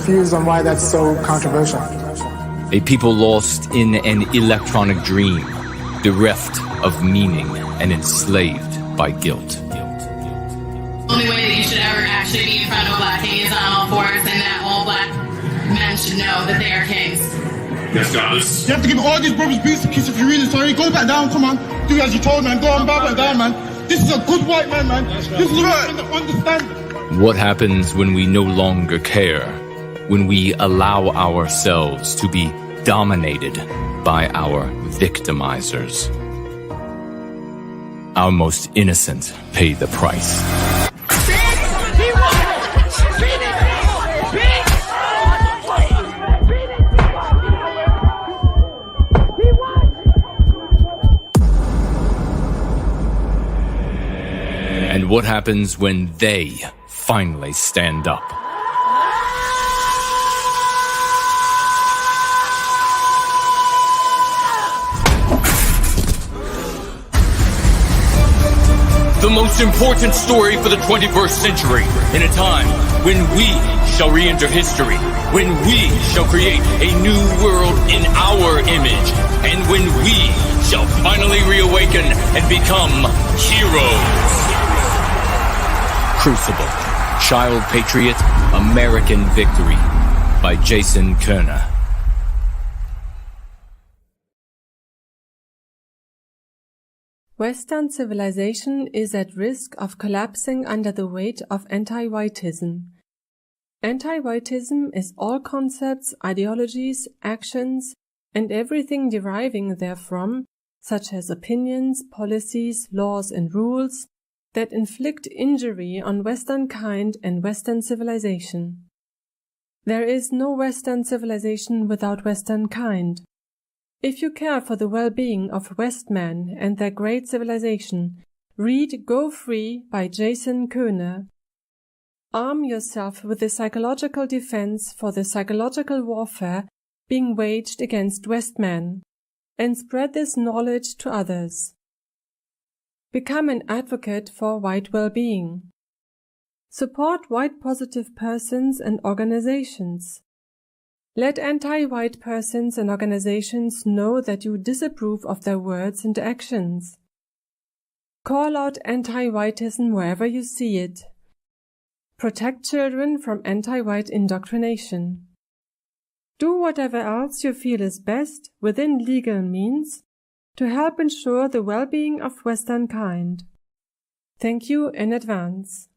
confused on why that's so controversial. A people lost in an electronic dream, bereft of meaning and enslaved by guilt. The only way that you should ever actually be in front of a black king is on all fours, and that all black men should know that they are kings. Yes, guys. You have to give all these brothers beats a kiss if you're really sorry. Go back down, come on. Do as you told, man. Go on, bow back down, man. This is a good white man, man. This is right. Understand. What happens when we no longer care? When we allow ourselves to be dominated by our victimizers? Our most innocent pay the price. And what happens when they finally stand up? The most important story for the 21st century, in a time when we shall re-enter history, when we shall create a new world in our image, and when we shall finally reawaken and become heroes. Crucible, Child Patriot, American Victory by Jason Köhne. Western civilization is at risk of collapsing under the weight of anti-Whiteism. Anti-Whiteism is all concepts, ideologies, actions, and everything deriving therefrom, such as opinions, policies, laws, and rules, that inflict injury on Western kind and Western civilization. There is no Western civilization without Western kind. If you care for the well-being of Westmen and their great civilization, read Go Free by Jason Köhne. Arm yourself with the psychological defense for the psychological warfare being waged against Westmen, and spread this knowledge to others. Become an advocate for white well-being. Support white positive persons and organizations. Let anti-white persons and organizations know that you disapprove of their words and actions. Call out anti-whiteism wherever you see it. Protect children from anti-white indoctrination. Do whatever else you feel is best within legal means to help ensure the well-being of Western kind. Thank you in advance.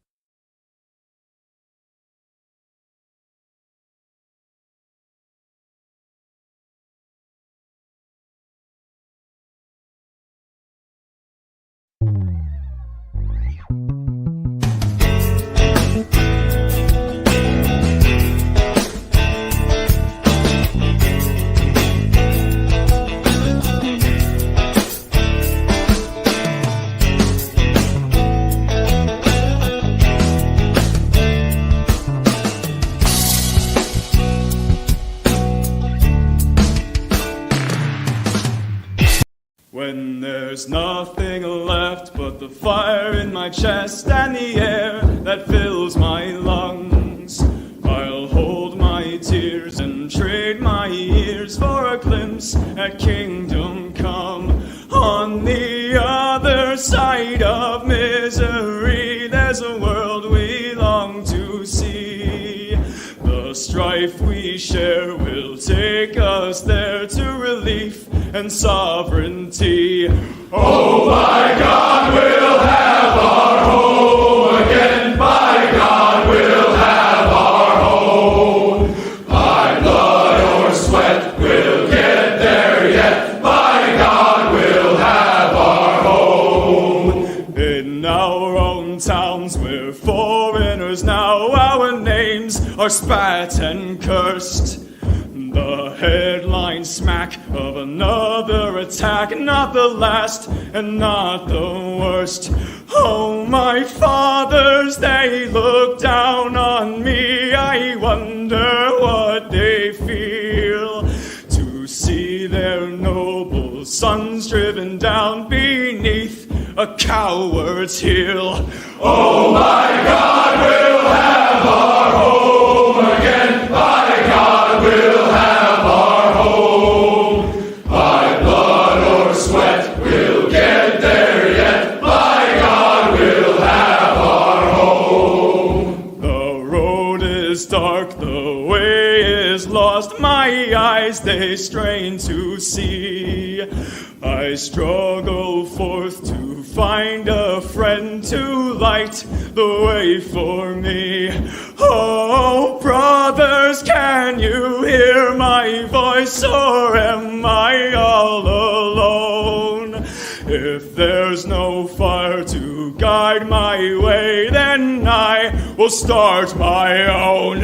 When there's nothing left but the fire in my chest and the air that fills my lungs, I'll hold my tears and trade my ears for a glimpse at kingdom come. On the other side of misery, there's a world we long to see. The strife we share will take us there to relief and sovereignty. Oh, by God, we'll have our home again. By God, we'll have our home. By blood or sweat, we'll get there yet. By God, we'll have our home. In our own towns, we're foreigners now. Our names are spat and cursed. The headline smack of another attack, not the last and not the worst. Oh, my fathers, they look down on me. I wonder what they feel to see their noble sons driven down beneath a coward's heel. Oh, my God, we'll have our home again. By The way is lost, my eyes they strain to see. I struggle forth to find a friend to light the way for me. Oh, brothers, can you hear my voice, or am I all alone? If there's no fire to guide my way, then I will start my own.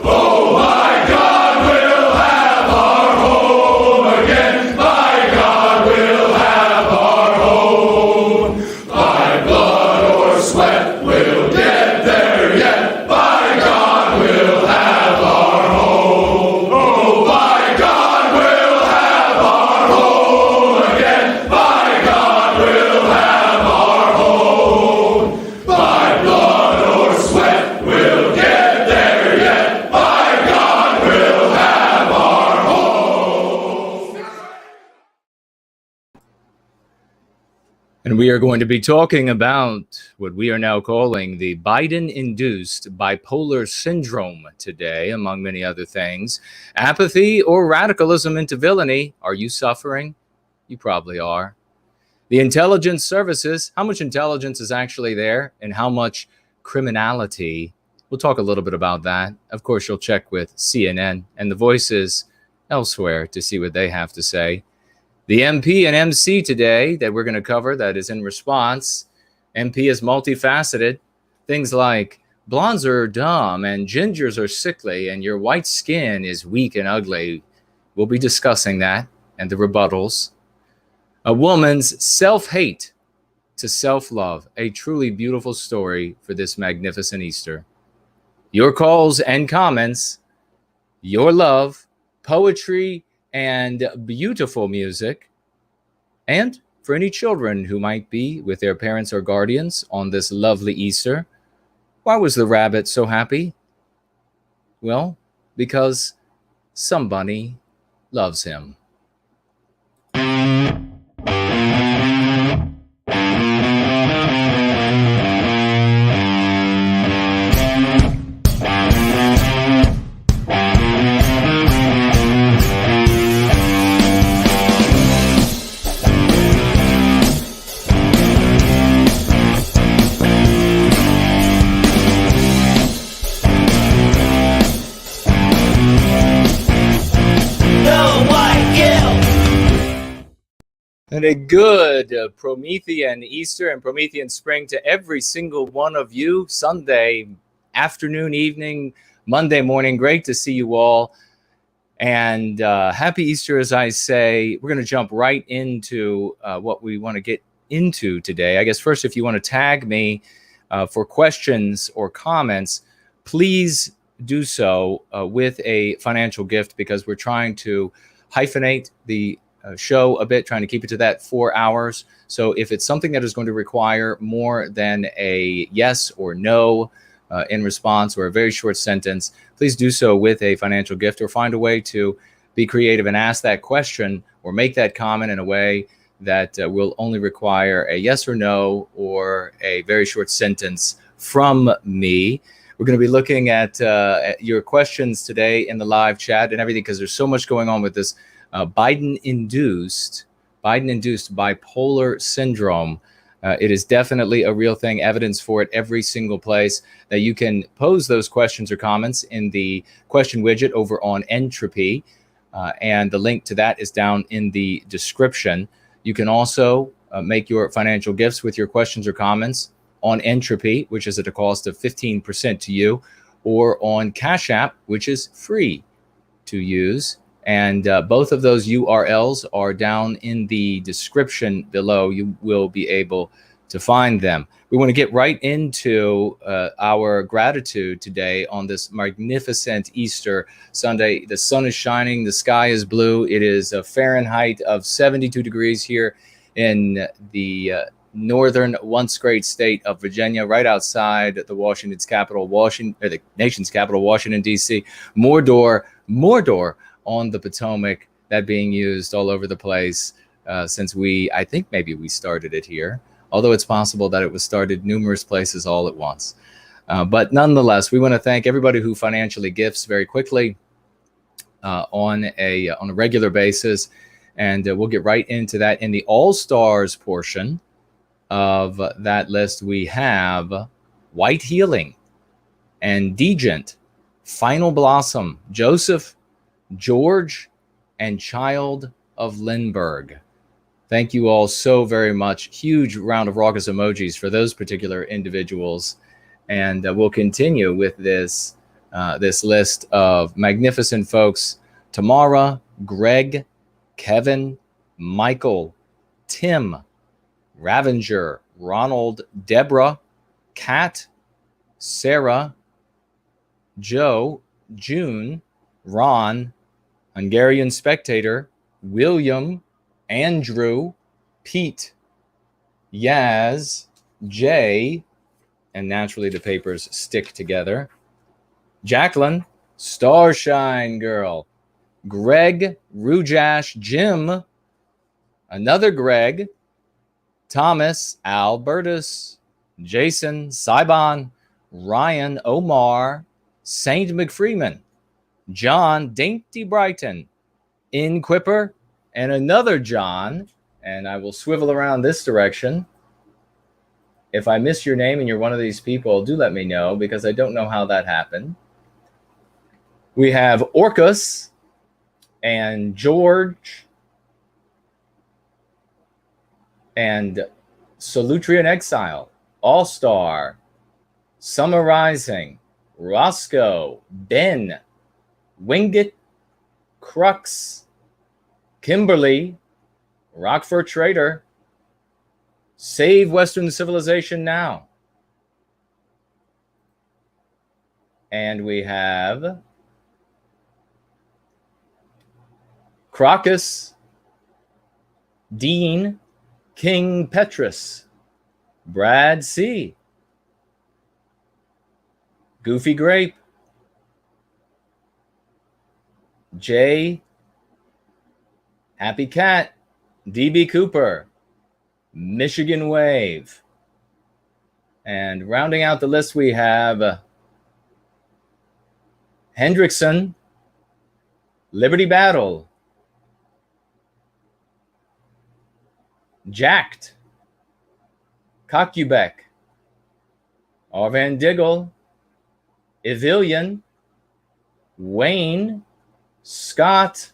Oh, my God, we'll have our home again. My God, we'll have our home. By blood or sweat, we'll get there yet. By God, we'll have our home. Oh, by God, we'll have our home again. By God, we'll have our home. By blood or sweat, we'll get there yet. And we are going to be talking about what we are now calling the Biden-induced bipolar syndrome today, among many other things. Apathy or radicalism into villainy. Are you suffering? You probably are. The intelligence services, how much intelligence is actually there and how much criminality? We'll talk a little bit about that. Of course, you'll check with CNN and the voices elsewhere to see what they have to say. The MP and MC today that we're going to cover that is in response. MP is multifaceted. Things like blondes are dumb and gingers are sickly and your white skin is weak and ugly. We'll be discussing that and the rebuttals. A woman's self-hate to self-love. A truly beautiful story for this magnificent Easter. Your calls and comments, your love, poetry, and beautiful music, and for any children who might be with their parents or guardians on this lovely Easter. Why was the rabbit so happy? Well, because somebody loves him. And a good Promethean Easter and Promethean spring to every single one of you. Sunday afternoon, evening, Monday morning. Great to see you all. And happy Easter, as I say. We're going to jump right into what we want to get into today. I guess first, if you want to tag me for questions or comments, please do so with a financial gift, because we're trying to hyphenate the show a bit, trying to keep it to that 4 hours. So if it's something that is going to require more than a yes or no in response, or a very short sentence, please do so with a financial gift, or find a way to be creative and ask that question or make that comment in a way that will only require a yes or no or a very short sentence from me. We're going to be looking at your questions today in the live chat and everything, because there's so much going on with this Biden-induced bipolar syndrome. It is definitely a real thing, evidence for it every single place. That you can pose those questions or comments in the question widget over on Entropy, and the link to that is down in the description. You can also make your financial gifts with your questions or comments on Entropy, which is at a cost of 15% to you, or on Cash App, which is free to use. And both of those URLs are down in the description below. You will be able to find them. We want to get right into our gratitude today on this magnificent Easter Sunday. The sun is shining, the sky is blue. It is a Fahrenheit of 72 degrees here in the northern once great state of Virginia, right outside the nation's capital, Washington, D.C. Mordor on the Potomac, that being used all over the place since I think maybe we started it here, although it's possible that it was started numerous places all at once. But nonetheless, we want to thank everybody who financially gifts very quickly on a regular basis. And we'll get right into that. In the All-Stars portion of that list, we have White Healing and Degent, Final Blossom, Joseph, George, and Child of Lindbergh. Thank you all so very much. Huge round of raucous emojis for those particular individuals. And we'll continue with this list of magnificent folks. Tamara, Greg, Kevin, Michael, Tim, Ravenger, Ronald, Deborah, Kat, Sarah, Joe, June, Ron, Hungarian Spectator, William, Andrew, Pete, Yaz, Jay, and naturally the papers stick together, Jacqueline, Starshine Girl, Greg, Rujash, Jim, another Greg, Thomas, Albertus, Jason, Sibon, Ryan, Omar, Saint McFreeman, John, Dainty Brighton, Inquipper, and another John. And I will swivel around this direction. If I miss your name and you're one of these people, do let me know, because I don't know how that happened. We have Orcus and George and Salutrian Exile, All-Star, Summer Rising, Roscoe, Ben, Wingit, Crux, Kimberly, Rockford Trader, Save Western Civilization Now. And we have Crocus, Dean, King Petrus, Brad C., Goofy Grape, Jay, Happy Cat, DB Cooper, Michigan Wave. And rounding out the list, we have Hendrickson, Liberty Battle, Jacked, Cockubek, Arvan Diggle, Evillian, Wayne, Scott,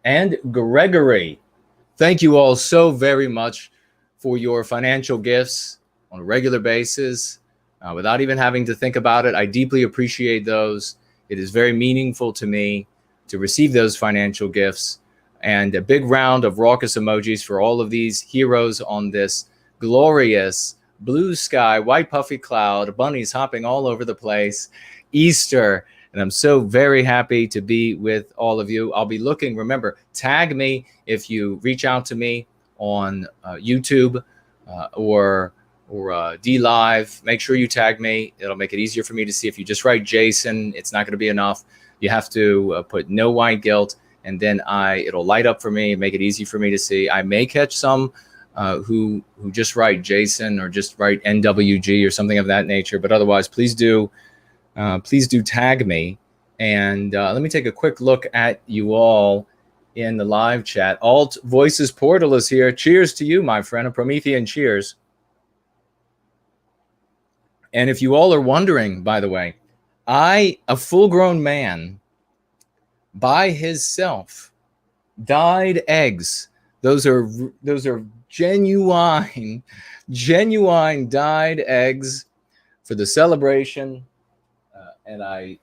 and Gregory. Thank you all so very much for your financial gifts on a regular basis, without even having to think about it. I deeply appreciate those. It is very meaningful to me to receive those financial gifts. And a big round of raucous emojis for all of these heroes on this glorious blue sky, white puffy cloud, bunnies hopping all over the place, Easter. And I'm so very happy to be with all of you. I'll be looking, remember, tag me if you reach out to me on YouTube or D-Live. Make sure you tag me. It'll make it easier for me to see. If you just write Jason, it's not going to be enough. You have to put no white guilt, and then it'll light up for me, make it easy for me to see. I may catch some who just write Jason or just write NWG or something of that nature, but otherwise, please do tag me. And let me take a quick look at you all in the live chat. Alt Voices Portal is here. Cheers to you, my friend. A Promethean cheers. And if you all are wondering, by the way, a full-grown man, by himself, dyed eggs. Those are genuine dyed eggs for the celebration. And I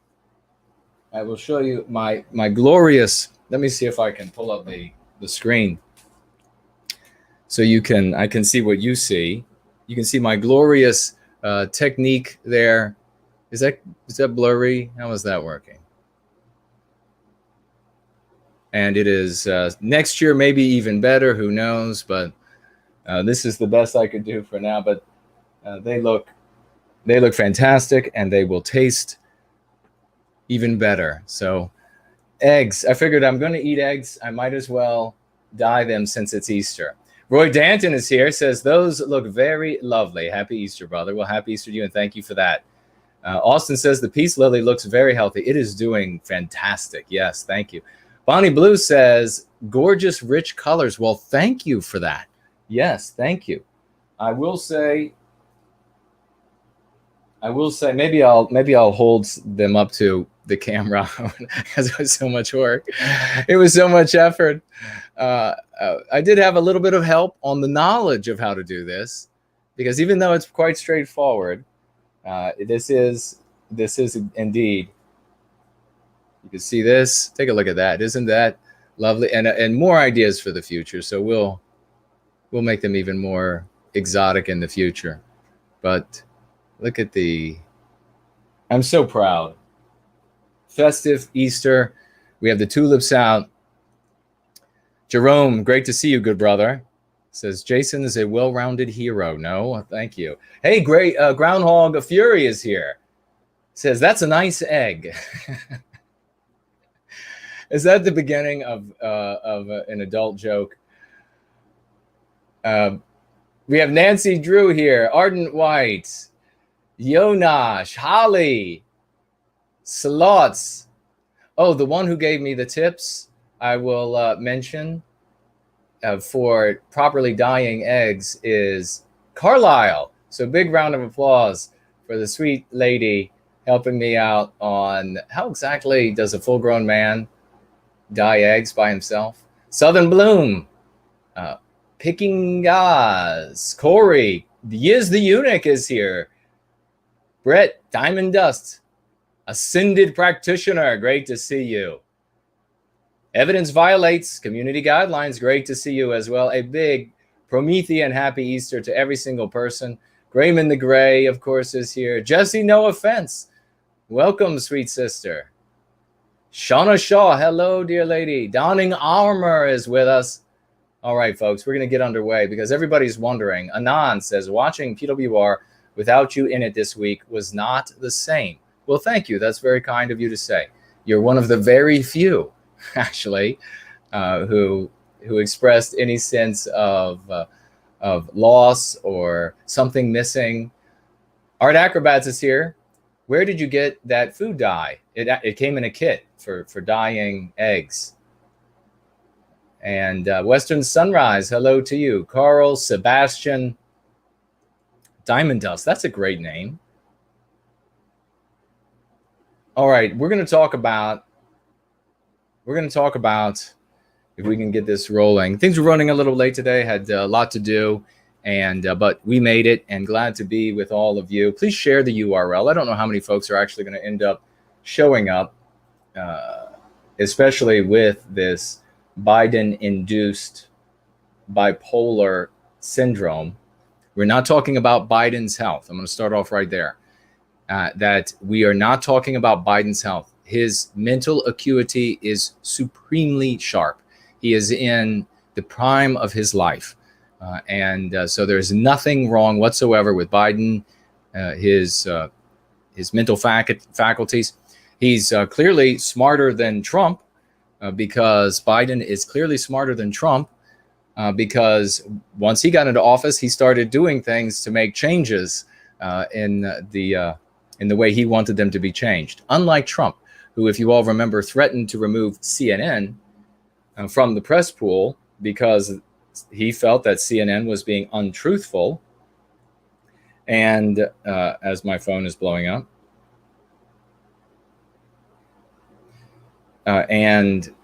will show you my glorious. Let me see if I can pull up the screen so I can see what you see. You can see my glorious technique there. Is that blurry? How is that working? And it is next year, maybe even better. Who knows? But this is the best I could do for now. But they look fantastic, and they will taste even better. So eggs. I figured I'm going to eat eggs. I might as well dye them since it's Easter. Roy Danton is here. Says those look very lovely. Happy Easter, brother. Well, happy Easter to you, and thank you for that. Austin says the peace lily looks very healthy. It is doing fantastic. Yes, thank you. Bonnie Blue says gorgeous, rich colors. Well, thank you for that. Yes, thank you. I will say maybe I'll hold them up to the camera because it was so much work. It was so much effort. I did have a little bit of help on the knowledge of how to do this, because even though it's quite straightforward, this is indeed. You can see this. Take a look at that. Isn't that lovely? And more ideas for the future. So we'll make them even more exotic in the future. But look at I'm so proud. Festive Easter. We have the tulips out. Jerome, great to see you, good brother. Says Jason is a well-rounded hero. No, thank you. Hey, great Groundhog Fury is here. Says that's a nice egg. Is that the beginning of an adult joke? We have Nancy Drew here, Ardent White, Yonash, Holly, Slots. Oh, the one who gave me the tips, I will mention for properly dyeing eggs is Carlisle. So big round of applause for the sweet lady helping me out on how exactly does a full-grown man dye eggs by himself. Southern Bloom, Picking Gaz, Corey, Yiz the Eunuch is here. Brett, Diamond Dust, Ascended Practitioner, great to see you. Evidence Violates Community Guidelines, great to see you as well. A big Promethean Happy Easter to every single person. Grayman the Gray, of course, is here. Jesse, no offense. Welcome, sweet sister. Shauna Shaw, hello, dear lady. Donning Armor is with us. All right, folks, we're going to get underway because everybody's wondering. Anand says, watching PWR without you in it this week was not the same. Well, thank you. That's very kind of you to say. You're one of the very few, actually, who expressed any sense of loss or something missing. Art Acrobats is here. Where did you get that food dye? It came in a kit for dyeing eggs. And Western Sunrise, hello to you. Carl, Sebastian, Diamond Dust. That's a great name. All right, we're going to talk about if we can get this rolling. Things were running a little late today. Had a lot to do, and but we made it. And glad to be with all of you. Please share the URL. I don't know how many folks are actually going to end up showing up, especially with this Biden-induced bipolar syndrome. We're not talking about Biden's health. I'm going to start off right there. That we are not talking about Biden's health. His mental acuity is supremely sharp. He is in the prime of his life. So there's nothing wrong whatsoever with Biden, his mental faculties. He's clearly smarter than Trump because Biden is clearly smarter than Trump because once he got into office, he started doing things to make changes in the way he wanted them to be changed. Unlike Trump, who, if you all remember, threatened to remove CNN from the press pool because he felt that CNN was being untruthful. And as my phone is blowing up, and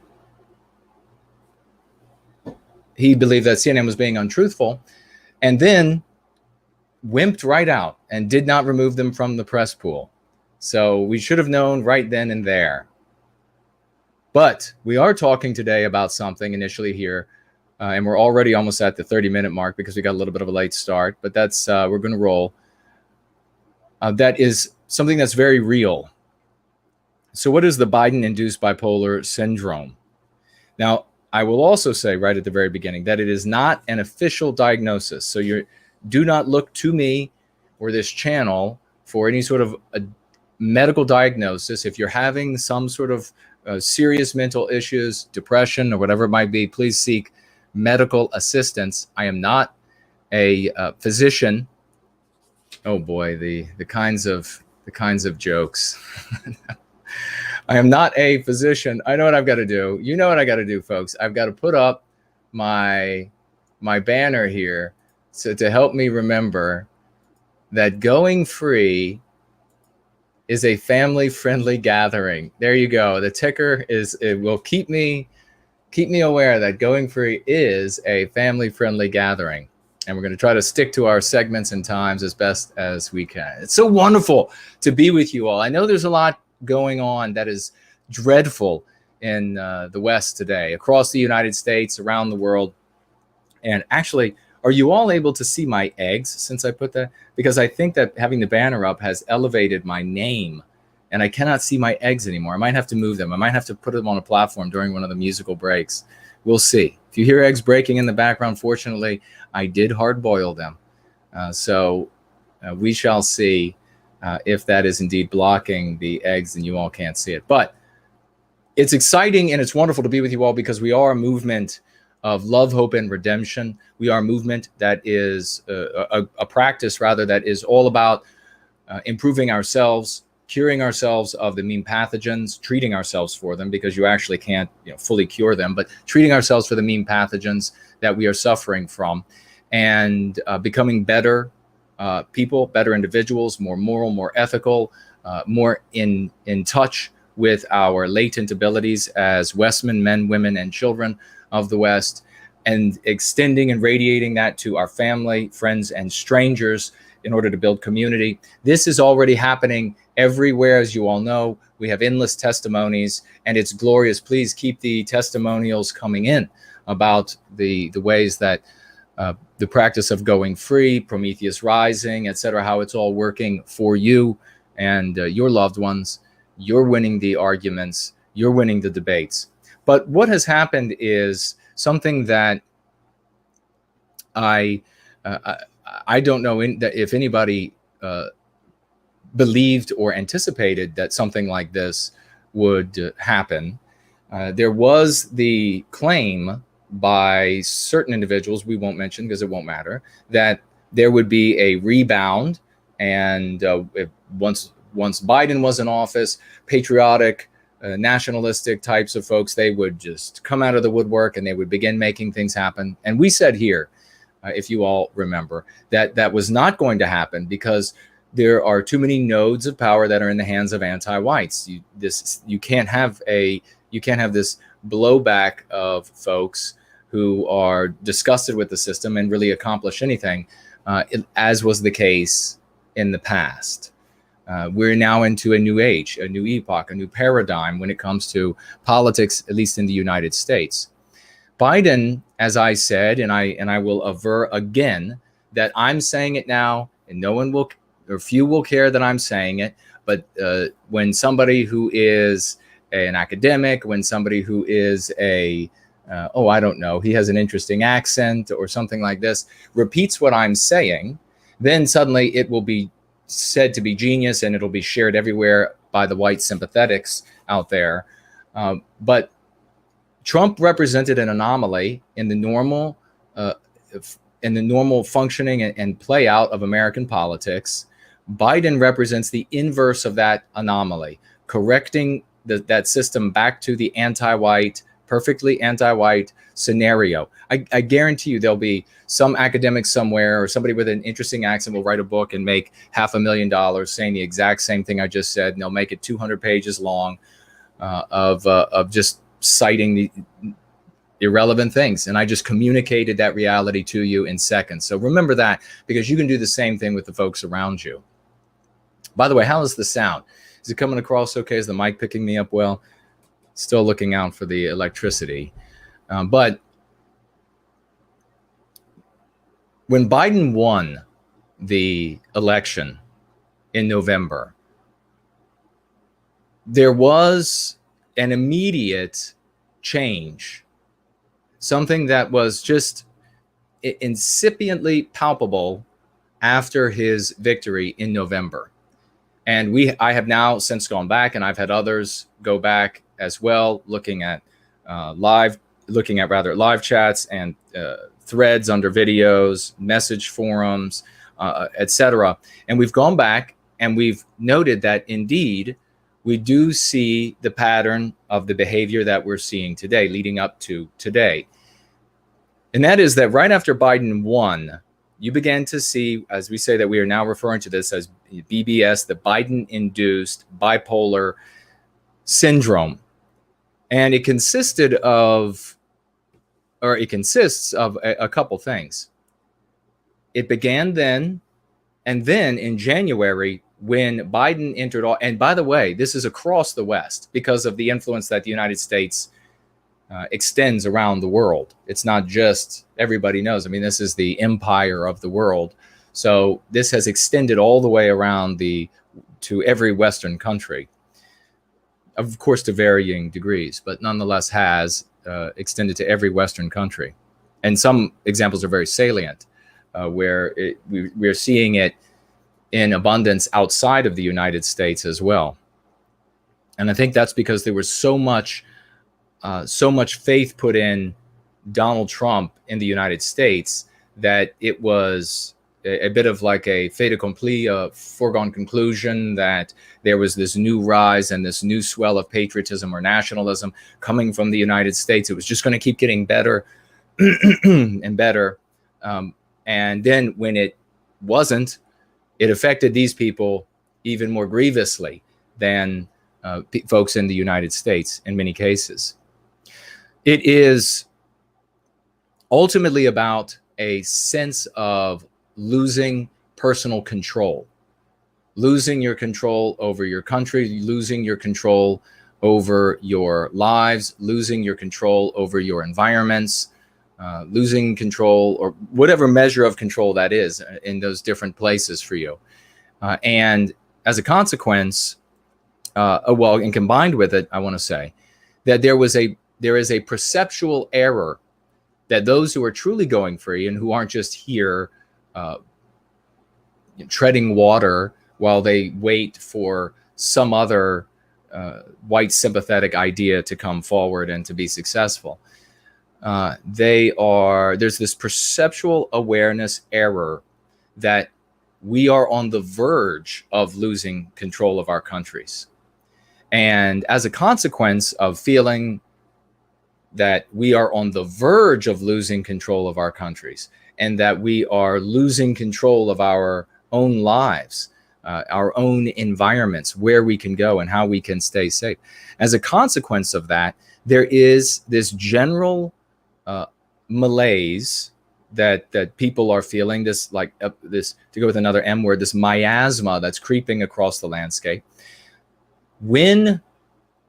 he believed that CNN was being untruthful, and then wimped right out and did not remove them from the press pool. So we should have known right then and there. But we are talking today about something initially here, and we're already almost at the 30-minute mark because we got a little bit of a late start, but that's we're going to roll. That is something that's very real. So what is the Biden-induced bipolar syndrome? Now, I will also say right at the very beginning that it is not an official diagnosis. So do not look to me or this channel for any sort of a medical diagnosis. If you're having some sort of serious mental issues, depression, or whatever it might be, please seek medical assistance. I am not a physician. Oh boy, the kinds of the kinds of jokes. I am not a physician. I know what I've got to do. You know what I got to do, folks. I've got to put up my banner here to help me remember that going free is a family-friendly gathering. There you go. The ticker it will keep me aware that going free is a family-friendly gathering. And we're going to try to stick to our segments and times as best as we can. It's so wonderful to be with you all. I know there's a lot going on that is dreadful in the West today, across the United States, around the world. And actually, are you all able to see my eggs since I put that? Because I think that having the banner up has elevated my name, and I cannot see my eggs anymore. I might have to move them. I might have to put them on a platform during one of the musical breaks. We'll see. If you hear eggs breaking in the background, fortunately, I did hard boil them. So we shall see if that is indeed blocking the eggs and you all can't see it. But it's exciting and it's wonderful to be with you all, because we are a movement of love, hope, and redemption. We are a movement that is a practice, rather, that is all about improving ourselves, curing ourselves of the mean pathogens, treating ourselves for them, because you actually can't fully cure them, but treating ourselves for the mean pathogens that we are suffering from, and becoming better people, better individuals, more moral, more ethical, more in touch with our latent abilities as Westmen, men, women, and children of the West, and extending and radiating that to our family, friends, and strangers in order to build community. This is already happening everywhere, as you all know. We have endless testimonies, and it's glorious. Please keep the testimonials coming in about the ways that the practice of going free, Prometheus rising, etc., how it's all working for you and your loved ones. You're winning the arguments. You're winning the debates. But what has happened is something that I don't know if anybody believed or anticipated that something like this would happen. There was the claim by certain individuals, we won't mention because it won't matter, that there would be a rebound, and once Biden was in office, patriotic, nationalistic types of folks, they would just come out of the woodwork and they would begin making things happen. And we said here, if you all remember, that was not going to happen, because there are too many nodes of power that are in the hands of anti-whites. You can't have this blowback of folks who are disgusted with the system and really accomplish anything, as was the case in the past. We're now into a new age, a new epoch, a new paradigm when it comes to politics, at least in the United States. Biden, as I said, and I will aver again that I'm saying it now, and no one will, or few will care that I'm saying it. But when somebody who is an academic, when somebody who is I don't know, he has an interesting accent or something like this, repeats what I'm saying, then suddenly it will be said to be genius, and it'll be shared everywhere by the white sympathetics out there. But Trump represented an anomaly in the normal functioning and play out of American politics. Biden represents the inverse of that anomaly, correcting that system back to the anti-white, perfectly anti-white scenario. I guarantee you there'll be some academic somewhere, or somebody with an interesting accent will write a book and make $500,000 saying the exact same thing I just said, and they'll make it 200 pages long of just citing the irrelevant things. And I just communicated that reality to you in seconds. So remember that, because you can do the same thing with the folks around you. By the way, how is the sound? Is it coming across okay? Is the mic picking me up well? Still looking out for the electricity. But when Biden won the election in November, there was an immediate change, something that was just incipiently palpable after his victory in November. And I have now since gone back, and I've had others go back as well, looking at live chats and threads under videos, message forums, etc. And we've gone back And we've noted that indeed, we do see the pattern of the behavior that we're seeing today, leading up to today. And that is that right after Biden won, you began to see, as we say that we are now referring to this as BBS, the Biden-induced bipolar syndrome. And it consists of a couple things. It began then, and then in January, when Biden entered, and by the way, this is across the West because of the influence that the United States extends around the world. It's not just, everybody knows, I mean, this is the empire of the world. So this has extended all the way around to every Western country, of course, to varying degrees, but nonetheless has extended to every Western country. And some examples are very salient, where we're seeing it in abundance outside of the United States as well. And I think that's because there was so much faith put in Donald Trump in the United States that it was a bit of like a fait accompli, a foregone conclusion that there was this new rise and this new swell of patriotism or nationalism coming from the United States. It was just going to keep getting better and better. And then when it wasn't, it affected these people even more grievously than folks in the United States in many cases. It is ultimately about a sense of losing personal control, losing your control over your country, losing your control over your lives, losing your control over your environments, losing control, or whatever measure of control that is in those different places for you. And as a consequence, and combined with it, I want to say that there is a perceptual error that those who are truly going free and who aren't just here treading water while they wait for some other white sympathetic idea to come forward and to be successful. There's this perceptual awareness error that we are on the verge of losing control of our countries. And as a consequence of feeling that we are on the verge of losing control of our countries and that we are losing control of our own lives, our own environments, where we can go and how we can stay safe. As a consequence of that, there is this general malaise that people are feeling, this to go with another M word, this miasma that's creeping across the landscape. When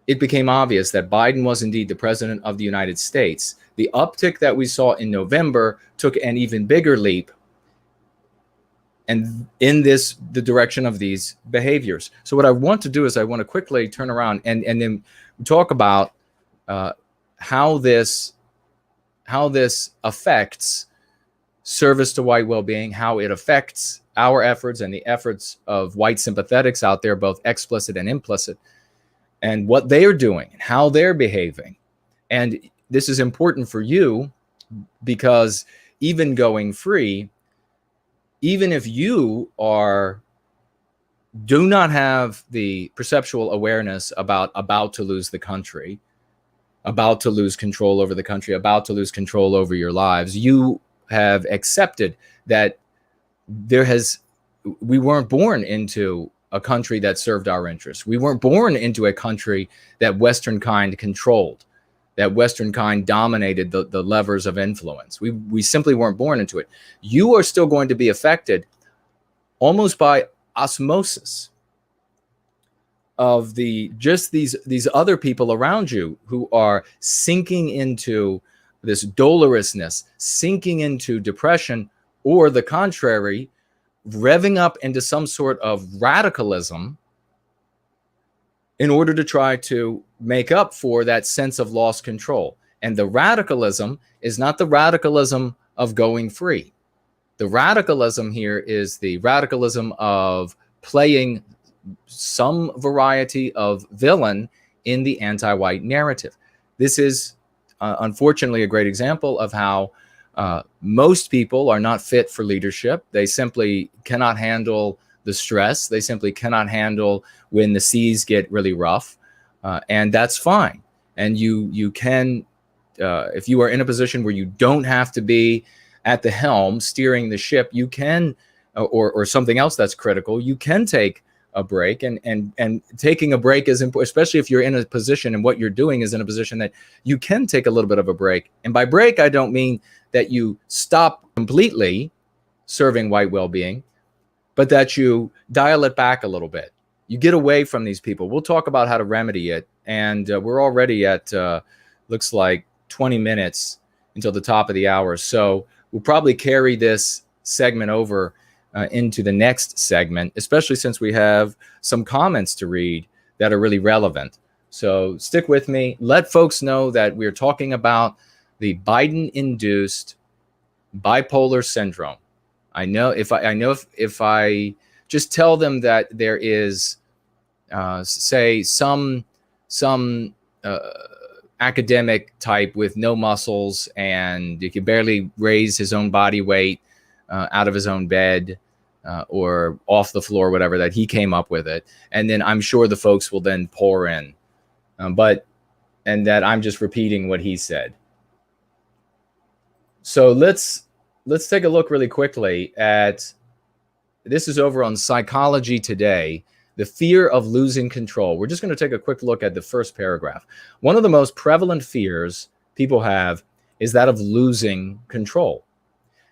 it became obvious that Biden was indeed the president of the United States, the uptick that we saw in November took an even bigger leap, and in the direction of these behaviors. So what I want to do is I want to quickly turn around and then talk about how this affects service to white well-being, how it affects our efforts and the efforts of white sympathetics out there, both explicit and implicit, and what they are doing and how they're behaving. And this is important for you because even going free, even if you do not have the perceptual awareness about to lose the country, about to lose control over the country, about to lose control over your lives, you have accepted that we weren't born into a country that served our interests. We weren't born into a country that Western kind controlled, that Western kind dominated the levers of influence. We simply weren't born into it. You are still going to be affected almost by osmosis of these other people around you who are sinking into this dolorousness, sinking into depression, or the contrary, revving up into some sort of radicalism in order to try to make up for that sense of lost control. And the radicalism is not the radicalism of going free. The radicalism here is the radicalism of playing some variety of villain in the anti-white narrative. This is unfortunately a great example of how most people are not fit for leadership. They simply cannot handle the stress. They simply cannot handle when the seas get really rough, and that's fine. And you can, if you are in a position where you don't have to be at the helm steering the ship, you can, or something else that's critical, you can take a break. And taking a break is important, especially if you're in a position and what you're doing is in a position that you can take a little bit of a break. And by break, I don't mean that you stop completely serving white well-being, but that you dial it back a little bit. You get away from these people. We'll talk about how to remedy it. And we're already at, looks like 20 minutes until the top of the hour. So we'll probably carry this segment over into the next segment, especially since we have some comments to read that are really relevant. So stick with me. Let folks know that we're talking about the Biden-induced bipolar syndrome. I know if I just tell them that there is, say, some academic type with no muscles and he can barely raise his own body weight out of his own bed or off the floor, whatever, that he came up with it. And then I'm sure the folks will then pour in, and that I'm just repeating what he said. So let's take a look really quickly at, this is over on Psychology Today, the fear of losing control. We're just going to take a quick look at the first paragraph. One of the most prevalent fears people have is that of losing control.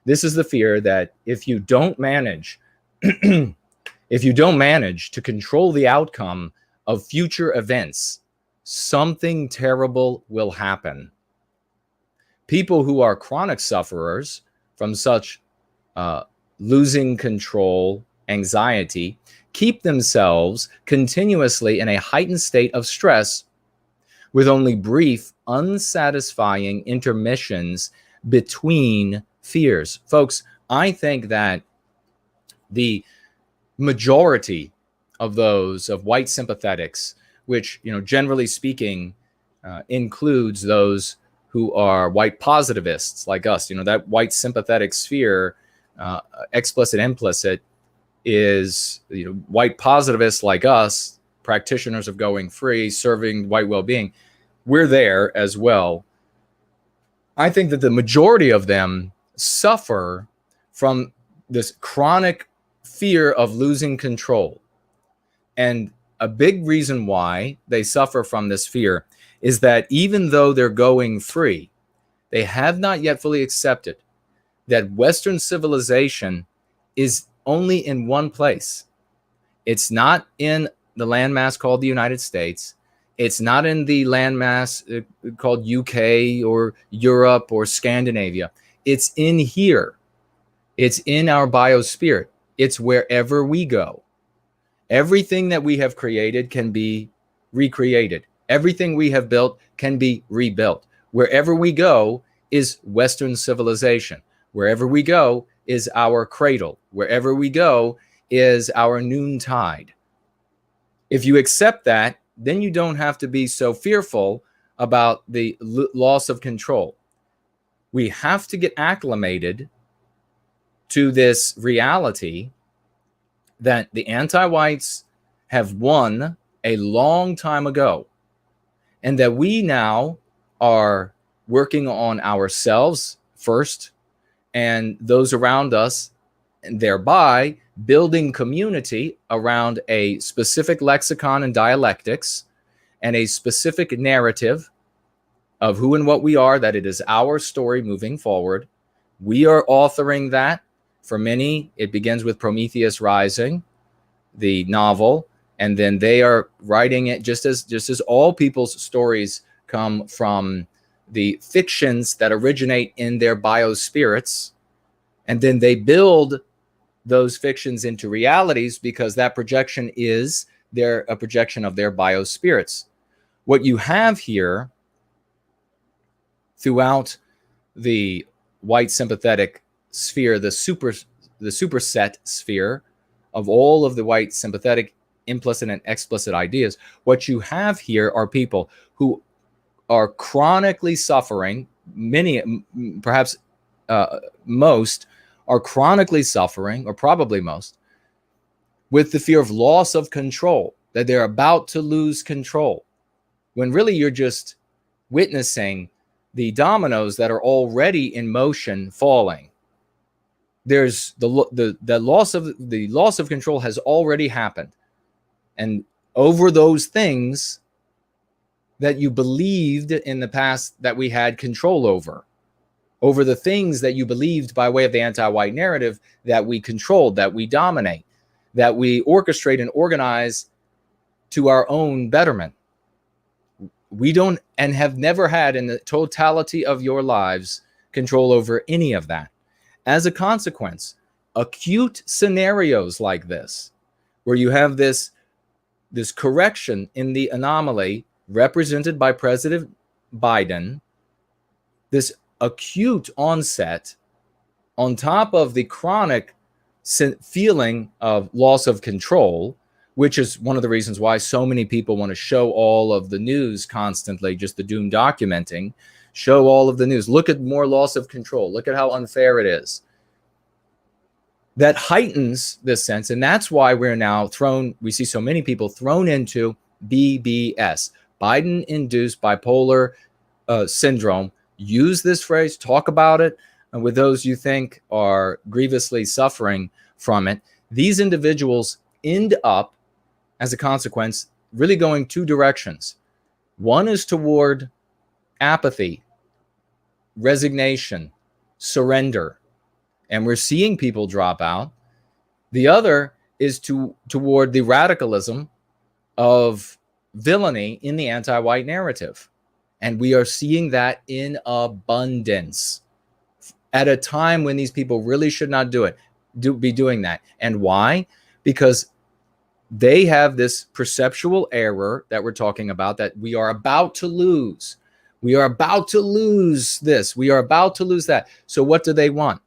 This is the fear that if you don't manage, if you don't manage to control the outcome of future events, something terrible will happen. People who are chronic sufferers from such losing control anxiety keep themselves continuously in a heightened state of stress with only brief, unsatisfying intermissions between fears. Folks, I think that the majority of those of white sympathetics, which, generally speaking, includes those who are white positivists like us, that white sympathetic sphere, explicit, implicit, is, white positivists like us, practitioners of going free, serving white well-being. We're there as well. I think that the majority of them suffer from this chronic fear of losing control. And a big reason why they suffer from this fear is that even though they're going free, they have not yet fully accepted that Western civilization is only in one place. It's not in the landmass called the United States. It's not in the landmass called UK or Europe or Scandinavia. It's in here. It's in our biosphere. It's wherever we go. Everything that we have created can be recreated. Everything we have built can be rebuilt. Wherever we go is Western civilization. Wherever we go is our cradle. Wherever we go is our noontide. If you accept that, then you don't have to be so fearful about the loss of control. We have to get acclimated to this reality that the anti-whites have won a long time ago, and that we now are working on ourselves first and those around us, and thereby building community around a specific lexicon and dialectics and a specific narrative of who and what we are, that it is our story moving forward. We are authoring that. For many, it begins with Prometheus Rising, the novel, and then they are writing it just as all people's stories come from the fictions that originate in their biospirits, and then they build those fictions into realities because that projection is a projection of their biospirits. What you have here throughout the white sympathetic sphere, the superset sphere of all of the white sympathetic implicit and explicit ideas, what you have here are people who are chronically suffering. Many, perhaps most, are chronically suffering, or probably most, with the fear of loss of control, that they're about to lose control, when really you're just witnessing the dominoes that are already in motion falling. There's the loss of control has already happened, and over those things that you believed in the past that we had control over the things that you believed by way of the anti-white narrative that we controlled, that we dominate, that we orchestrate and organize to our own betterment. We don't and have never had in the totality of your lives control over any of that. As a consequence, acute scenarios like this, where you have this correction in the anomaly represented by President Biden, this acute onset on top of the chronic feeling of loss of control, which is one of the reasons why so many people want to show all of the news constantly, just the doom documenting, show all of the news. Look at more loss of control. Look at how unfair it is. That heightens this sense, and that's why we're now we see so many people thrown into BBS, Biden-induced bipolar syndrome. Use this phrase, talk about it, and with those you think are grievously suffering from it. These individuals end up, as a consequence, really going two directions. One is toward apathy, resignation, surrender, and we're seeing people drop out. The other is toward the radicalism of villainy in the anti-white narrative. And we are seeing that in abundance at a time when these people really should not be doing that. And why? Because they have this perceptual error that we're talking about, that we are about to lose. We are about to lose this. We are about to lose that. So what do they want?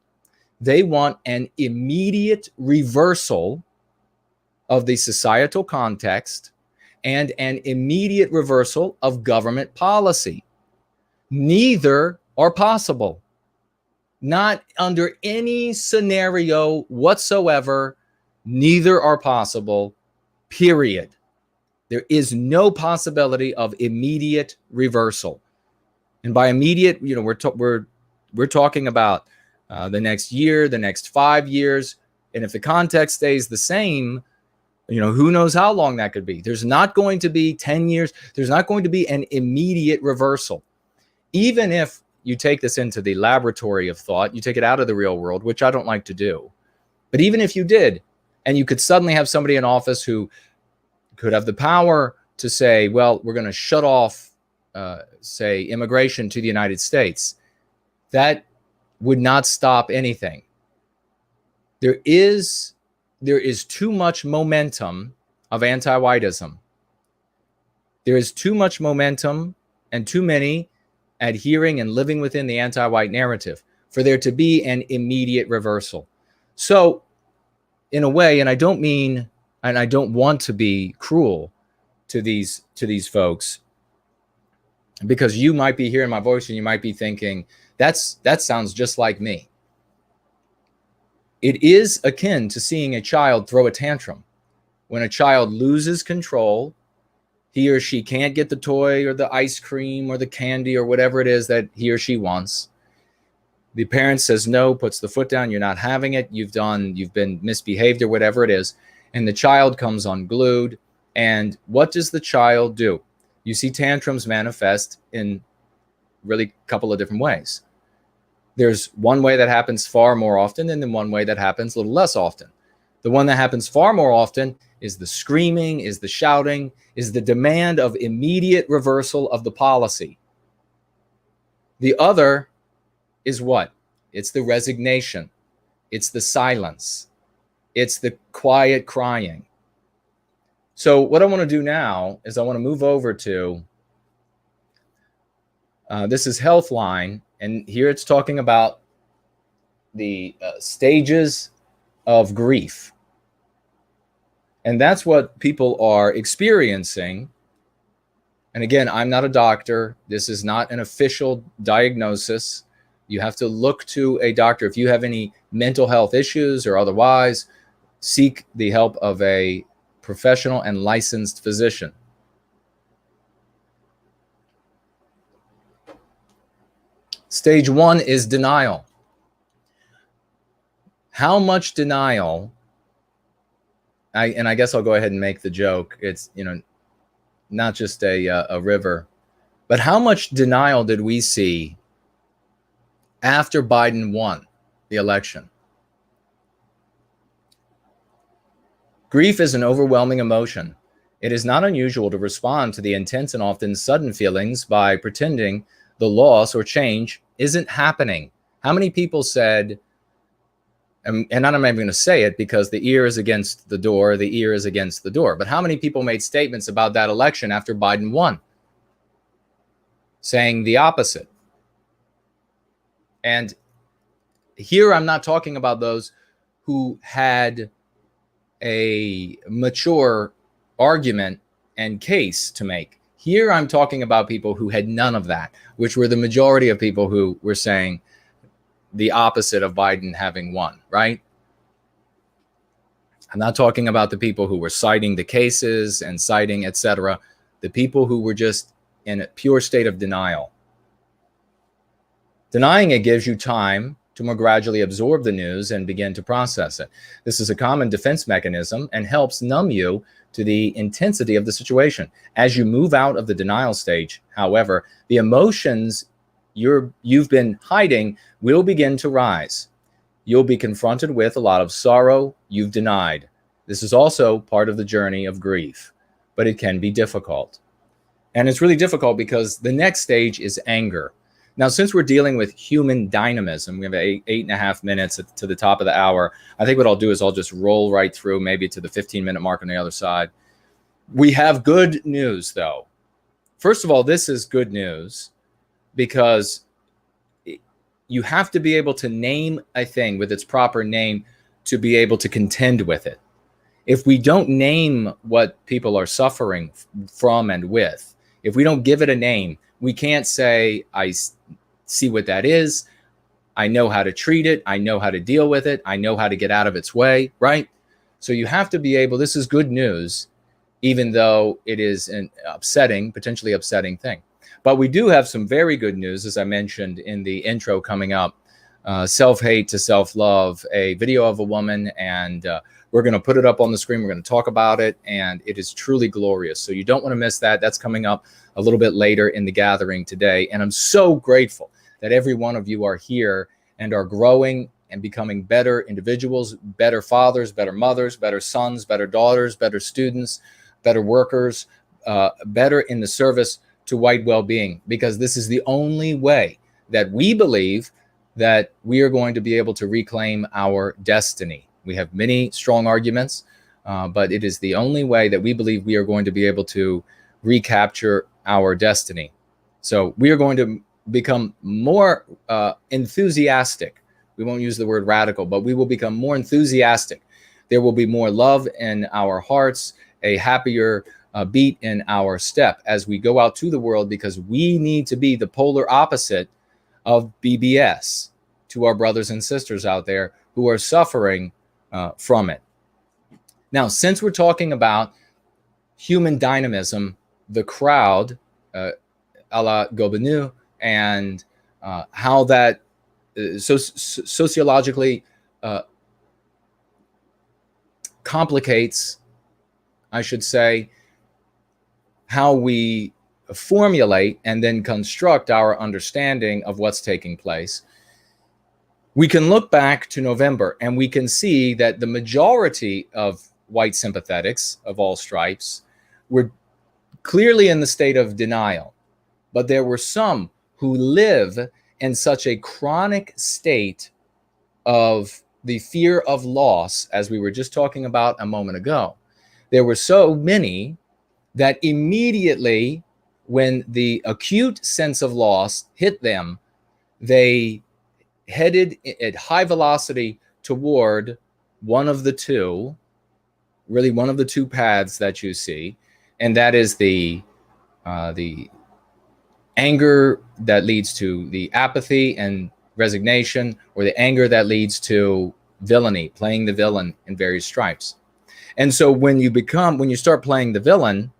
They want an immediate reversal of the societal context and an immediate reversal of government policy. Neither are possible. Not under any scenario whatsoever. Neither are possible, period. There is no possibility of immediate reversal. And by immediate, we're talking about the next year, the next 5 years. And if the context stays the same, who knows how long that could be. There's not going to be 10 years. There's not going to be an immediate reversal. Even if you take this into the laboratory of thought, you take it out of the real world, which I don't like to do. But even if you did, and you could suddenly have somebody in office who could have the power to say, well, we're going to shut off, say, immigration to the United States, that would not stop anything. There is too much momentum of anti-whiteism. There is too much momentum and too many adhering and living within the anti-white narrative for there to be an immediate reversal. So, in a way, and I don't mean, and I don't want to be cruel to these folks, because you might be hearing my voice and you might be thinking, that sounds just like me. It is akin to seeing a child throw a tantrum. When a child loses control, he or she can't get the toy or the ice cream or the candy or whatever it is that he or she wants. The parent says no, puts the foot down, you're not having it, you've been misbehaved or whatever it is, and the child comes unglued. And what does the child do? You see tantrums manifest in really a couple of different ways. There's one way that happens far more often, and then one way that happens a little less often. The one that happens far more often is the screaming, is the shouting, is the demand of immediate reversal of the policy. The other is what? It's the resignation. It's the silence. It's the quiet crying. So what I want to do now is I want to move over to, this is Healthline, and here it's talking about the stages of grief. And that's what people are experiencing. And again, I'm not a doctor. This is not an official diagnosis. You have to look to a doctor if you have any mental health issues or otherwise. seek the help of a professional and licensed physician. Stage 1 is denial. How much denial, I guess I'll go ahead and make the joke, it's, not just a river, but how much denial did we see after Biden won the election? Grief is an overwhelming emotion. It is not unusual to respond to the intense and often sudden feelings by pretending the loss or change isn't happening. How many people said, and I'm not even going to say it because the ear is against the door, but how many people made statements about that election after Biden won, saying the opposite? And here I'm not talking about those who had a mature argument and case to make. Here I'm talking about people who had none of that, which were the majority of people who were saying the opposite of Biden having won, right? I'm not talking about the people who were citing the cases and citing, etc. The people who were just in a pure state of denial. Denying it gives you time to more gradually absorb the news and begin to process it. This is a common defense mechanism and helps numb you to the intensity of the situation. As you move out of the denial stage, however, the emotions you've been hiding will begin to rise. You'll be confronted with a lot of sorrow you've denied. This is also part of the journey of grief, but it can be difficult. And it's really difficult because the next stage is anger. Now, since we're dealing with human dynamism, we have 8.5 minutes to the top of the hour. I think what I'll do is I'll just roll right through maybe to the 15-minute mark on the other side. We have good news, though. First of all, this is good news because you have to be able to name a thing with its proper name to be able to contend with it. If we don't name what people are suffering from and with, if we don't give it a name, we can't say, I see what that is. I know how to treat it. I know how to deal with it. I know how to get out of its way, right? So you have to be able, this is good news, even though it is an upsetting, potentially upsetting thing. But we do have some very good news, as I mentioned in the intro coming up, self-hate to self-love, a video of a woman, and we're going to put it up on the screen. We're going to talk about it, and it is truly glorious. So you don't want to miss that. That's coming up a little bit later in the gathering today. And I'm so grateful that every one of you are here and are growing and becoming better individuals, better fathers, better mothers, better sons, better daughters, better students, better workers, better in the service to white well-being, because this is the only way that we believe that we are going to be able to reclaim our destiny. We have many strong arguments, but it is the only way that we believe we are going to be able to recapture our destiny. So we are going to become more enthusiastic. We won't use the word radical, but we will become more enthusiastic. There will be more love in our hearts, a happier beat in our step as we go out to the world, because we need to be the polar opposite of BBS to our brothers and sisters out there who are suffering from it. Now, since we're talking about human dynamism, the crowd, a la Gobineau, and how that sociologically complicates, I should say, how we formulate and then construct our understanding of what's taking place. We can look back to November and we can see that the majority of white sympathetics of all stripes were clearly in the state of denial, but there were some who live in such a chronic state of the fear of loss, as we were just talking about a moment ago. There were so many that immediately, when the acute sense of loss hit them, they headed at high velocity toward one of the two paths that you see, and that is the anger that leads to the apathy and resignation, or the anger that leads to villainy, playing the villain in various stripes. And so when you start playing the villain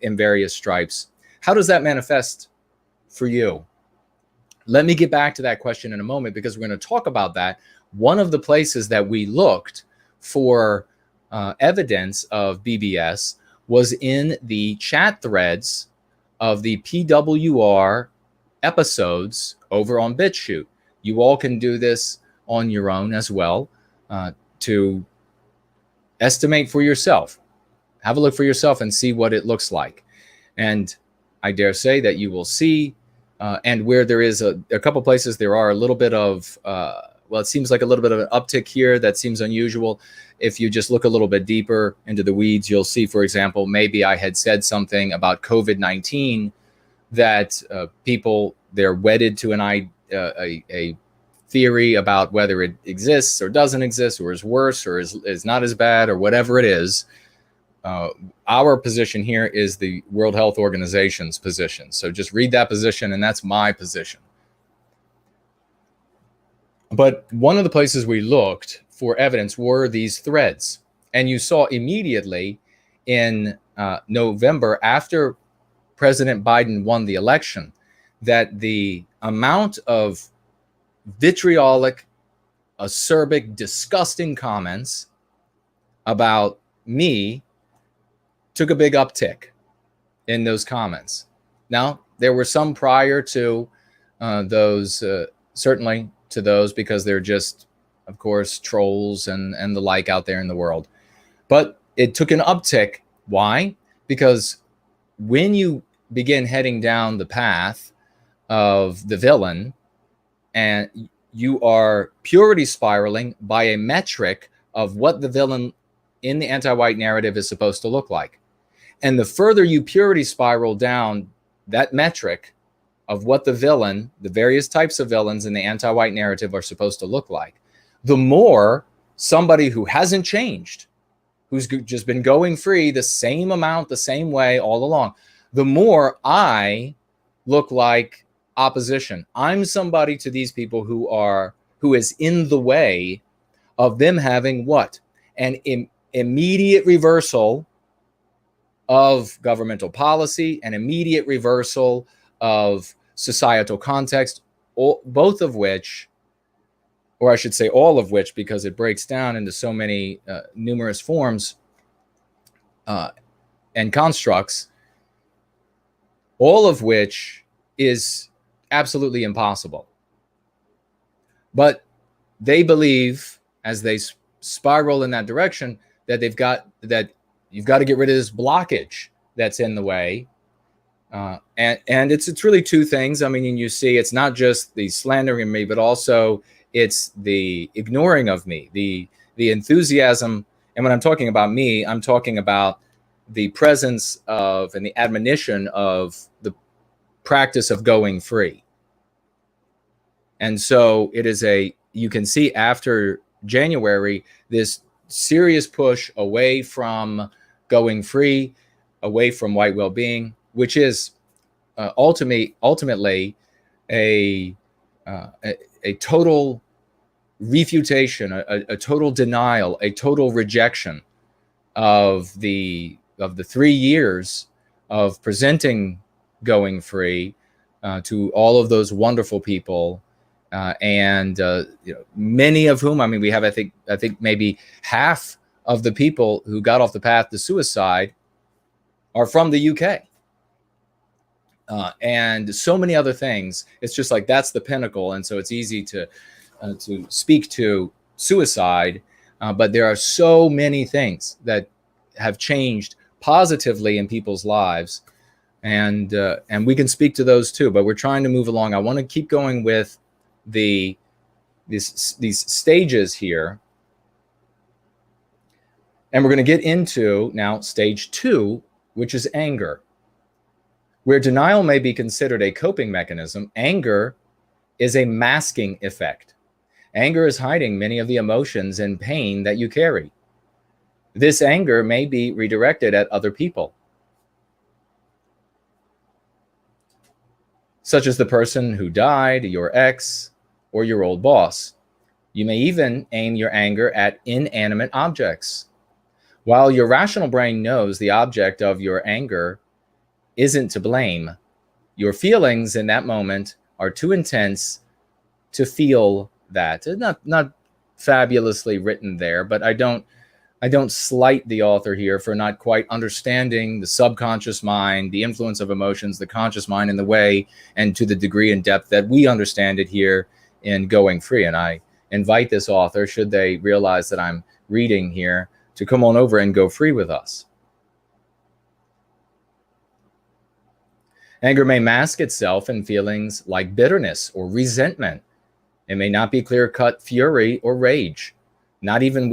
in various stripes, how does that manifest for you? Let me get back to that question in a moment, because we're going to talk about that. One of the places that we looked for evidence of BBS was in the chat threads of the PWR episodes over on BitChute. You all can do this on your own as well to estimate for yourself. Have a look for yourself and see what it looks like. And I dare say that you will see, and where there is a couple places, there are a little bit of, well, it seems like a little bit of an uptick here that seems unusual. If you just look a little bit deeper into the weeds, you'll see, for example, maybe I had said something about COVID-19 that people, they're wedded to a theory about whether it exists or doesn't exist, or is worse or is not as bad, or whatever it is. Our position here is the World Health Organization's position. So just read that position, and that's my position. But one of the places we looked for evidence were these threads. And you saw immediately in November, after President Biden won the election, that the amount of vitriolic, acerbic, disgusting comments about me took a big uptick in those comments. Now, there were some prior to those, certainly to those, because they're just, of course, trolls and the like out there in the world. But it took an uptick. Why? Because when you begin heading down the path of the villain, and you are purity spiraling by a metric of what the villain in the anti-white narrative is supposed to look like. And the further you purity spiral down that metric of what the villain, the various types of villains in the anti-white narrative are supposed to look like, the more somebody who hasn't changed, who's just been going free the same amount, the same way all along, the more I look like opposition. I'm somebody to these people who is in the way of them having what? An immediate reversal of governmental policy, an immediate reversal of societal context, both of which, or I should say all of which, because it breaks down into so many numerous forms and constructs, all of which is absolutely impossible. But they believe, as they spiral in that direction, that you've got to get rid of this blockage that's in the way. And it's really two things. I mean, you see, it's not just the slandering me, but also it's the ignoring of me, the enthusiasm. And when I'm talking about me, I'm talking about the presence of and the admonition of the practice of going free. And so it is you can see after January, this serious push away from going free, away from white well-being, which is ultimately a total refutation, a total denial, a total rejection of the 3 years of presenting going free to all of those wonderful people, and many of whom, I mean, we have, I think maybe half of the people who got off the path to suicide are from the UK, and so many other things. It's just like that's the pinnacle, and so it's easy to speak to suicide, but there are so many things that have changed positively in people's lives, and we can speak to those too. But we're trying to move along. I want to keep going with these stages here, and we're going to get into now stage 2, which is anger. Where denial may be considered a coping mechanism, anger is a masking effect. Anger is hiding many of the emotions and pain that you carry. This anger may be redirected at other people, such as the person who died, your ex, or your old boss. You may even aim your anger at inanimate objects. While your rational brain knows the object of your anger isn't to blame, your feelings in that moment are too intense to feel that. Not fabulously written there, but I don't slight the author here for not quite understanding the subconscious mind, the influence of emotions, the conscious mind in the way and to the degree and depth that we understand it here in Going Free. And I invite this author, should they realize that I'm reading here, to come on over and go free with us. Anger may mask itself in feelings like bitterness or resentment. It may not be clear-cut fury or rage. Not everyone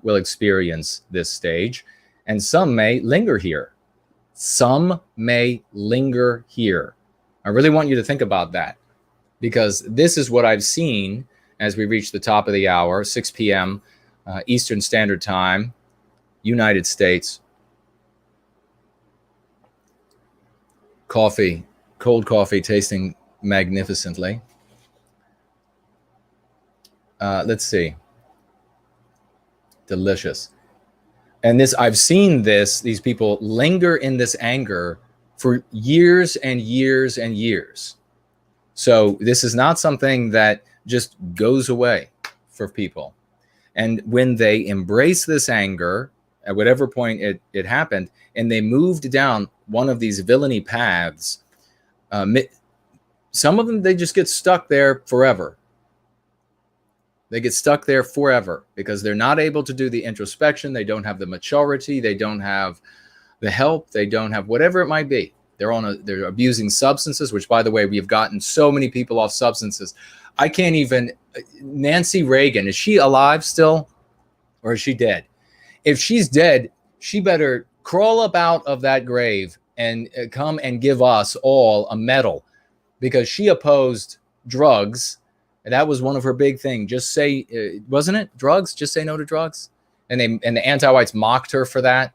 will experience this stage, and some may linger here. Some may linger here. I really want you to think about that, because this is what I've seen as we reach the top of the hour, 6 p.m. Eastern Standard Time, United States. Coffee, cold coffee, tasting magnificently. Let's see. Delicious. And this, I've seen these people linger in this anger for years and years and years. So this is not something that just goes away for people. And when they embrace this anger, at whatever point it happened, and they moved down one of these villainy paths, some of them, they just get stuck there forever. They get stuck there forever because they're not able to do the introspection. They don't have the maturity. They don't have the help. They don't have whatever it might be. They're abusing substances, which, by the way, we have gotten so many people off substances. I can't even. Nancy Reagan, is she alive still, or is she dead? If she's dead, she better crawl up out of that grave and come and give us all a medal, because she opposed drugs. And that was one of her big things. Just say, wasn't it? Drugs? Just say no to drugs. And the anti-whites mocked her for that.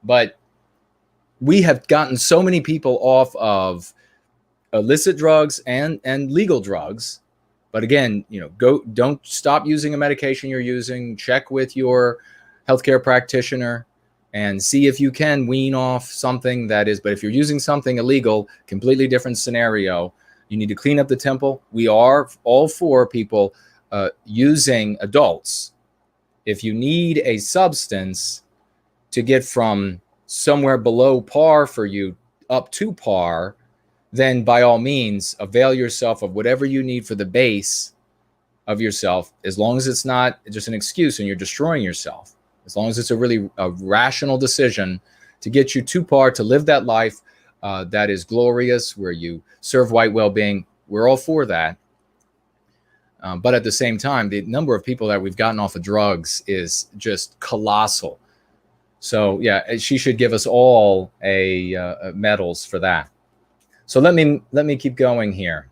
But we have gotten so many people off of illicit drugs and legal drugs. But again, don't stop using a medication you're using. Check with your healthcare practitioner and see if you can wean off something that is. But if you're using something illegal, completely different scenario. You need to clean up the temple. We are all for people using adults. If you need a substance to get from somewhere below par for you up to par, then by all means, avail yourself of whatever you need for the base of yourself, as long as it's not just an excuse and you're destroying yourself. As long as it's a rational decision to get you to par, to live that life that is glorious, where you serve white well-being. We're all for that. But at the same time, the number of people that we've gotten off of drugs is just colossal. So yeah, she should give us all medals for that. So let me keep going here.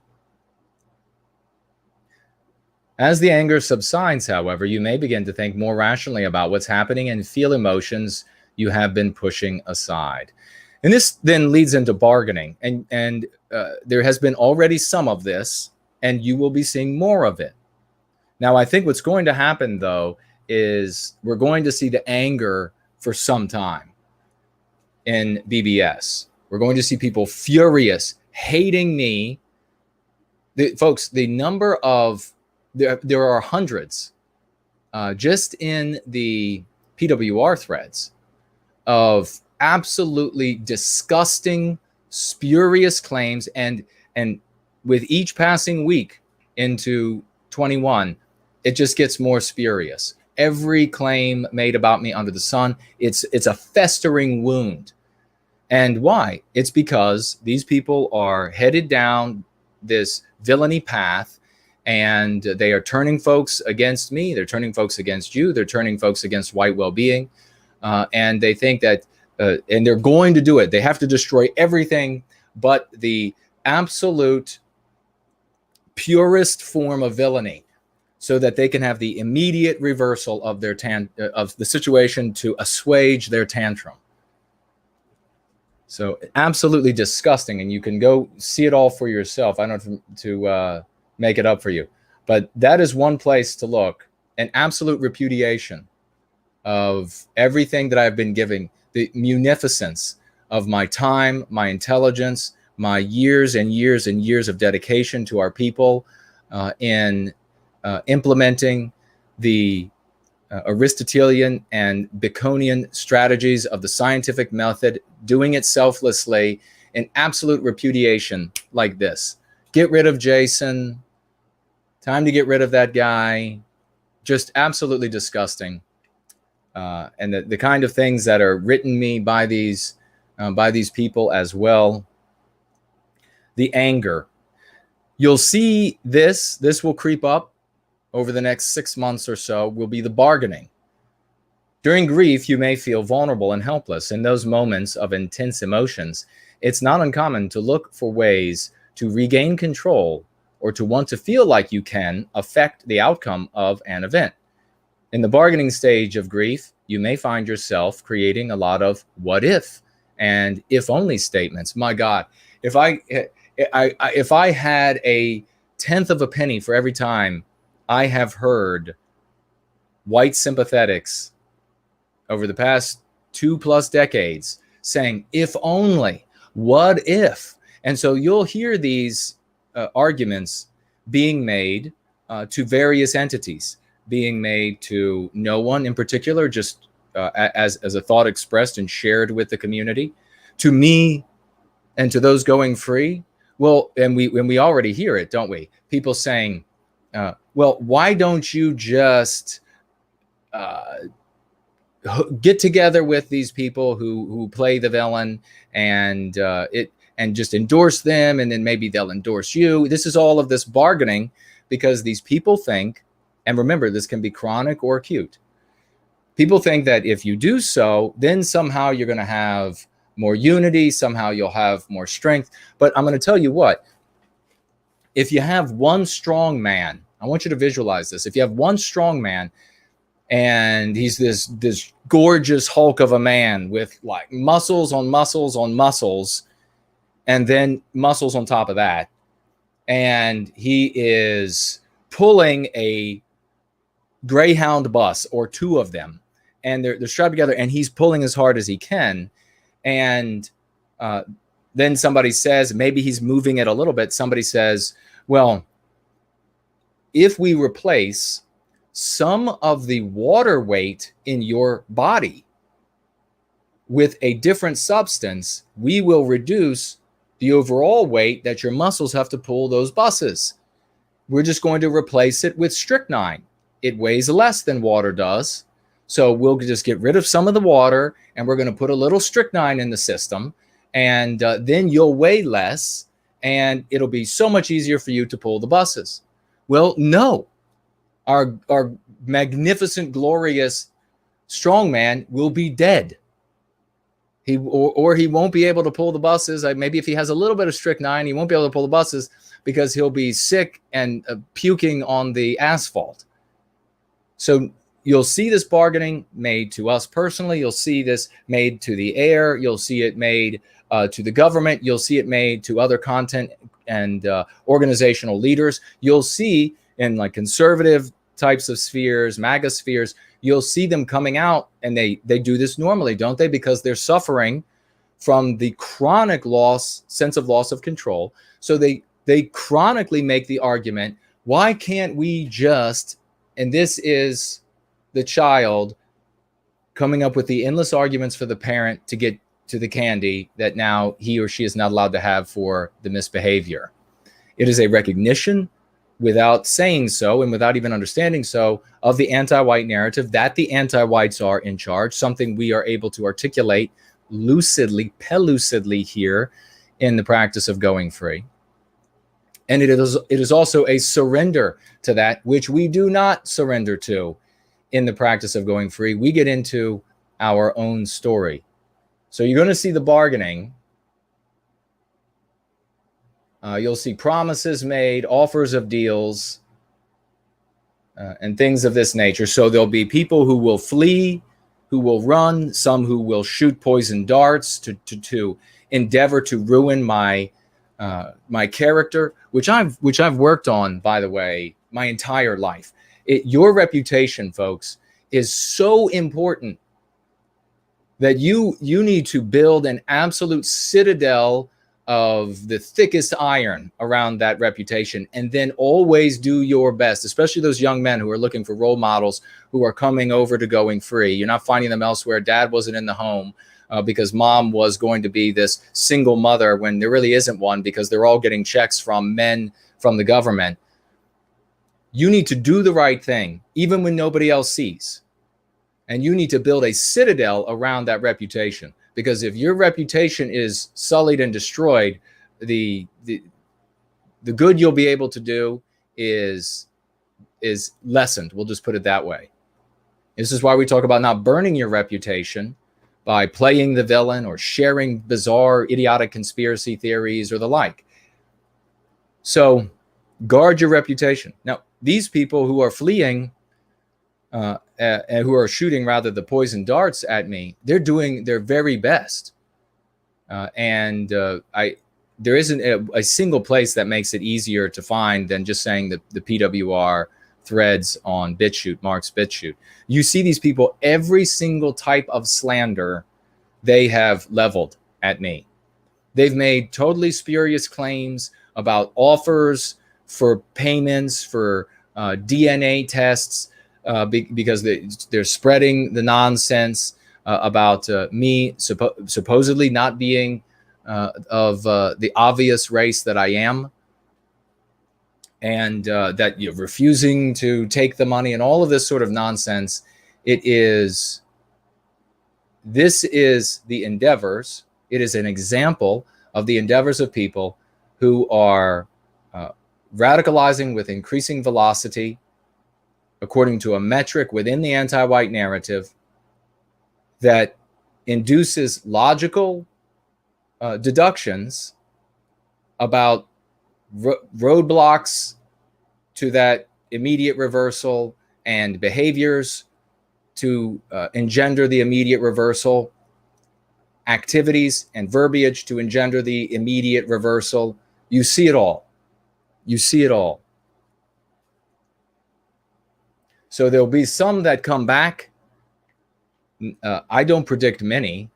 As the anger subsides, however, you may begin to think more rationally about what's happening and feel emotions you have been pushing aside. And this then leads into bargaining. And there has been already some of this, and you will be seeing more of it. Now, I think what's going to happen, though, is we're going to see the anger for some time in BBS. We're going to see people furious, hating me. Folks, the number of, there are hundreds just in the PWR threads of absolutely disgusting, spurious claims. And with each passing week into 21, it just gets more spurious. Every claim made about me under the sun, it's a festering wound. And why? It's because these people are headed down this villainy path, and they are turning folks against me. They're turning folks against you. They're turning folks against white well-being. And they think that, and they're going to do it. They have to destroy everything but the absolute purest form of villainy, so that they can have the immediate reversal of their of the situation to assuage their tantrum. So absolutely disgusting, and you can go see it all for yourself. I don't know make it up for you. But that is one place to look. An absolute repudiation of everything that I've been giving, the munificence of my time, my intelligence, my years and years and years of dedication to our people in implementing the Aristotelian and Baconian strategies of the scientific method, doing it selflessly, in absolute repudiation like this. Get rid of Jason. Time to get rid of that guy. Just absolutely disgusting. And the kind of things that are written me by these people as well. The anger. You'll see this will creep up over the next 6 months or so, will be the bargaining. During grief, you may feel vulnerable and helpless. In those moments of intense emotions, it's not uncommon to look for ways to regain control or to want to feel like you can affect the outcome of an event. In the bargaining stage of grief, you may find yourself creating a lot of what if and if only statements. My God, if I had a tenth of a penny for every time I have heard white sympathetics over the past 2+ decades saying, if only, what if? And so you'll hear these arguments being made to various entities, being made to no one in particular, just as a thought expressed and shared with the community, to me and to those going free. Well, and we already hear it, don't we? People saying, well, why don't you just get together with these people who play the villain and just endorse them, and then maybe they'll endorse you. This is all of this bargaining because these people think, and remember, this can be chronic or acute. People think that if you do so, then somehow you're going to have more unity, somehow you'll have more strength. But I'm going to tell you what, if you have one strong man, I want you to visualize this. If you have one strong man and he's this gorgeous hulk of a man with like muscles on muscles on muscles, and then muscles on top of that, and he is pulling a Greyhound bus or two of them, and they're strapped together, and he's pulling as hard as he can, and then somebody says, maybe he's moving it a little bit, somebody says, well, if we replace some of the water weight in your body with a different substance, we will reduce the overall weight that your muscles have to pull those buses. We're just going to replace it with strychnine. It weighs less than water does. So we'll just get rid of some of the water, and we're going to put a little strychnine in the system, and then you'll weigh less, and it'll be so much easier for you to pull the buses. Well, no. Our magnificent, glorious strongman will be dead. He won't be able to pull the buses. Maybe if he has a little bit of strychnine, he won't be able to pull the buses because he'll be sick and puking on the asphalt. So you'll see this bargaining made to us personally. You'll see this made to the air. You'll see it made to the government. You'll see it made to other content and organizational leaders. You'll see in like conservative types of spheres, MAGA spheres, you'll see them coming out, and they do this normally, don't they? Because they're suffering from the chronic sense of loss of control. So they chronically make the argument, why can't we just, and this is the child coming up with the endless arguments for the parent to get to the candy that now he or she is not allowed to have for the misbehavior. It is a recognition, without saying so and without even understanding so, of the anti-white narrative that the anti-whites are in charge, something we are able to articulate lucidly, pellucidly here in the practice of going free. And it is also a surrender to that which we do not surrender to in the practice of going free. We get into our own story. So you're going to see the bargaining. You'll see promises made, offers of deals, and things of this nature. So there'll be people who will flee, who will run, some who will shoot poison darts to endeavor to ruin my my character, which I've worked on, by the way, my entire life. Your reputation, folks, is so important that you need to build an absolute citadel of the thickest iron around that reputation, and then always do your best, especially those young men who are looking for role models who are coming over to going free. You're not finding them elsewhere. Dad wasn't in the home because mom was going to be this single mother when there really isn't one, because they're all getting checks from men from the government. You need to do the right thing, even when nobody else sees. And you need to build a citadel around that reputation. Because if your reputation is sullied and destroyed, the good you'll be able to do is lessened. We'll just put it that way. This is why we talk about not burning your reputation by playing the villain or sharing bizarre, idiotic conspiracy theories or the like. So guard your reputation. Now, these people who are fleeing and who are shooting rather the poison darts at me, they're doing their very best. There isn't a single place that makes it easier to find than just saying the PWR threads on BitChute, Mark's BitChute. You see these people, every single type of slander they have leveled at me. They've made totally spurious claims about offers for payments for DNA tests, because they're spreading the nonsense about me supposedly not being of the obvious race that I am, and that you're refusing to take the money and all of this sort of nonsense. This is the endeavors. It is an example of the endeavors of people who are radicalizing with increasing velocity, according to a metric within the anti-white narrative that induces logical deductions about roadblocks to that immediate reversal and behaviors to engender the immediate reversal, activities and verbiage to engender the immediate reversal. You see it all. You see it all. So there'll be some that come back. I don't predict many.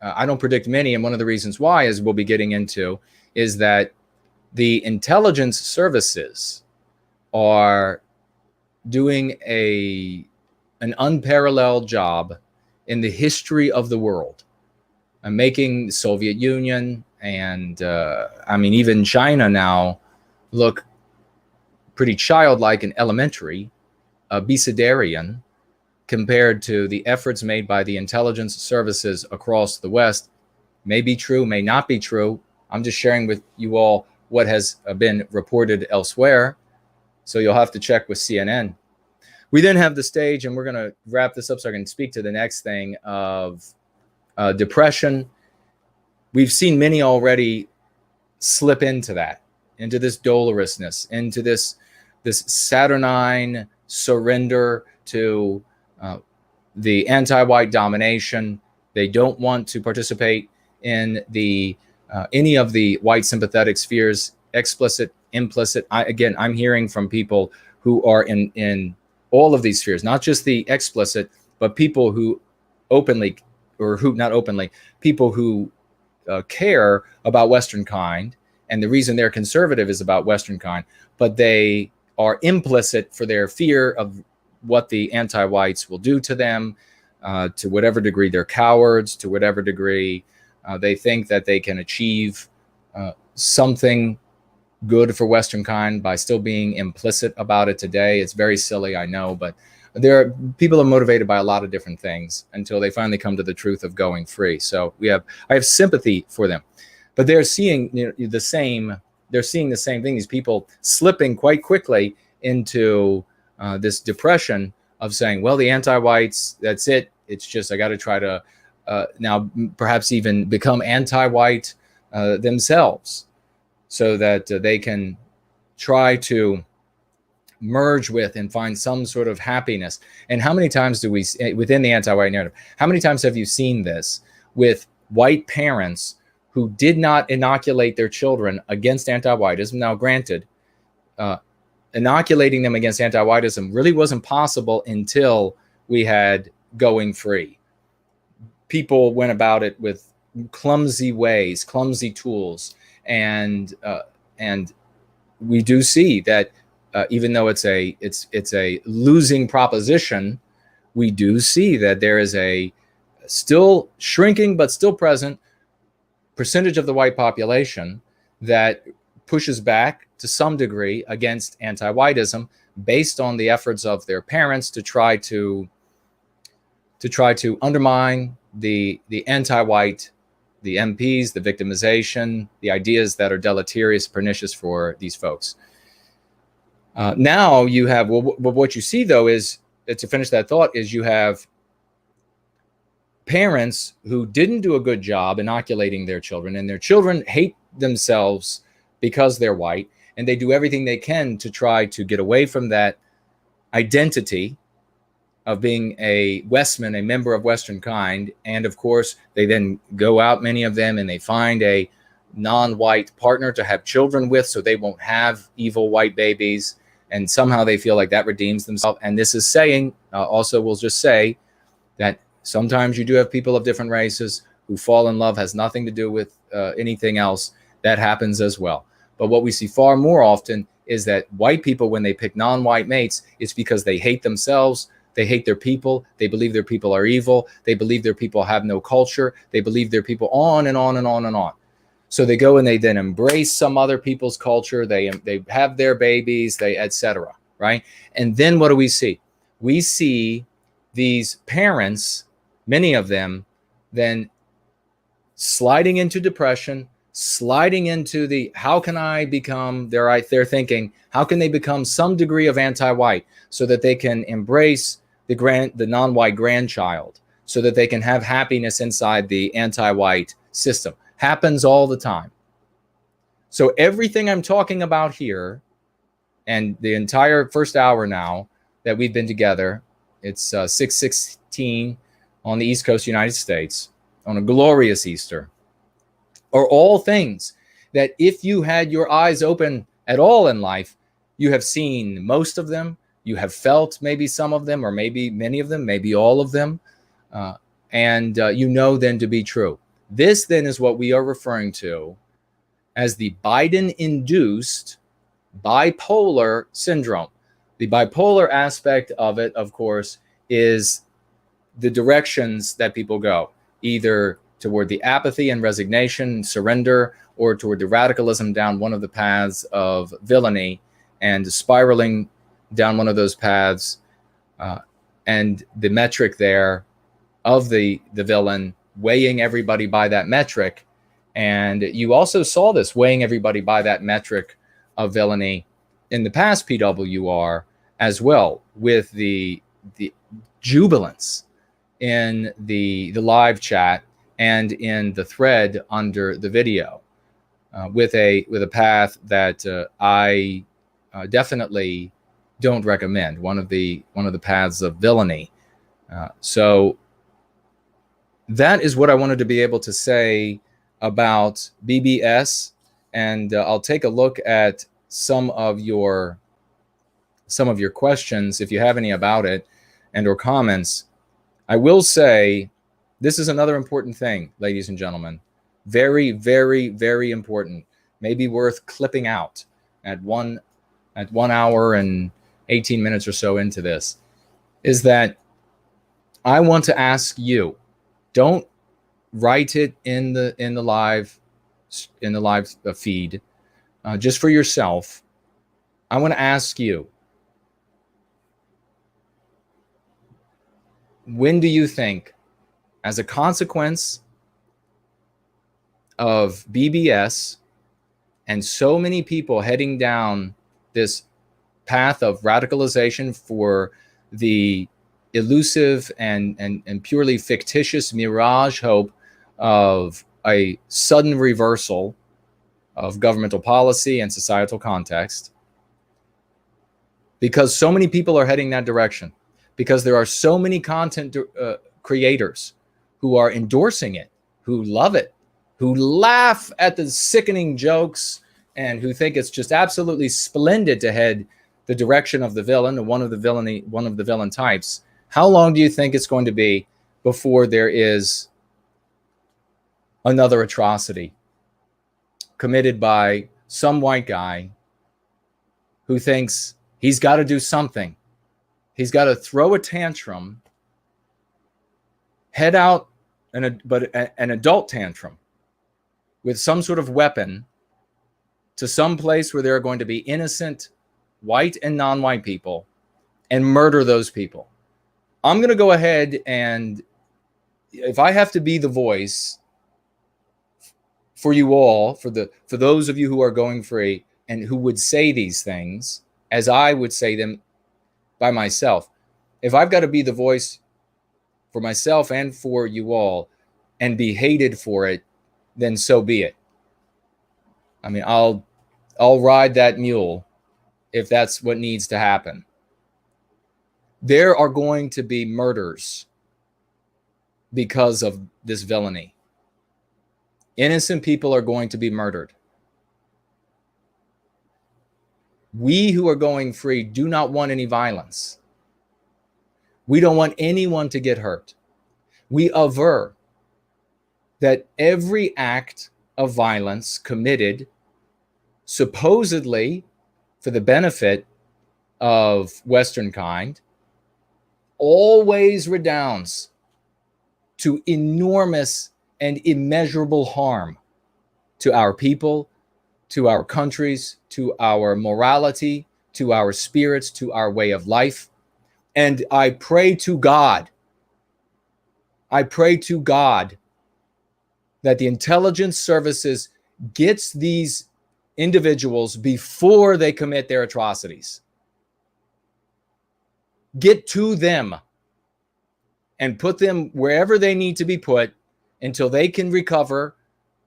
And one of the reasons why, as we'll be getting into, is that the intelligence services are doing an unparalleled job in the history of the world, and making the Soviet Union and even China now look pretty childlike and elementary, Besidarian, compared to the efforts made by the intelligence services across the West. May be true, may not be true. I'm just sharing with you all what has been reported elsewhere. So you'll have to check with CNN. We then have the stage, and we're going to wrap this up so I can speak to the next thing of depression. We've seen many already slip into that, into this dolorousness, into this saturnine surrender to the anti-white domination. They don't want to participate in the any of the white sympathetic spheres, explicit, implicit. I'm hearing from people who are in all of these spheres, not just the explicit, but people who openly, or who not openly, people who care about Western kind. And the reason they're conservative is about Western kind, but they are implicit for their fear of what the anti-whites will do to them, to whatever degree they're cowards, to whatever degree they think that they can achieve something good for Western kind by still being implicit about it today. It's very silly, I know, but people are motivated by a lot of different things until they finally come to the truth of going free. So I have sympathy for them, but they're seeing the same thing. These people slipping quite quickly into this depression of saying, well, the anti-whites, that's it. It's just, I got to try to now perhaps even become anti-white themselves, so that they can try to merge with and find some sort of happiness. And how many times do we, within the anti-white narrative, how many times have you seen this with white parents who did not inoculate their children against anti-whiteism. Now, granted, inoculating them against anti-whiteism really wasn't possible until we had going free. People went about it with clumsy ways, clumsy tools, and we do see that even though it's a losing proposition, we do see that there is a still shrinking but still present percentage of the white population that pushes back to some degree against anti-whiteism based on the efforts of their parents to try to undermine the anti-white, the MPs, the victimization, the ideas that are deleterious, pernicious for these folks. Now you have, what you see though is, to finish that thought, is you have parents who didn't do a good job inoculating their children, and their children hate themselves because they're white, and they do everything they can to try to get away from that identity of being a Westman, a member of Western kind. And of course, they then go out, many of them, and they find a non-white partner to have children with so they won't have evil white babies. And somehow they feel like that redeems themselves. And this is saying, also we'll just say that sometimes you do have people of different races who fall in love, has nothing to do with anything else. That happens as well. But what we see far more often is that white people, when they pick non-white mates, it's because they hate themselves. They hate their people. They believe their people are evil. They believe their people have no culture. They believe their people, on and on and on and on. So they go and they then embrace some other people's culture. They have their babies, etc. Right? And then what do we see? We see these parents, many of them, then sliding into depression, sliding into the, how can I become, they're thinking, how can they become some degree of anti-white so that they can embrace the non-white grandchild, so that they can have happiness inside the anti-white system. Happens all the time. So everything I'm talking about here, and the entire first hour now that we've been together, it's 6:16 on the East Coast, United States, on a glorious Easter, are all things that if you had your eyes open at all in life, you have seen most of them, you have felt maybe some of them, or maybe many of them, maybe all of them, and you know then to be true. This then is what we are referring to as the Biden-induced bipolar syndrome. The bipolar aspect of it, of course, is the directions that people go, either toward the apathy and resignation, surrender, or toward the radicalism down one of the paths of villainy and spiraling down one of those paths. And the metric there of the villain, weighing everybody by that metric. And you also saw this weighing everybody by that metric of villainy in the past PWR as well, with the jubilance in the live chat and in the thread under the video, with a path that I definitely don't recommend. One of the paths of villainy. So that is what I wanted to be able to say about BBS, and I'll take a look at some of your questions if you have any about it, and or comments. I will say this is another important thing, ladies and gentlemen. Very, very, very important. Maybe worth clipping out at 1 hour and 18 minutes or so into this, is that I want to ask you, don't write it in the live feed, just for yourself. I want to ask you, when do you think, as a consequence of BBS and so many people heading down this path of radicalization for the elusive and purely fictitious mirage hope of a sudden reversal of governmental policy and societal context, because so many people are heading that direction, because there are so many content creators who are endorsing it, who love it, who laugh at the sickening jokes and who think it's just absolutely splendid to head the direction of the villain or one of the villain types, how long do you think it's going to be before there is another atrocity committed by some white guy who thinks he's got to do something? He's got to throw a tantrum, head out an adult tantrum with some sort of weapon to some place where there are going to be innocent white and non-white people and murder those people. I'm going to go ahead and, if I have to be the voice for you all, for those of you who are going free and who would say these things as I would say them by myself, if I've got to be the voice for myself and for you all and be hated for it, then so be it. I mean, I'll ride that mule if that's what needs to happen. There are going to be murders because of this villainy. Innocent people are going to be murdered. We who are going free do not want any violence. We don't want anyone to get hurt. We aver that every act of violence committed supposedly for the benefit of Western kind always redounds to enormous and immeasurable harm to our people, to our countries, to our morality, to our spirits, to our way of life. And I pray to God that the intelligence services gets these individuals before they commit their atrocities. Get to them and put them wherever they need to be put until they can recover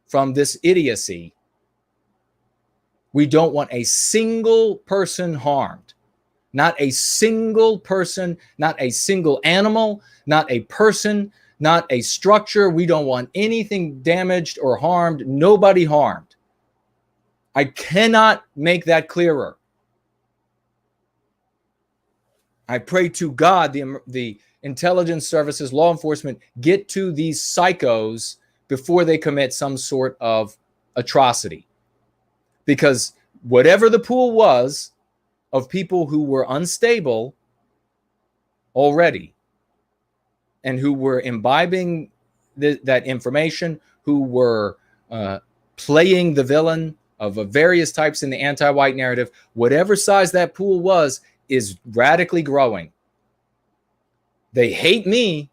from this idiocy. We don't want a single person harmed. Not a single person, not a single animal, not a person, not a structure. We don't want anything damaged or harmed. Nobody harmed. I cannot make that clearer. I pray to God the intelligence services, law enforcement, get to these psychos before they commit some sort of atrocity. Because whatever the pool was of people who were unstable already and who were imbibing that information, who were playing the villain of various types in the anti-white narrative, whatever size that pool was, is radically growing. They hate me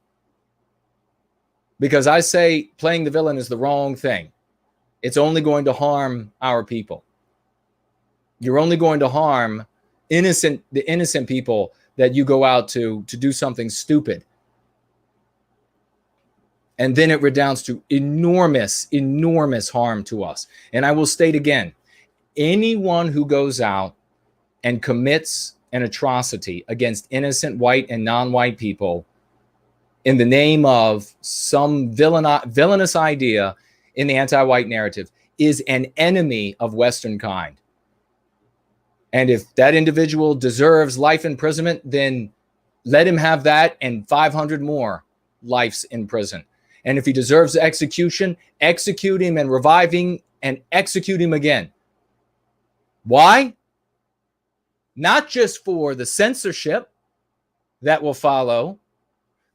because I say playing the villain is the wrong thing. It's only going to harm our people. You're only going to harm the innocent people that you go out to do something stupid. And then it redounds to enormous, enormous harm to us. And I will state again, anyone who goes out and commits an atrocity against innocent white and non-white people in the name of some villainous idea in the anti-white narrative is an enemy of Western kind. And if that individual deserves life imprisonment, then let him have that and 500 more lives in prison. And if he deserves execution, execute him and revive him and execute him again. Why? Not just for the censorship that will follow,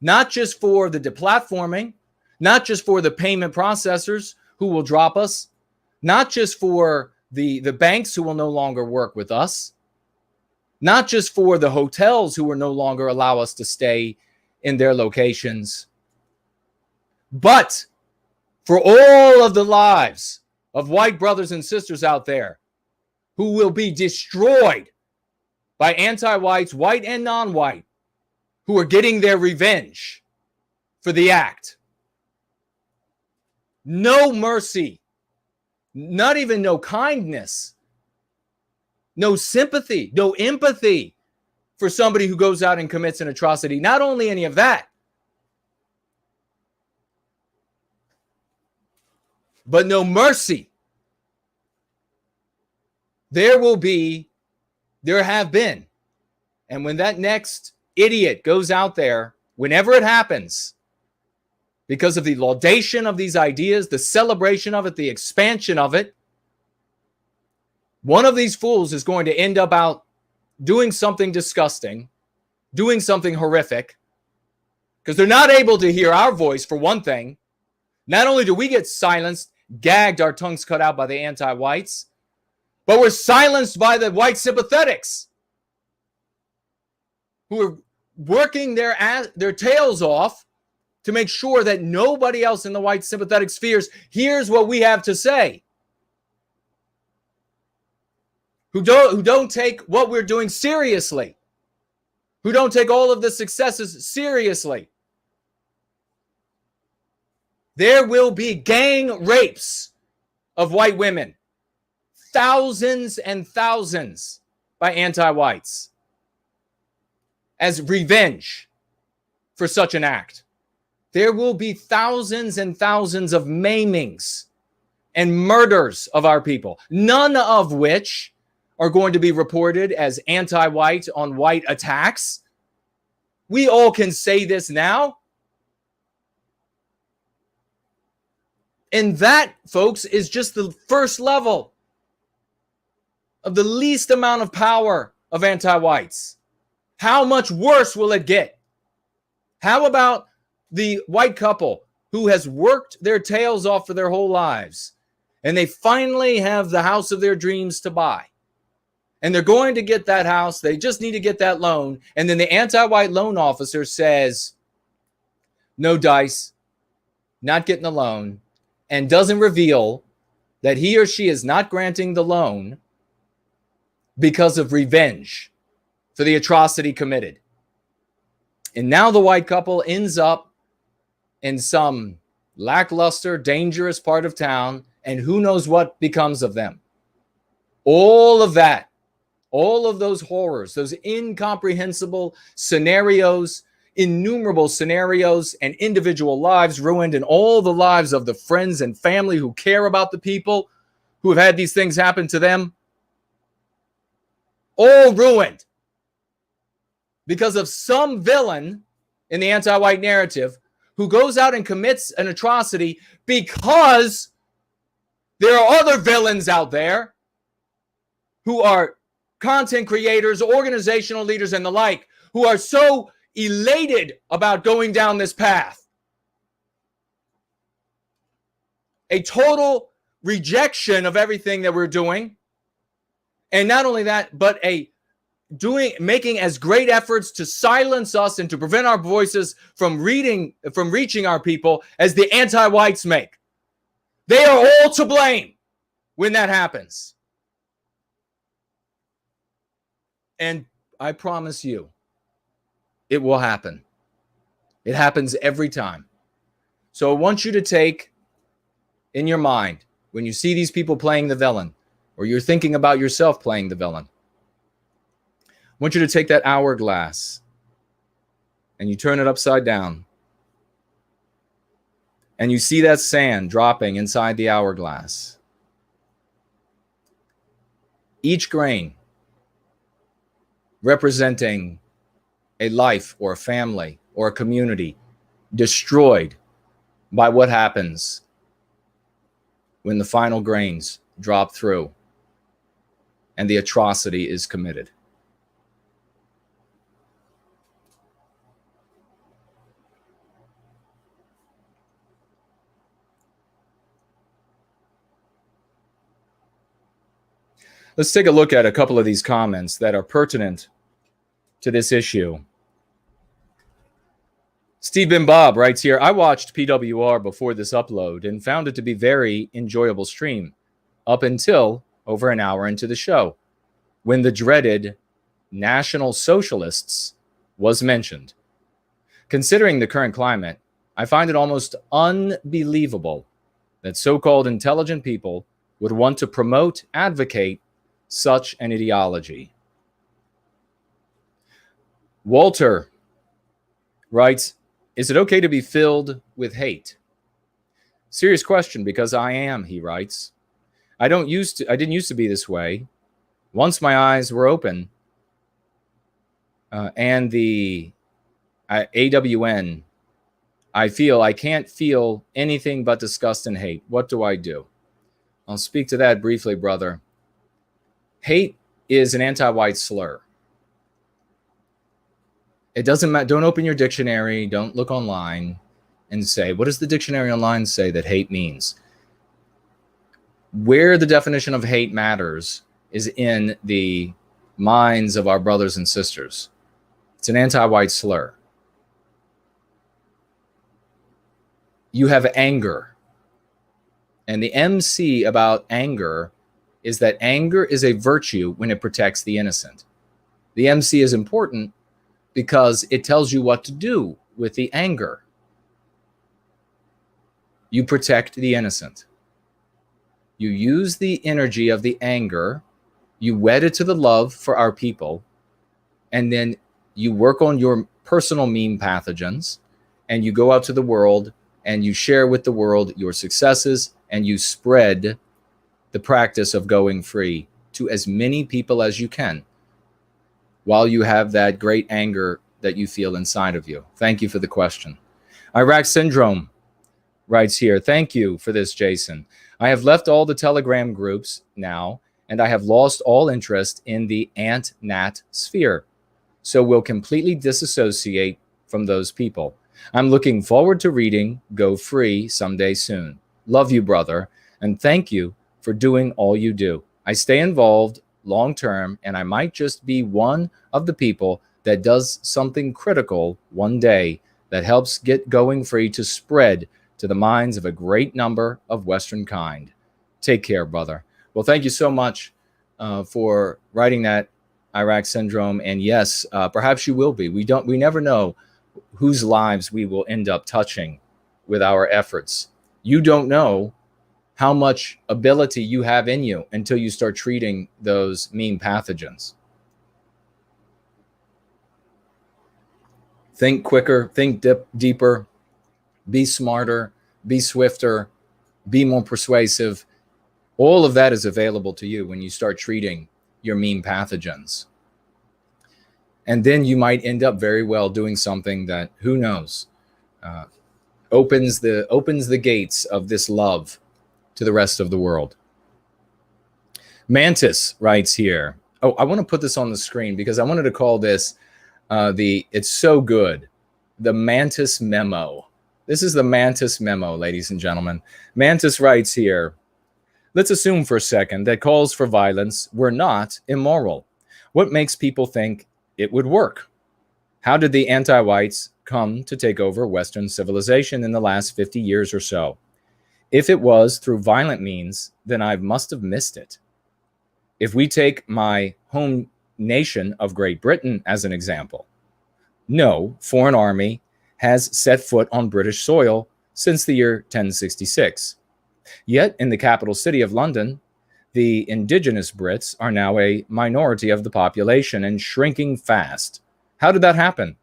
not just for the deplatforming, not just for the payment processors who will drop us, not just for the banks who will no longer work with us, not just for the hotels who will no longer allow us to stay in their locations, but for all of the lives of white brothers and sisters out there who will be destroyed by anti-whites, white and non-white, who are getting their revenge for the act. No mercy, not even no kindness, no sympathy, no empathy for somebody who goes out and commits an atrocity. Not only any of that, but no mercy. There have been. And when that next idiot goes out there, whenever it happens, because of the laudation of these ideas, the celebration of it, the expansion of it, one of these fools is going to end up out doing something disgusting, doing something horrific, because they're not able to hear our voice, for one thing. Not only do we get silenced, gagged, our tongues cut out by the anti-whites, but we're silenced by the white sympathetics who are working their tails off to make sure that nobody else in the white sympathetic spheres hears what we have to say. Who don't take what we're doing seriously. Who don't take all of the successes seriously. There will be gang rapes of white women. Thousands and thousands by anti-whites as revenge for such an act. There will be thousands and thousands of maimings and murders of our people, none of which are going to be reported as anti-white on white attacks. We all can say this now. And that, folks, is just the first level of the least amount of power of anti-whites. How much worse will it get? How about the white couple who has worked their tails off for their whole lives, and they finally have the house of their dreams to buy, and they're going to get that house, they just need to get that loan, and then the anti-white loan officer says, no dice, not getting the loan, and doesn't reveal that he or she is not granting the loan because of revenge for the atrocity committed. And now the white couple ends up in some lackluster, dangerous part of town, and who knows what becomes of them. All of that, all of those horrors, those incomprehensible scenarios, innumerable scenarios, and individual lives ruined, and all the lives of the friends and family who care about the people who have had these things happen to them, all ruined because of some villain in the anti-white narrative who goes out and commits an atrocity because there are other villains out there who are content creators, organizational leaders, and the like, who are so elated about going down this path. A total rejection of everything that we're doing. And not only that, but making as great efforts to silence us and to prevent our voices from reaching our people as the anti-whites make. They are all to blame when that happens. And I promise you, it will happen. It happens every time. So I want you to take in your mind, when you see these people playing the villain, or you're thinking about yourself playing the villain, I want you to take that hourglass and you turn it upside down. And you see that sand dropping inside the hourglass. Each grain representing a life or a family or a community destroyed by what happens when the final grains drop through and the atrocity is committed. Let's take a look at a couple of these comments that are pertinent to this issue. Steve Bin Bob writes here, I watched PWR before this upload and found it to be very enjoyable stream up until over an hour into the show, when the dreaded National Socialists was mentioned. Considering the current climate, I find it almost unbelievable that so-called intelligent people would want to promote, advocate such an ideology. Walter writes, is it okay to be filled with hate? Serious question, because I am, he writes. I didn't used to be this way. Once my eyes were open, and the AWN, I can't feel anything but disgust and hate. What do I do? I'll speak to that briefly, brother. Hate is an anti-white slur. It doesn't matter. Don't open your dictionary. Don't look online and say, what does the dictionary online say that hate means? Where the definition of hate matters is in the minds of our brothers and sisters. It's an anti-white slur. You have anger. And the MC about anger is that anger is a virtue when it protects the innocent. The MC is important because it tells you what to do with the anger. You protect the innocent. You use the energy of the anger, you wed it to the love for our people, and then you work on your personal meme pathogens, and you go out to the world and you share with the world your successes, and you spread the practice of going free to as many people as you can while you have that great anger that you feel inside of you. Thank you for the question. Iraq Syndrome writes here, thank you for this, Jason. I have left all the Telegram groups now, and I have lost all interest in the ant-nat sphere. So we'll completely disassociate from those people. I'm looking forward to reading Go Free someday soon. Love you, brother, and thank you for doing all you do. I stay involved long term, and I might just be one of the people that does something critical one day that helps get Going Free to spread to the minds of a great number of Western kind. Take care, brother. Well, thank you so much for writing that, Iraq Syndrome. And yes, perhaps you will be. We never know whose lives we will end up touching with our efforts. You don't know how much ability you have in you until you start treating those mean pathogens. Think quicker, think deeper, be smarter, be swifter, be more persuasive. All of that is available to you when you start treating your mean pathogens. And then you might end up very well doing something that, who knows, opens the gates of this love to the rest of the world. Mantis writes here. Oh, I want to put this on the screen because I wanted to call this it's so good, the Mantis Memo. This is the Mantis Memo, ladies and gentlemen. Mantis writes here, let's assume for a second that calls for violence were not immoral. What makes people think it would work? How did the anti-whites come to take over Western civilization in the last 50 years or so? If it was through violent means, then I must have missed it. If we take my home nation of Great Britain as an example, no foreign army has set foot on British soil since the year 1066. Yet in the capital city of London, the indigenous Brits are now a minority of the population and shrinking fast. How did that happen?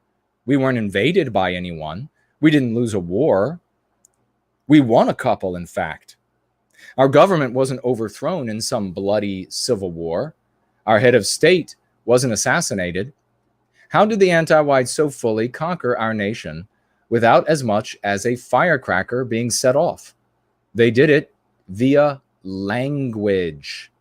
We weren't invaded by anyone. We didn't lose a war. We won a couple, in fact. Our government wasn't overthrown in some bloody civil war. Our head of state wasn't assassinated. How did the anti-whites so fully conquer our nation without as much as a firecracker being set off? They did it via language.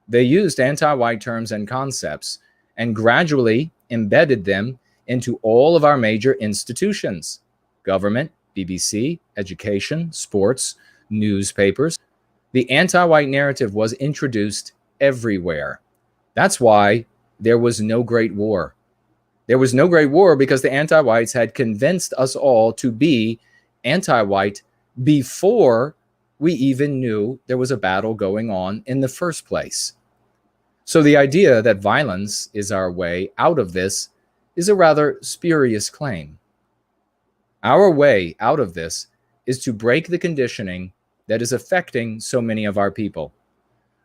They used anti-white terms and concepts and gradually embedded them into all of our major institutions: government, BBC, education, sports, newspapers. The anti-white narrative was introduced everywhere. That's why there was no Great War. There was no Great War because the anti-whites had convinced us all to be anti-white before we even knew there was a battle going on in the first place. So the idea that violence is our way out of this is a rather spurious claim. Our way out of this is to break the conditioning that is affecting so many of our people.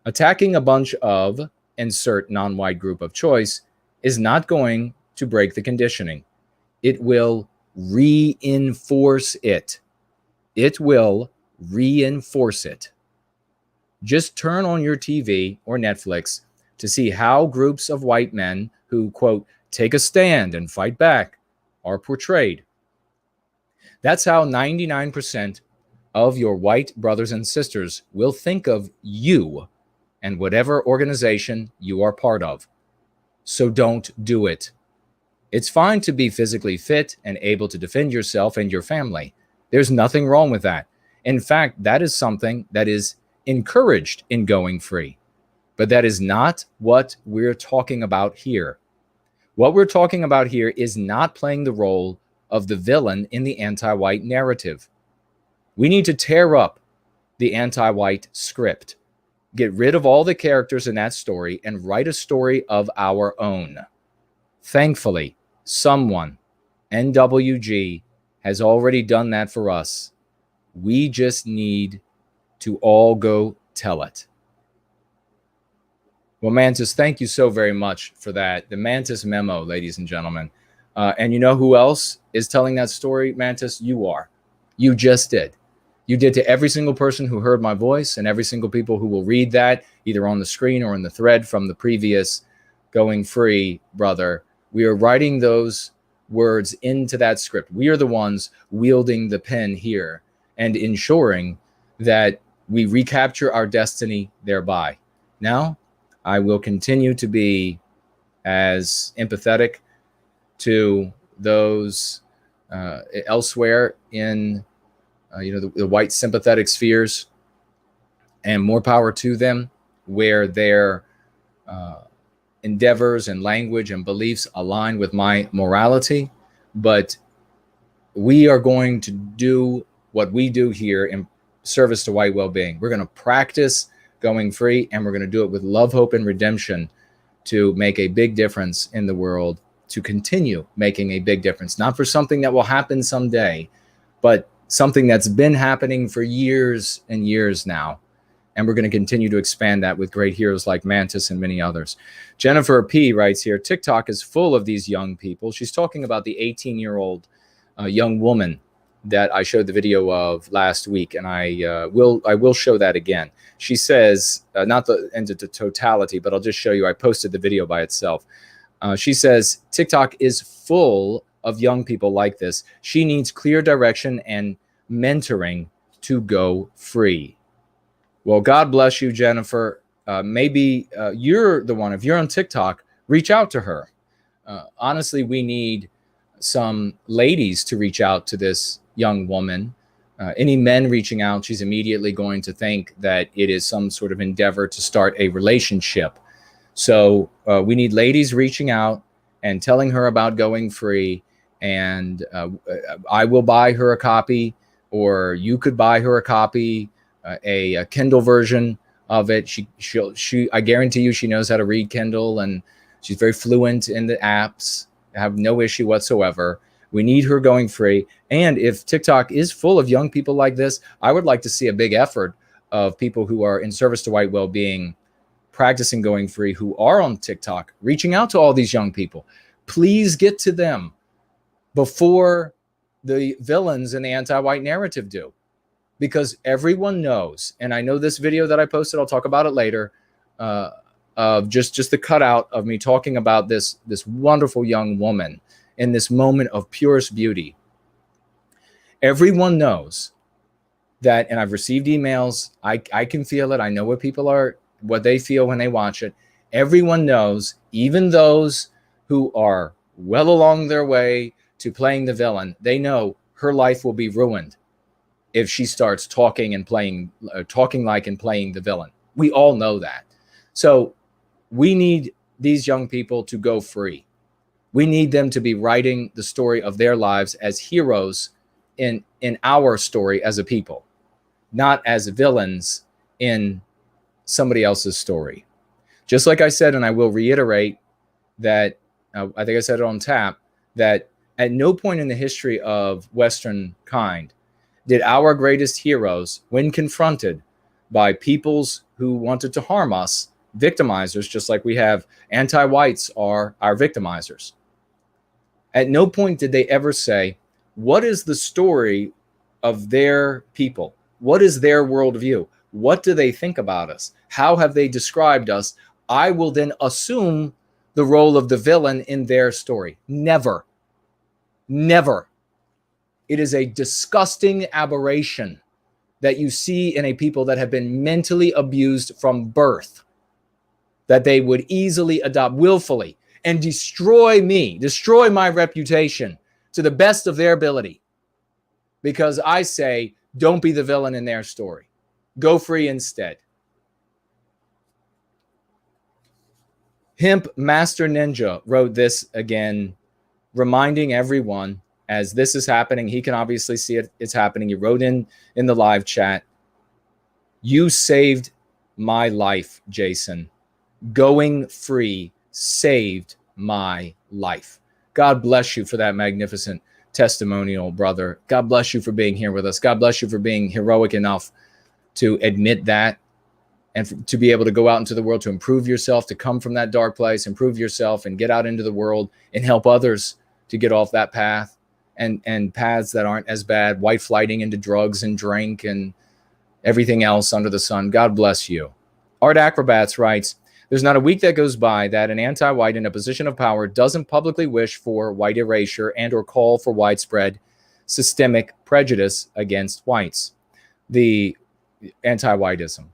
Attacking a bunch of insert non-white group of choice is not going to break the conditioning. It will reinforce it. It will reinforce it. Just turn on your TV or Netflix to see how groups of white men who, quote, take a stand and fight back are portrayed. That's how 99% of your white brothers and sisters will think of you and whatever organization you are part of. So don't do it. It's fine to be physically fit and able to defend yourself and your family. There's nothing wrong with that. In fact, that is something that is encouraged in going free. But that is not what we're talking about here. What we're talking about here is not playing the role of the villain in the anti-white narrative. We need to tear up the anti-white script, get rid of all the characters in that story, and write a story of our own. Thankfully, someone, NWG, has already done that for us. We just need to all go tell it. Well, Mantis, thank you so very much for that. The Mantis memo, ladies and gentlemen. And you know who else is telling that story, Mantis? You are. You just did. You did to every single person who heard my voice and every single people who will read that, either on the screen or in the thread from the previous Going Free, brother. We are writing those words into that script. We are the ones wielding the pen here and ensuring that we recapture our destiny thereby. Now, I will continue to be as empathetic to those elsewhere in the white sympathetic spheres, and more power to them where their endeavors and language and beliefs align with my morality. But we are going to do what we do here in service to white well-being. We're going to practice going free, and we're going to do it with love, hope, and redemption to make a big difference in the world, to continue making a big difference, not for something that will happen someday, but something that's been happening for years and years now. And we're going to continue to expand that with great heroes like Mantis and many others. Jennifer P. writes here, TikTok is full of these young people. She's talking about the 18-year-old young woman that I showed the video of last week, and I will show that again. She says, not the into totality, but I'll just show you. I posted the video by itself. She says, TikTok is full of young people like this. She needs clear direction and mentoring to go free. Well, God bless you, Jennifer. Maybe you're the one. If you're on TikTok, reach out to her. Honestly, we need some ladies to reach out to this young woman. Any men reaching out, she's immediately going to think that it is some sort of endeavor to start a relationship. So we need ladies reaching out and telling her about going free. And I will buy her a copy, or you could buy her a copy, a Kindle version of it. I guarantee you she knows how to read Kindle, and she's very fluent in the apps. I have no issue whatsoever. We need her going free. And if TikTok is full of young people like this, I would like to see a big effort of people who are in service to white well-being, practicing going free, who are on TikTok, reaching out to all these young people. Please get to them before the villains in the anti-white narrative do. Because everyone knows, and I know this video that I posted, I'll talk about it later, of just the cutout of me talking about this wonderful young woman in this moment of purest beauty. Everyone knows that, and I've received emails, I can feel it, I know what they feel when they watch it. Everyone knows, even those who are well along their way to playing the villain, they know her life will be ruined if she starts talking like and playing the villain. We all know that. So we need these young people to go free. We need them to be writing the story of their lives as heroes in our story as a people, not as villains in somebody else's story. Just like I said, and I will reiterate that, I think I said it on tap, that at no point in the history of Western kind did our greatest heroes, when confronted by peoples who wanted to harm us, victimizers, just like we have anti-whites are our victimizers. At no point did they ever say, what is the story of their people? What is their worldview? What do they think about us? How have they described us? I will then assume the role of the villain in their story. Never. Never. It is a disgusting aberration that you see in a people that have been mentally abused from birth, that they would easily adopt willfully and destroy me, destroy my reputation to the best of their ability. Because I say, don't be the villain in their story. Go free instead. Hemp Master Ninja wrote this again, reminding everyone as this is happening. He can obviously see it's happening. He wrote in the live chat, you saved my life, Jason. Going free saved my life. God bless you for that magnificent testimonial, brother. God bless you for being here with us. God bless you for being heroic enough to admit that and to be able to go out into the world to improve yourself, to come from that dark place, improve yourself and get out into the world and help others to get off that path and paths that aren't as bad, white flighting into drugs and drink and everything else under the sun. God bless you. Art Acrobats writes, there's not a week that goes by that an anti-white in a position of power doesn't publicly wish for white erasure and or call for widespread systemic prejudice against whites. The anti-whiteism.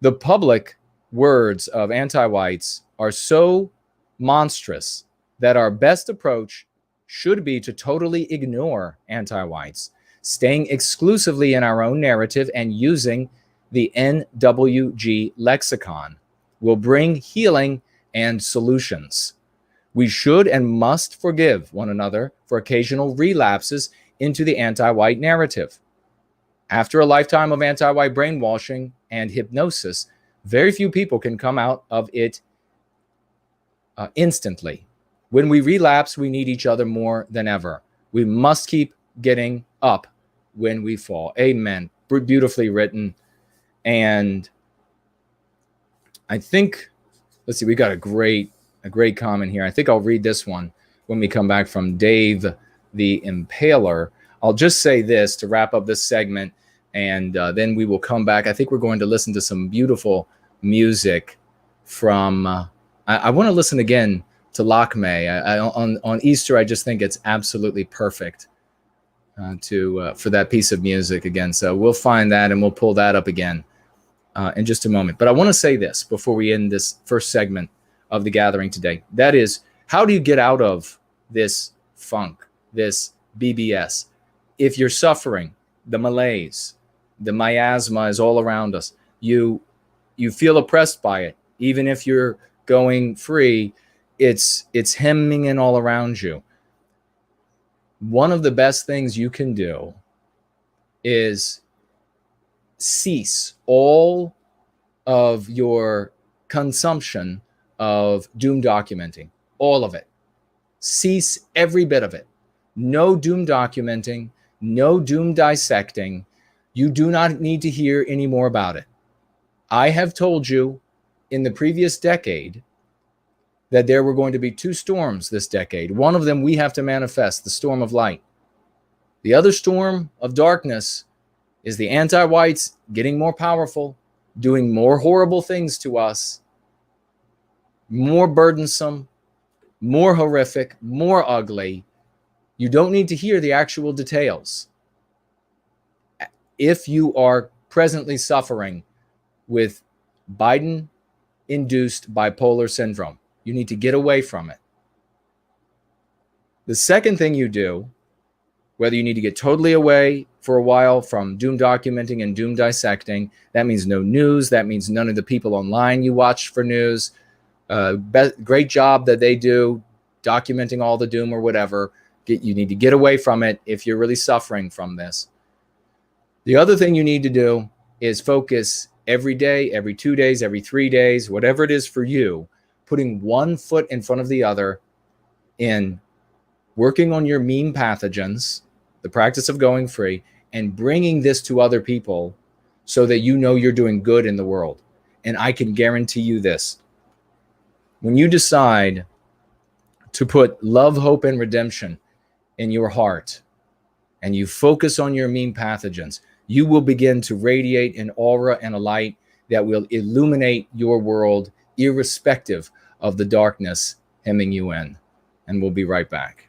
The public words of anti-whites are so monstrous that our best approach should be to totally ignore anti-whites, staying exclusively in our own narrative and using the NWG lexicon will bring healing and solutions. We should and must forgive one another for occasional relapses into the anti-white narrative. After a lifetime of anti-white brainwashing and hypnosis, very few people can come out of it instantly. When we relapse, we need each other more than ever. We must keep getting up when we fall. Amen. Beautifully written. And I think, let's see, we got a great comment here. I think I'll read this one when we come back from Dave the Impaler. I'll just say this to wrap up this segment, and then we will come back. I think we're going to listen to some beautiful music from, I want to listen again to Lakme. On Easter, I just think it's absolutely perfect for that piece of music again. So we'll find that and we'll pull that up again in just a moment. But I want to say this before we end this first segment of the gathering today. That is, how do you get out of this funk, this BBS? If you're suffering, the malaise, the miasma is all around us. You feel oppressed by it. Even if you're going free, it's hemming in all around you. One of the best things you can do is cease all of your consumption of doom documenting, all of it. Cease every bit of it. No doom documenting, no doom dissecting. You do not need to hear any more about it. I have told you in the previous decade that there were going to be two storms this decade. One of them we have to manifest, the storm of light. The other storm of darkness is the anti-whites getting more powerful, doing more horrible things to us, more burdensome, more horrific, more ugly. You don't need to hear the actual details. If you are presently suffering with Biden-induced bipolar syndrome, you need to get away from it. The second thing you do, whether you need to get totally away for a while from doom documenting and doom dissecting, that means no news. That means none of the people online you watch for news. Great job that they do documenting all the doom or whatever. You need to get away from it if you're really suffering from this. The other thing you need to do is focus every day, every 2 days, every 3 days, whatever it is for you, putting one foot in front of the other in working on your meme pathogens, the practice of going free, and bringing this to other people so that you know you're doing good in the world. And I can guarantee you this. When you decide to put love, hope, and redemption in your heart, and you focus on your meme pathogens, you will begin to radiate an aura and a light that will illuminate your world, irrespective of the darkness hemming you in. And we'll be right back.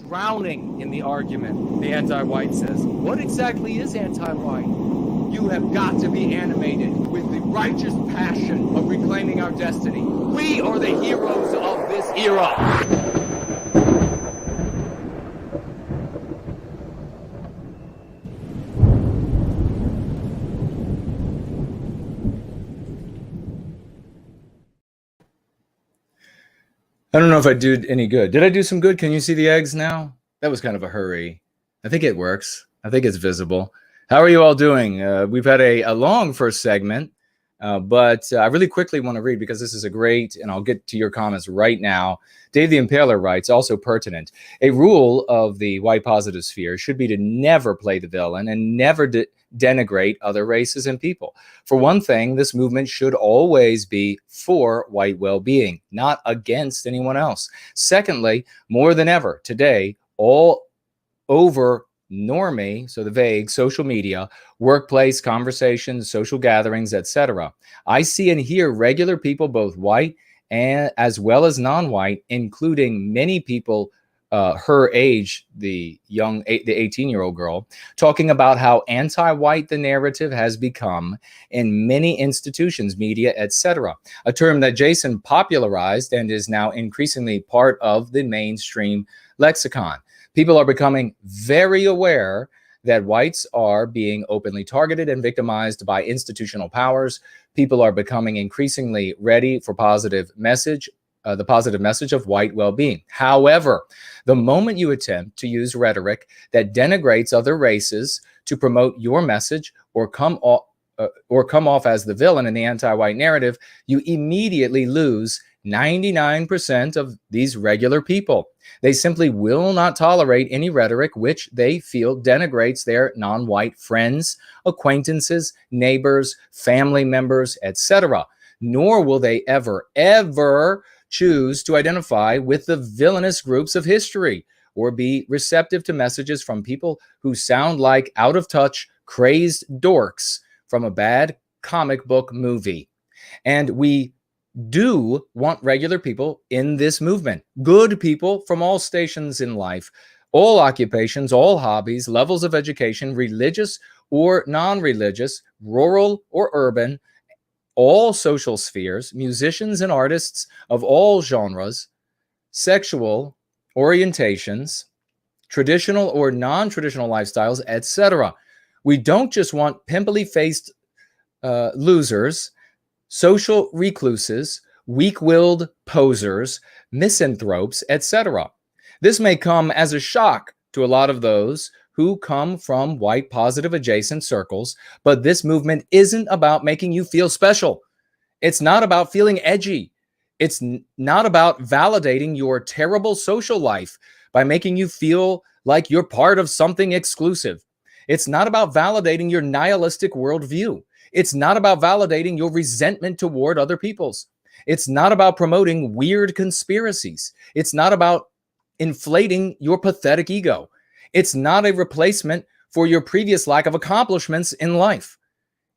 Drowning in the argument, the anti-white says, what exactly is anti-white? You have got to be animated with the righteous passion of reclaiming our destiny. We are the heroes of this era. I don't know if I did any good. Did I do some good? Can you see the eggs now? That was kind of a hurry. I think it works. I think it's visible. How are you all doing? We've had a long first segment, but I really quickly want to read because this is a great, and I'll get to your comments right now. Dave the Impaler writes, also pertinent, a rule of the white positive sphere should be to never play the villain and never denigrate other races and people. For one thing, this movement should always be for white well-being, not against anyone else. Secondly, more than ever today, all over normie, so the vague, social media, workplace conversations, social gatherings, etc. I see and hear regular people, both white and as well as non-white, including many people her age, the 18-year-old girl, talking about how anti-white the narrative has become in many institutions, media, etc. A term that Jason popularized and is now increasingly part of the mainstream lexicon. People are becoming very aware that whites are being openly targeted and victimized by institutional powers. People are becoming increasingly ready for the positive message of white well-being. However, the moment you attempt to use rhetoric that denigrates other races to promote your message or come off as the villain in the anti-white narrative, you immediately lose 99% of these regular people. They simply will not tolerate any rhetoric which they feel denigrates their non-white friends, acquaintances, neighbors, family members, etc. Nor will they ever choose to identify with the villainous groups of history or be receptive to messages from people who sound like out-of-touch, crazed dorks from a bad comic book movie. And we do want regular people in this movement, good people from all stations in life, all occupations, all hobbies, levels of education, religious or non-religious, rural or urban, all social spheres, musicians and artists of all genres, sexual orientations, traditional or non-traditional lifestyles, etc. We don't just want pimply-faced losers, social recluses, weak-willed posers, misanthropes, etc. This may come as a shock to a lot of those who come from white positive adjacent circles, but this movement isn't about making you feel special. It's not about feeling edgy. It's not about validating your terrible social life by making you feel like you're part of something exclusive. It's not about validating your nihilistic worldview. It's not about validating your resentment toward other people's. It's not about promoting weird conspiracies. It's not about inflating your pathetic ego. It's not a replacement for your previous lack of accomplishments in life.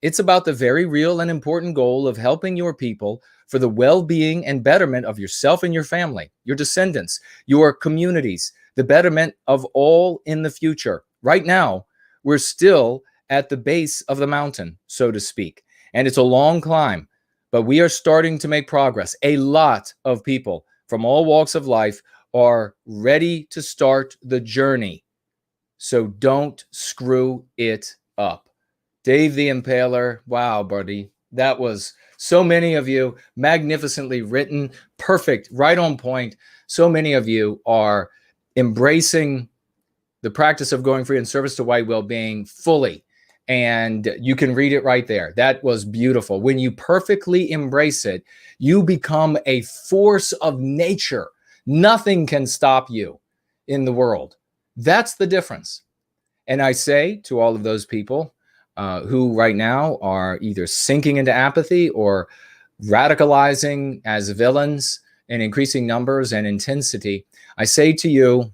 It's about the very real and important goal of helping your people for the well-being and betterment of yourself and your family, your descendants, your communities, the betterment of all in the future. Right now, we're still at the base of the mountain, so to speak, and it's a long climb, but we are starting to make progress. A lot of people from all walks of life are ready to start the journey. So don't screw it up. Dave the Impaler, wow, buddy. That was so many of you, magnificently written, perfect, right on point. So many of you are embracing the practice of going free in service to white well-being fully. And you can read it right there. That was beautiful. When you perfectly embrace it, you become a force of nature. Nothing can stop you in the world. That's the difference. And I say to all of those people who right now are either sinking into apathy or radicalizing as villains in increasing numbers and intensity, I say to you,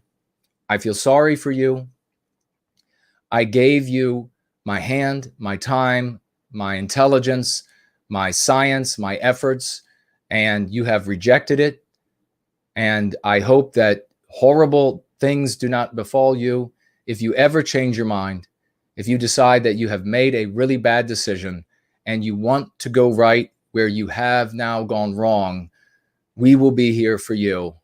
I feel sorry for you. I gave you my hand, my time, my intelligence, my science, my efforts, and you have rejected it. And I hope that horrible things do not befall you. If you ever change your mind, if you decide that you have made a really bad decision and you want to go right where you have now gone wrong, we will be here for you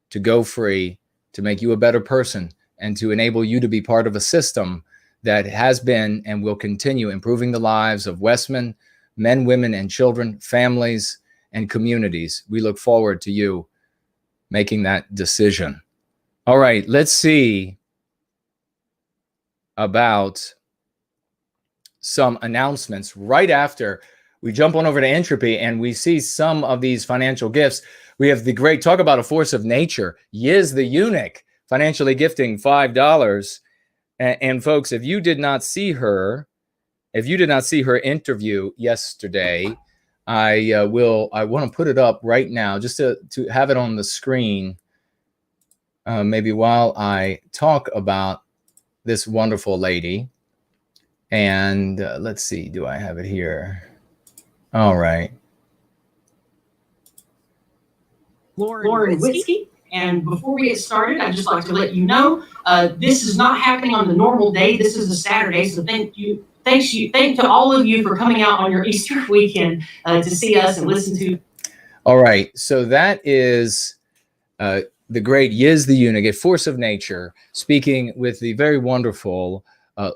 to go free, to make you a better person, and to enable you to be part of a system that has been and will continue improving the lives of Westmen, men, women, and children, families, and communities. We look forward to you making that decision. All right, let's see about some announcements right after we jump on over to Entropy and we see some of these financial gifts. We have the great, talk about a force of nature, Yiz the Eunuch, financially gifting $5. And folks, if you did not see her interview yesterday, I want to put it up right now just to have it on the screen, maybe while I talk about this wonderful lady. And let's see, do I have it here? All right. Lauren Witzke. And before we get started, I'd just like to let you know this is not happening on the normal day. This is a Saturday, so thank to all of you for coming out on your Easter weekend to see us and listen to. All right, so that is the great Yiz the Eunuch, a force of nature, speaking with the very wonderful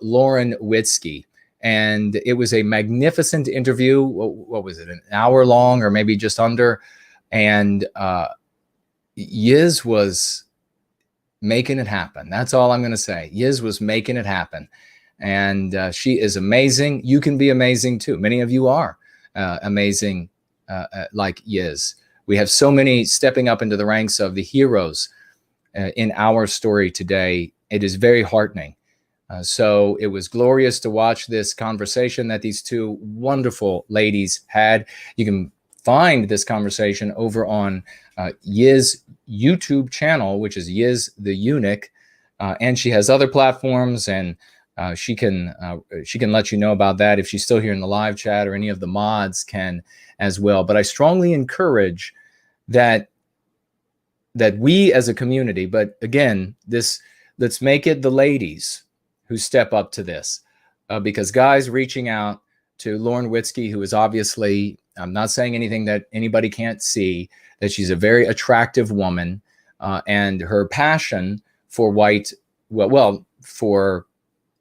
Lauren Witzke. And it was a magnificent interview. What was it, an hour long or maybe just under? And Yiz was making it happen. That's all I'm going to say. Yiz was making it happen. And she is amazing. You can be amazing too. Many of you are amazing like Yiz. We have so many stepping up into the ranks of the heroes in our story today. It is very heartening. So it was glorious to watch this conversation that these two wonderful ladies had. You can find this conversation over on Yiz YouTube channel, which is Yiz the Eunuch, and she has other platforms, and she can let you know about that if she's still here in the live chat, or any of the mods can as well. But I strongly encourage that we as a community, but again, let's make it the ladies who step up to this, because guys reaching out to Lauren Witzke, who is obviously, I'm not saying anything that anybody can't see, that she's a very attractive woman, and her passion for for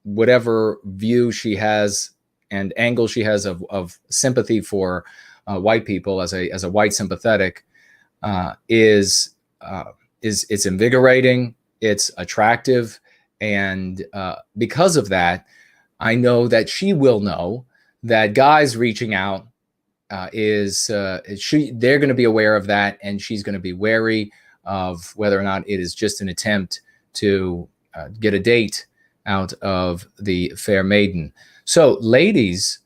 whatever view she has and angle she has of sympathy for white people as a white sympathetic is it's invigorating, it's attractive, and because of that, I know that she will know that guys reaching out they're going to be aware of that, and she's going to be wary of whether or not it is just an attempt to get a date out of the fair maiden. So ladies,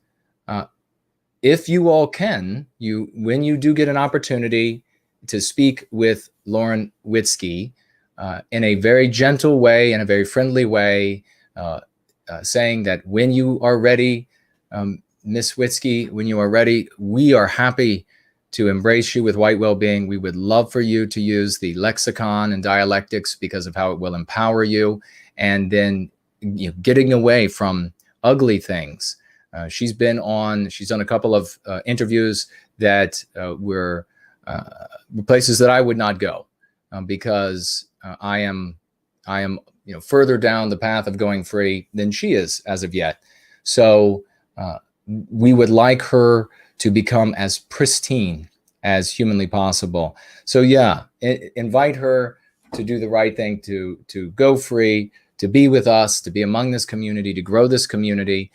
if you all can, when you do get an opportunity to speak with Lauren Witzke in a very gentle way and a very friendly way, saying that when you are ready, Miss Witzke, when you are ready, we are happy to embrace you with White Wellbeing. We would love for you to use the lexicon and dialectics because of how it will empower you, and then getting away from ugly things. She's done a couple of interviews that were places that I would not go because I am further down the path of going free than she is as of yet. So we would like her to become as pristine as humanly possible. So yeah, invite her to do the right thing, to go free, to be with us, to be among this community, to grow this community.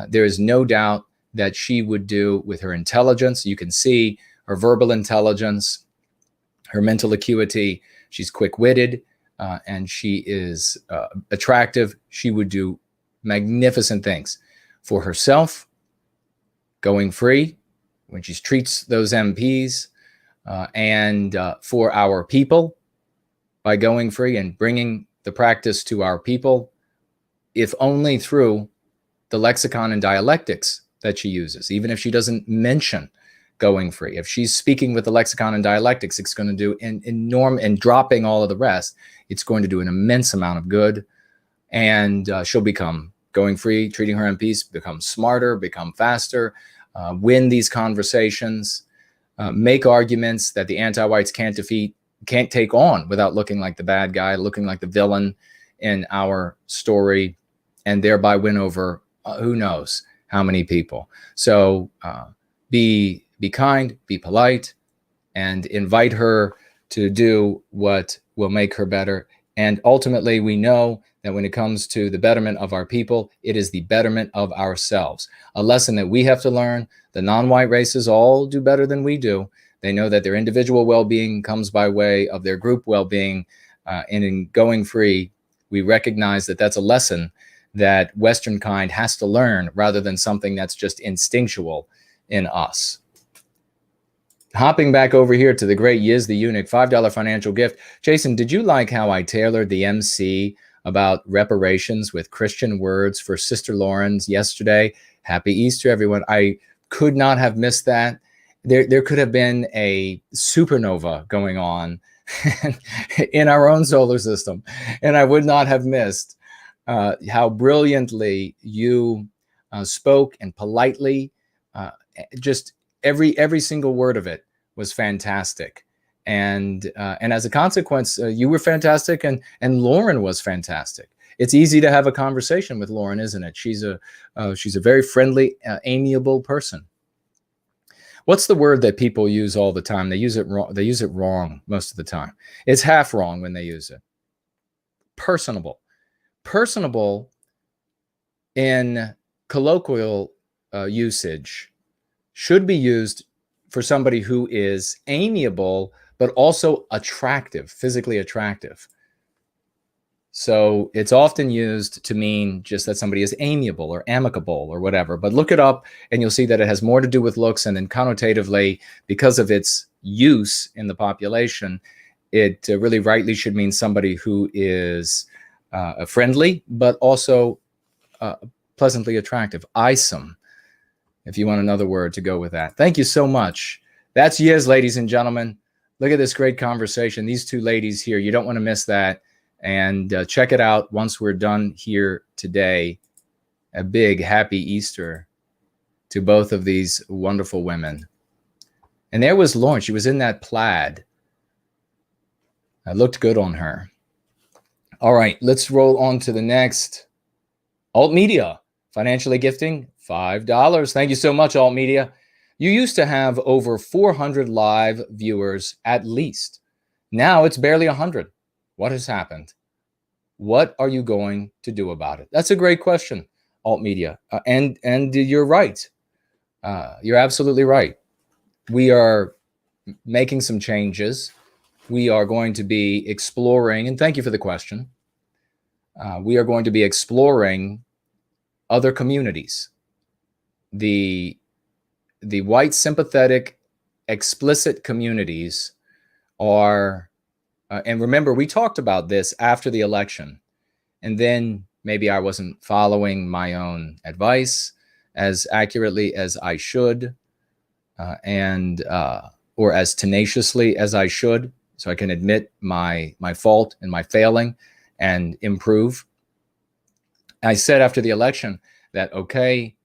There is no doubt that she would do with her intelligence. You can see her verbal intelligence, her mental acuity. She's quick-witted, and she is attractive. She would do magnificent things for herself, going free when she treats those MPs, and for our people by going free and bringing the practice to our people, if only through the lexicon and dialectics that she uses. Even if she doesn't mention going free, if she's speaking with the lexicon and dialectics, it's going to do and dropping all of the rest, it's going to do an immense amount of good, and she'll become going free, treating her MPs, become smarter, become faster, win these conversations, make arguments that the anti-whites can't take on without looking like the bad guy, looking like the villain in our story, and thereby win over who knows how many people. So be kind, be polite, and invite her to do what will make her better. And ultimately, we know that when it comes to the betterment of our people, it is the betterment of ourselves. A lesson that we have to learn. The non-white races all do better than we do. They know that their individual well-being comes by way of their group well-being. And in going free, we recognize that that's a lesson that Western kind has to learn rather than something that's just instinctual in us. Hopping back over here to the great Yiz the Eunuch, $5 financial gift. Jason, did you like how I tailored the MC about reparations with Christian words for Sister Lauren's yesterday? Happy Easter, everyone. I could not have missed that. There could have been a supernova going on in our own solar system, and I would not have missed how brilliantly you spoke and politely. Just every single word of it was fantastic, and as a consequence, you were fantastic, and Lauren was fantastic. It's easy to have a conversation with Lauren, isn't it? She's a very friendly, amiable person. What's the word that people use all the time? They use it wrong. They use it wrong most of the time. It's half wrong when they use it. Personable. Personable in colloquial usage should be used for somebody who is amiable, but also attractive, physically attractive. So it's often used to mean just that somebody is amiable or amicable or whatever. But look it up and you'll see that it has more to do with looks, and then connotatively, because of its use in the population, it really rightly should mean somebody who is friendly, but also pleasantly attractive. Eyesome, if you want another word to go with that. Thank you so much. That's Yiz, ladies and gentlemen. Look at this great conversation. These two ladies here, you don't want to miss that. And check it out once we're done here today. A big happy Easter to both of these wonderful women. And there was Lauren. She was in that plaid. It looked good on her. All right, let's roll on to the next. Alt Media, financially gifting $5. Thank you so much, Alt Media. You used to have over 400 live viewers at least. Now it's barely 100. What has happened? What are you going to do about it? That's a great question, Alt Media. And you're right. You're absolutely right. We are making some changes. We are going to be exploring, and thank you for the question. We are going to be exploring other communities. The white sympathetic, explicit communities are, and remember, we talked about this after the election, and then maybe I wasn't following my own advice as accurately as I should, or as tenaciously as I should, so I can admit my fault and my failing and improve. I said after the election that, okay,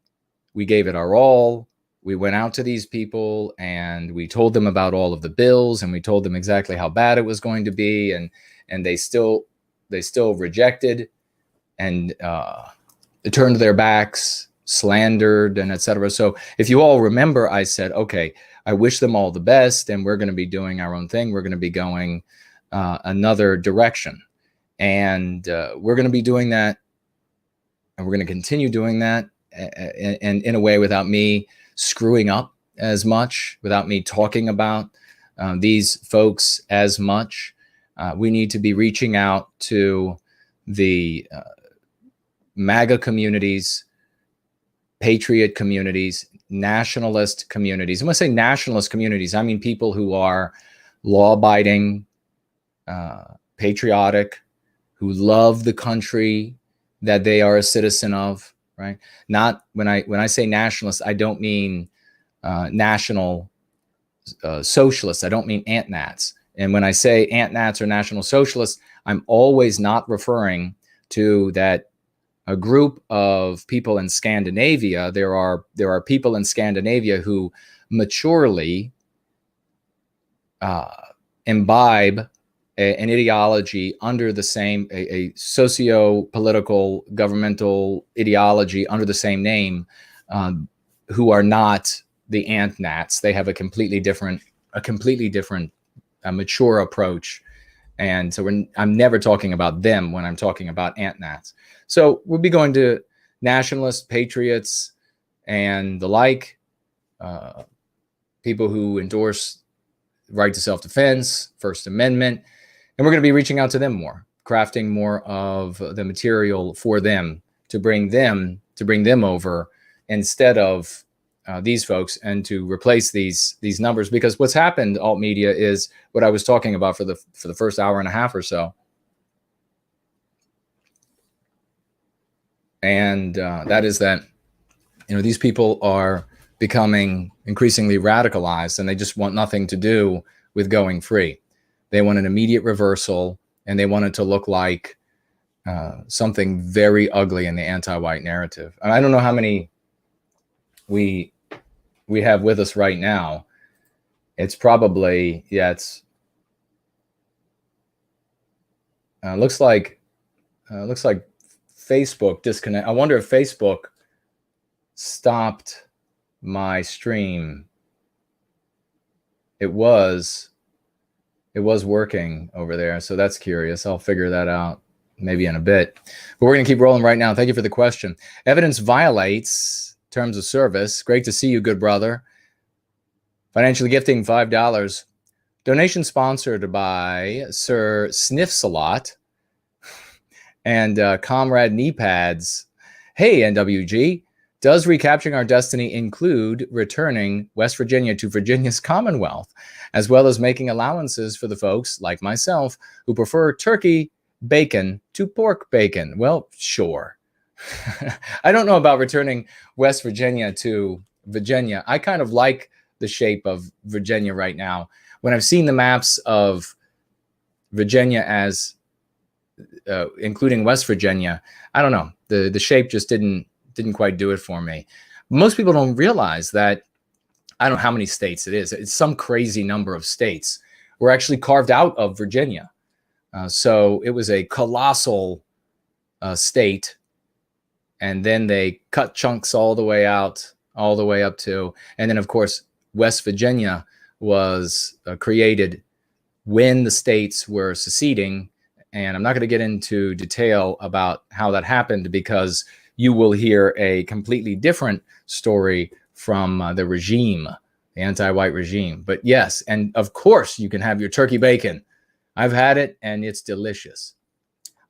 we gave it our all. We went out to these people and we told them about all of the bills, and we told them exactly how bad it was going to be, and they still rejected and turned their backs, slandered, and etc. So if you all remember, I said, okay, I wish them all the best, and we're going to be doing our own thing. We're going to be going another direction, and we're going to be doing that, and we're going to continue doing that, and in a way without me screwing up as much, without me talking about these folks as much. We need to be reaching out to the MAGA communities, patriot communities, nationalist communities. And when I say nationalist communities, I mean people who are law-abiding, patriotic, who love the country that they are a citizen of. Right? Not when I say nationalist, I don't mean national socialists. I don't mean ant-nats. And when I say ant-nats or national socialists, I'm always not referring to that a group of people in Scandinavia. There are people in Scandinavia who maturely imbibe an ideology under the same, a socio-political governmental ideology under the same name, who are not the ant-nats. They have a completely different mature approach And so I'm never talking about them when I'm talking about ant-nats. So we'll be going to nationalists, patriots, and the like, people who endorse right to self-defense, First Amendment, and we're going to be reaching out to them more, crafting more of the material for them to bring them over instead of these folks, and to replace these numbers. Because what's happened, alt media, is what I was talking about for the first hour and a half or so, and that is that these people are becoming increasingly radicalized, and they just want nothing to do with going free. They want an immediate reversal, and they want it to look like something very ugly in the anti-white narrative. And I don't know how many we have with us right now. It's probably, it's looks like Facebook disconnect. I wonder if Facebook stopped my stream. It was working over there, so that's curious. I'll figure that out maybe in a bit. But we're going to keep rolling right now. Thank you for the question. Evidence violates terms of service. Great to see you, good brother. Financially gifting $5. Donation sponsored by Sir Sniffsalot and Comrade Knee Pads. Hey, NWG. Does recapturing our destiny include returning West Virginia to Virginia's Commonwealth, as well as making allowances for the folks like myself who prefer turkey bacon to pork bacon? Well, sure. I don't know about returning West Virginia to Virginia. I kind of like the shape of Virginia right now. When I've seen the maps of Virginia as including West Virginia, I don't know. The shape just didn't quite do it for me. Most people don't realize that, I don't know how many states it is. It's some crazy number of states were actually carved out of Virginia. So it was a colossal state. And then they cut chunks all the way out, all the way up to, and then of course, West Virginia was created when the states were seceding. And I'm not going to get into detail about how that happened, because you will hear a completely different story from the regime, the anti-white regime. But yes, and of course, you can have your turkey bacon. I've had it, and it's delicious.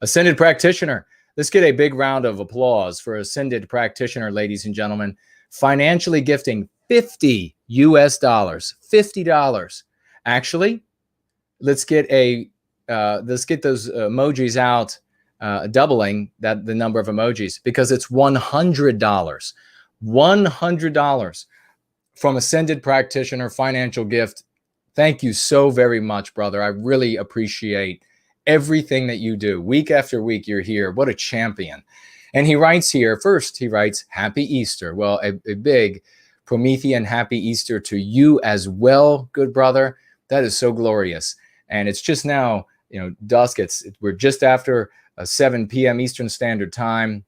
Ascended Practitioner. Let's get a big round of applause for Ascended Practitioner, ladies and gentlemen. Financially gifting $50 US, $50. Actually, let's get those emojis out. Doubling the number of emojis, because it's $100. $100 from Ascended Practitioner financial gift. Thank you so very much, brother. I really appreciate everything that you do. Week after week, you're here. What a champion. And he writes here, first, he writes, Happy Easter. Well, a big Promethean Happy Easter to you as well, good brother. That is so glorious. And it's just now, dusk. We're just after 7 p.m. Eastern Standard Time.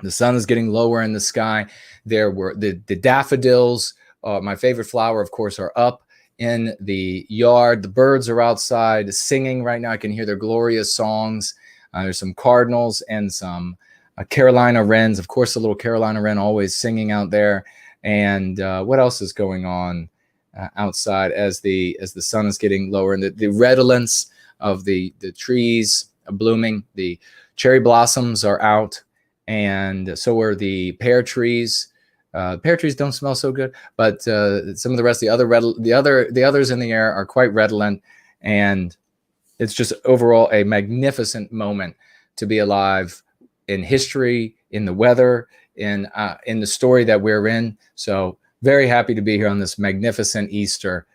The sun is getting lower in the sky. There were the daffodils, my favorite flower, of course, are up in the yard. The birds are outside singing right now. I can hear their glorious songs. There's some cardinals and some Carolina wrens. Of course, the little Carolina wren always singing out there. And what else is going on outside as the sun is getting lower, and the redolence of the trees blooming. The cherry blossoms are out, and so are the pear trees. Pear trees don't smell so good, but some of the rest, the others in the air are quite redolent, and it's just overall a magnificent moment to be alive in history, in the weather, in the story that we're in. So very happy to be here on this magnificent Easter.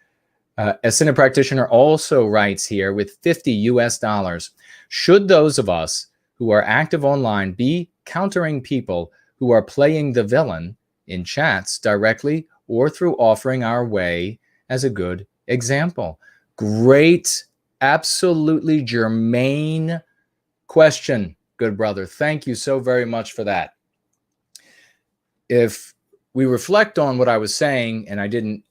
Ascended Practitioner also writes here with $50 US. Should those of us who are active online be countering people who are playing the villain in chats directly or through offering our way as a good example? Great, absolutely germane question, good brother. Thank you so very much for that. If we reflect on what I was saying, and I didn't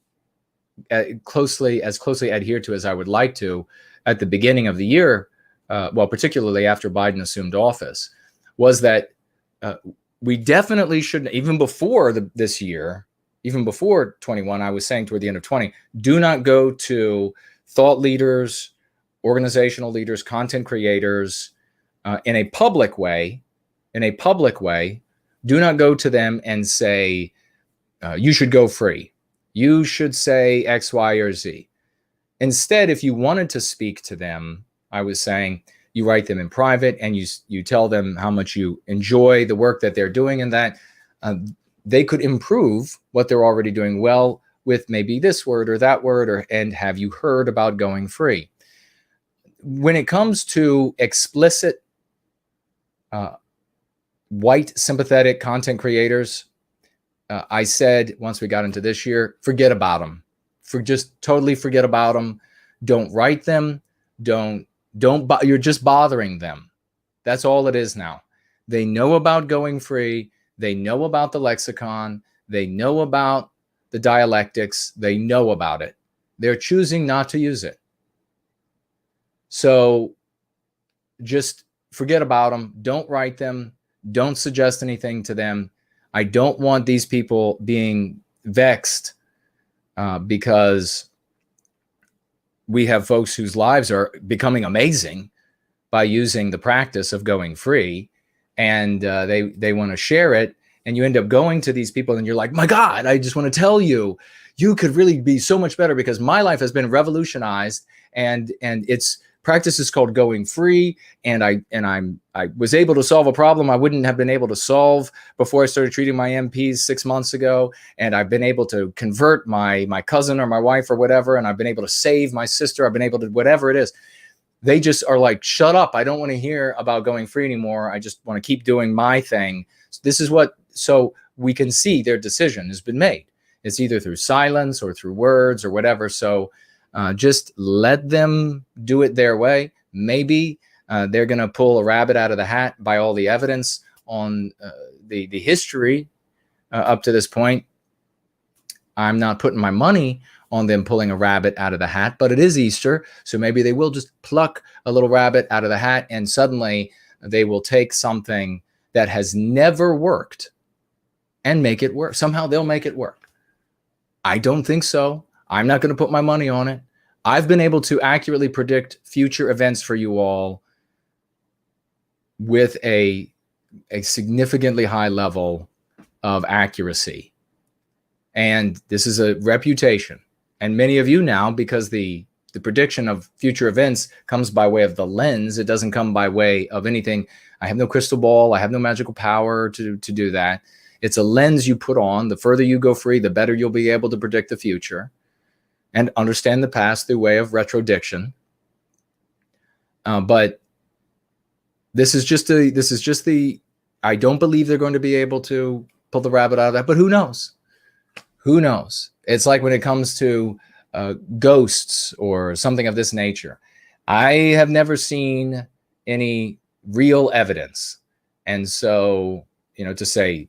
closely adhered to as I would like to at the beginning of the year, well, particularly after Biden assumed office, was that we definitely shouldn't, even before this year, even before 21, I was saying toward the end of 20, do not go to thought leaders, organizational leaders, content creators in a public way. Do not go to them and say, you should go free. You should say X, Y, or Z. Instead, if you wanted to speak to them, I was saying, you write them in private and you tell them how much you enjoy the work that they're doing, and that they could improve what they're already doing well with maybe this word or that word, and have you heard about going free? When it comes to explicit white sympathetic content creators, I said once we got into this year, forget about them. Just totally forget about them. Don't write them. You're just bothering them. That's all it is now. They know about going free. They know about the lexicon. They know about the dialectics. They know about it. They're choosing not to use it. So just forget about them. Don't write them. Don't suggest anything to them. I don't want these people being vexed because we have folks whose lives are becoming amazing by using the practice of going free, and they want to share it, and you end up going to these people and you're like, my God, I just want to tell you, you could really be so much better because my life has been revolutionized, and its practice is called going free, and I was able to solve a problem I wouldn't have been able to solve before I started treating my MPs 6 months ago, and I've been able to convert my cousin or my wife or whatever, and I've been able to save my sister, I've been able to whatever it is. They just are like, shut up, I don't want to hear about going free anymore, I just want to keep doing my thing. So we can see their decision has been made. It's either through silence or through words or whatever. So just let them do it their way. Maybe they're going to pull a rabbit out of the hat by all the evidence on the history up to this point. I'm not putting my money on them pulling a rabbit out of the hat, but it is Easter. So maybe they will just pluck a little rabbit out of the hat, and suddenly they will take something that has never worked and make it work. Somehow they'll make it work. I don't think so. I'm not going to put my money on it. I've been able to accurately predict future events for you all with a significantly high level of accuracy. And this is a reputation. And many of you now, because the prediction of future events comes by way of the lens, it doesn't come by way of anything. I have no crystal ball. I have no magical power to do that. It's a lens you put on. The further you go free, the better you'll be able to predict the future and understand the past through way of retrodiction. But this is just the, I don't believe they're going to be able to pull the rabbit out of that, but who knows? Who knows? It's like when it comes to ghosts or something of this nature. I have never seen any real evidence. And so, to say,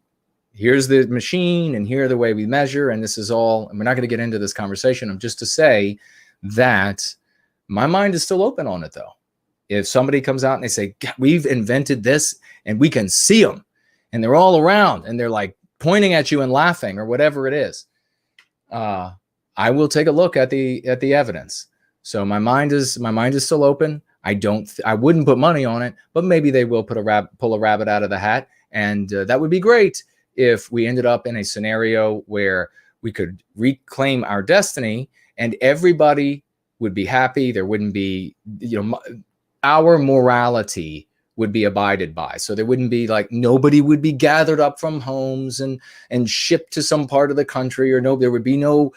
here's the machine and here the way we measure, and this is all, and we're not going to get into this conversation. I'm just to say that my mind is still open on it, though. If somebody comes out and they say, we've invented this and we can see them and they're all around and they're like pointing at you and laughing or whatever it is, I will take a look at the evidence. So my mind is still open. I wouldn't put money on it, but maybe they will pull a rabbit out of the hat, and that would be great if we ended up in a scenario where we could reclaim our destiny and everybody would be happy. There wouldn't be, our morality would be abided by. So there wouldn't be like, nobody would be gathered up from homes and shipped to some part of the country, or there would be no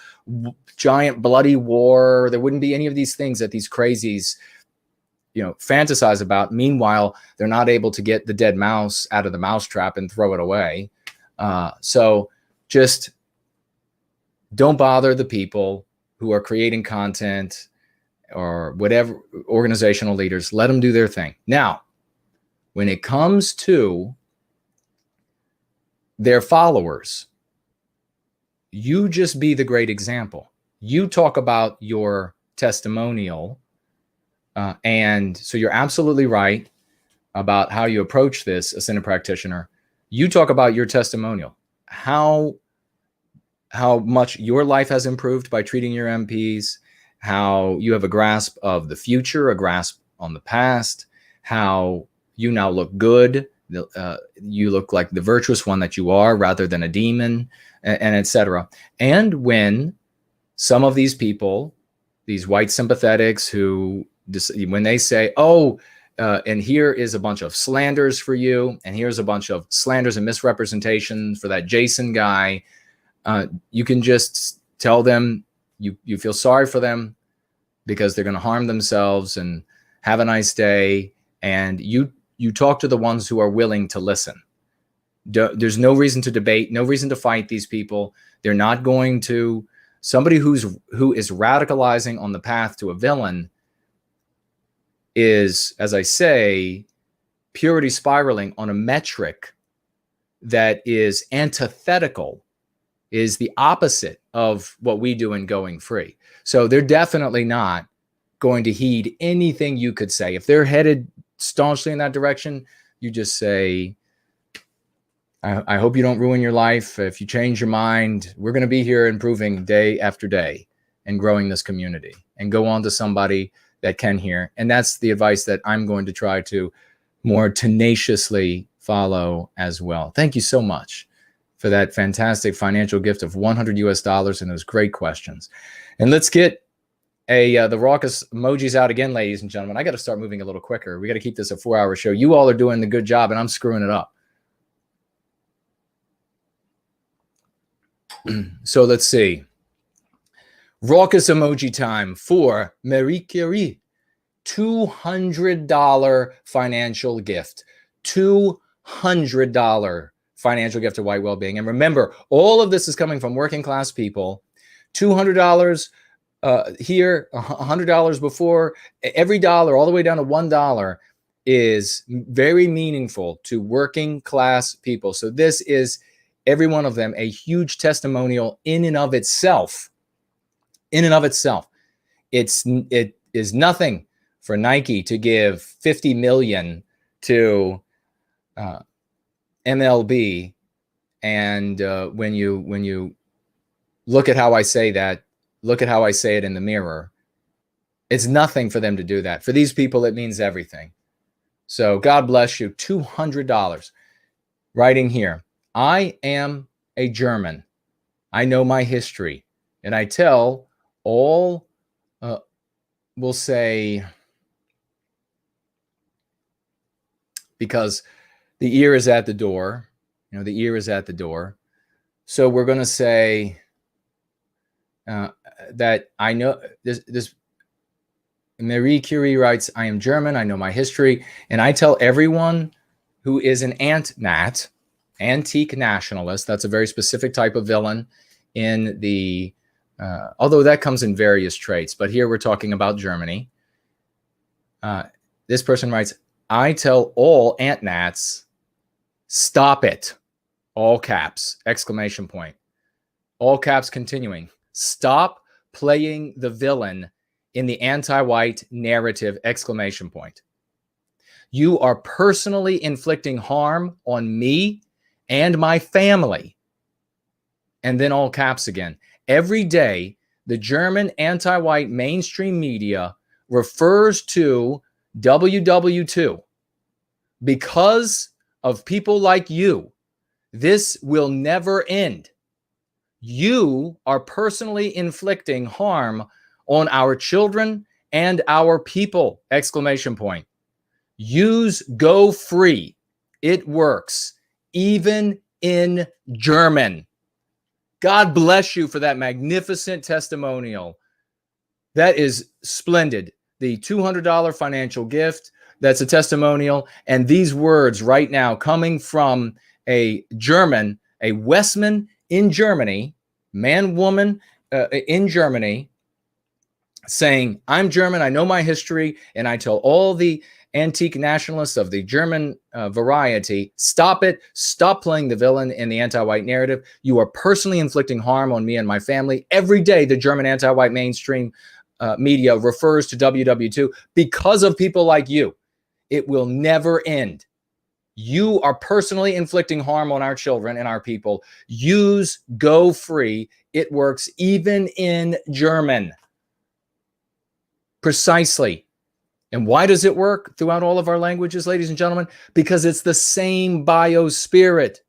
giant bloody war. There wouldn't be any of these things that these crazies, fantasize about. Meanwhile, they're not able to get the dead mouse out of the mousetrap and throw it away. So just don't bother the people who are creating content or whatever, organizational leaders. Let them do their thing. Now, when it comes to their followers, you just be the great example. you talk about your testimonial. And so you're absolutely right about how you approach this ascended practitioner. You talk about your testimonial, how much your life has improved by treating your MPs, how you have a grasp of the future, a grasp on the past, how you now look good. You look like the virtuous one that you are rather than a demon, and etc. And when some of these people, these white sympathetics who, when they say, oh, and here is a bunch of slanders for you, and here's a bunch of slanders and misrepresentations for that Jason guy, you can just tell them you feel sorry for them because they're going to harm themselves, and have a nice day. And you talk to the ones who are willing to listen. There's no reason to debate, no reason to fight these people. They're not going to. Somebody who is radicalizing on the path to a villain is, as I say, purity spiraling on a metric that is antithetical, is the opposite of what we do in Going Free. So they're definitely not going to heed anything you could say. If they're headed staunchly in that direction, you just say, I hope you don't ruin your life. If you change your mind, we're going to be here improving day after day and growing this community, and go on to somebody that can hear. And that's the advice that I'm going to try to more tenaciously follow as well. Thank you so much for that fantastic financial gift of $100 and those great questions. And let's get the raucous emojis out again, ladies and gentlemen. I got to start moving a little quicker. We got to keep this a 4-hour show. You all are doing the good job, and I'm screwing it up. So let's see. Raucous emoji time for Marie Curie. $200 financial gift. $200 financial gift to White Wellbeing. And remember, all of this is coming from working class people. $200 here, $100 before. Every dollar, all the way down to $1, is very meaningful to working class people. So this is, every one of them, a huge testimonial in and of itself. In and of itself. It is nothing for Nike to give 50 million to MLB. And when you look at how I say that, look at how I say it in the mirror. It's nothing for them to do that. For these people, it means everything. So God bless you. $200. Writing here, I am a German. I know my history. And I tell all, we'll say, because the ear is at the door. You know, the ear is at the door. So we're going to say that I know this. Marie Curie writes, I am German. I know my history. And I tell everyone who is an ant-nat, antique nationalist, that's a very specific type of villain in the, although that comes in various traits, but here we're talking about Germany. This person writes, I tell all ant-nats, stop it. All caps, exclamation point. All caps continuing. Stop playing the villain in the anti-white narrative, exclamation point. You are personally inflicting harm on me and my family. And then all caps again. Every day, the German anti-white mainstream media refers to WW2. Because of people like you, this will never end. You are personally inflicting harm on our children and our people, exclamation point. Use Go Free. It works, even in German. God bless you for that magnificent testimonial. That is splendid. The $200 financial gift, that's a testimonial. And these words right now coming from a German, a Westman in Germany, man, woman in Germany, saying, I'm German, I know my history, and I tell all the antique nationalists of the German variety, stop it. Stop playing the villain in the anti-white narrative. You are personally inflicting harm on me and my family. Every day, the German anti-white mainstream media refers to WW2 because of people like you. It will never end. You are personally inflicting harm on our children and our people. Use Go Free. It works even in German. Precisely. And why does it work throughout all of our languages, ladies and gentlemen? Because it's the same biospirit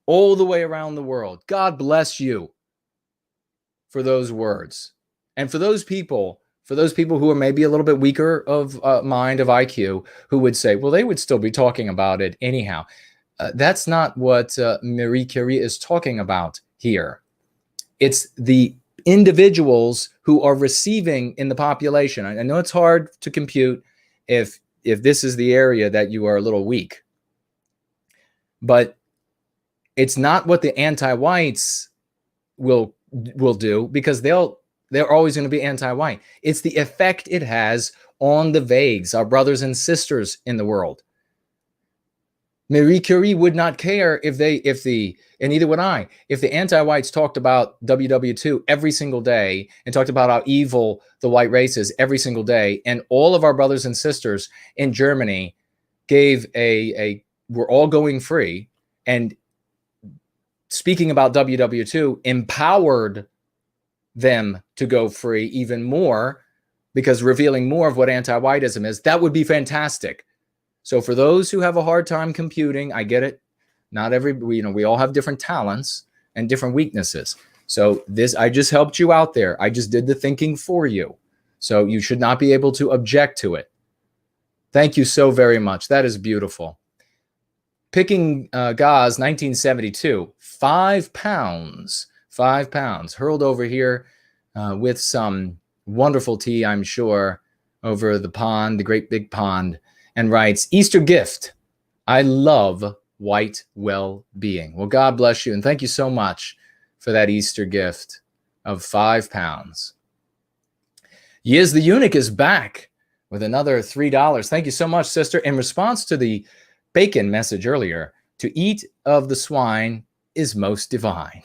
all the way around the world. God bless you for those words. And for those people who are maybe a little bit weaker of mind, of IQ, who would say, well, they would still be talking about it anyhow. That's not what Marie Curie is talking about here. It's the individuals who are receiving in the population. I know it's hard to compute if this is the area that you are a little weak, but it's not what the anti-whites will do, because they're always going to be anti-white. It's the effect it has on the vagues, our brothers and sisters in the world. Marie Curie would not care and neither would I, if the anti-whites talked about WW2 every single day and talked about how evil the white race is every single day, and all of our brothers and sisters in Germany we're all going free, and speaking about WW2 empowered them to go free even more, because revealing more of what anti-whiteism is. That would be fantastic. So for those who have a hard time computing, I get it. We all have different talents and different weaknesses. So I just helped you out there. I just did the thinking for you. So you should not be able to object to it. Thank you so very much. That is beautiful. Picking gauze, 1972, 5 pounds, 5 pounds, hurled over here with some wonderful tea, I'm sure, over the pond, the great big pond, and writes, Easter gift. I love White Wellbeing. Well, God bless you, and thank you so much for that Easter gift of 5 pounds. Yes, the Eunuch is back with another $3. Thank you so much, sister. In response to the bacon message earlier, to eat of the swine is most divine.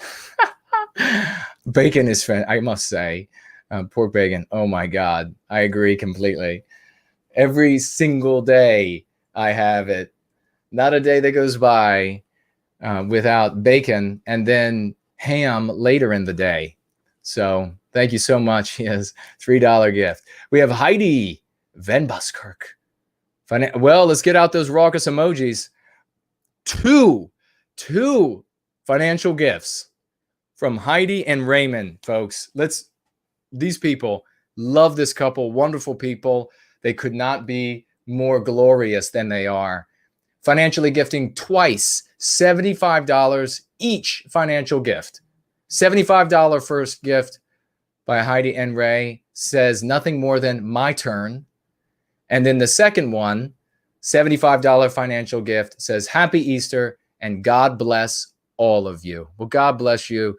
Bacon is, I must say, pork bacon. Oh my God, I agree completely. Every single day I have it. Not a day that goes by without bacon, and then ham later in the day. So thank you so much. Yes, $3 gift. We have Heidi Van Buskirk. Well, let's get out those raucous emojis. Two financial gifts from Heidi and Raymond, folks. These people, love this couple, wonderful people. They could not be more glorious than they are. Financially gifting twice, $75 each financial gift. $75 first gift by Heidi and Ray says nothing more than my turn. And then the second one, $75 financial gift, says Happy Easter and God bless all of you. Well, God bless you,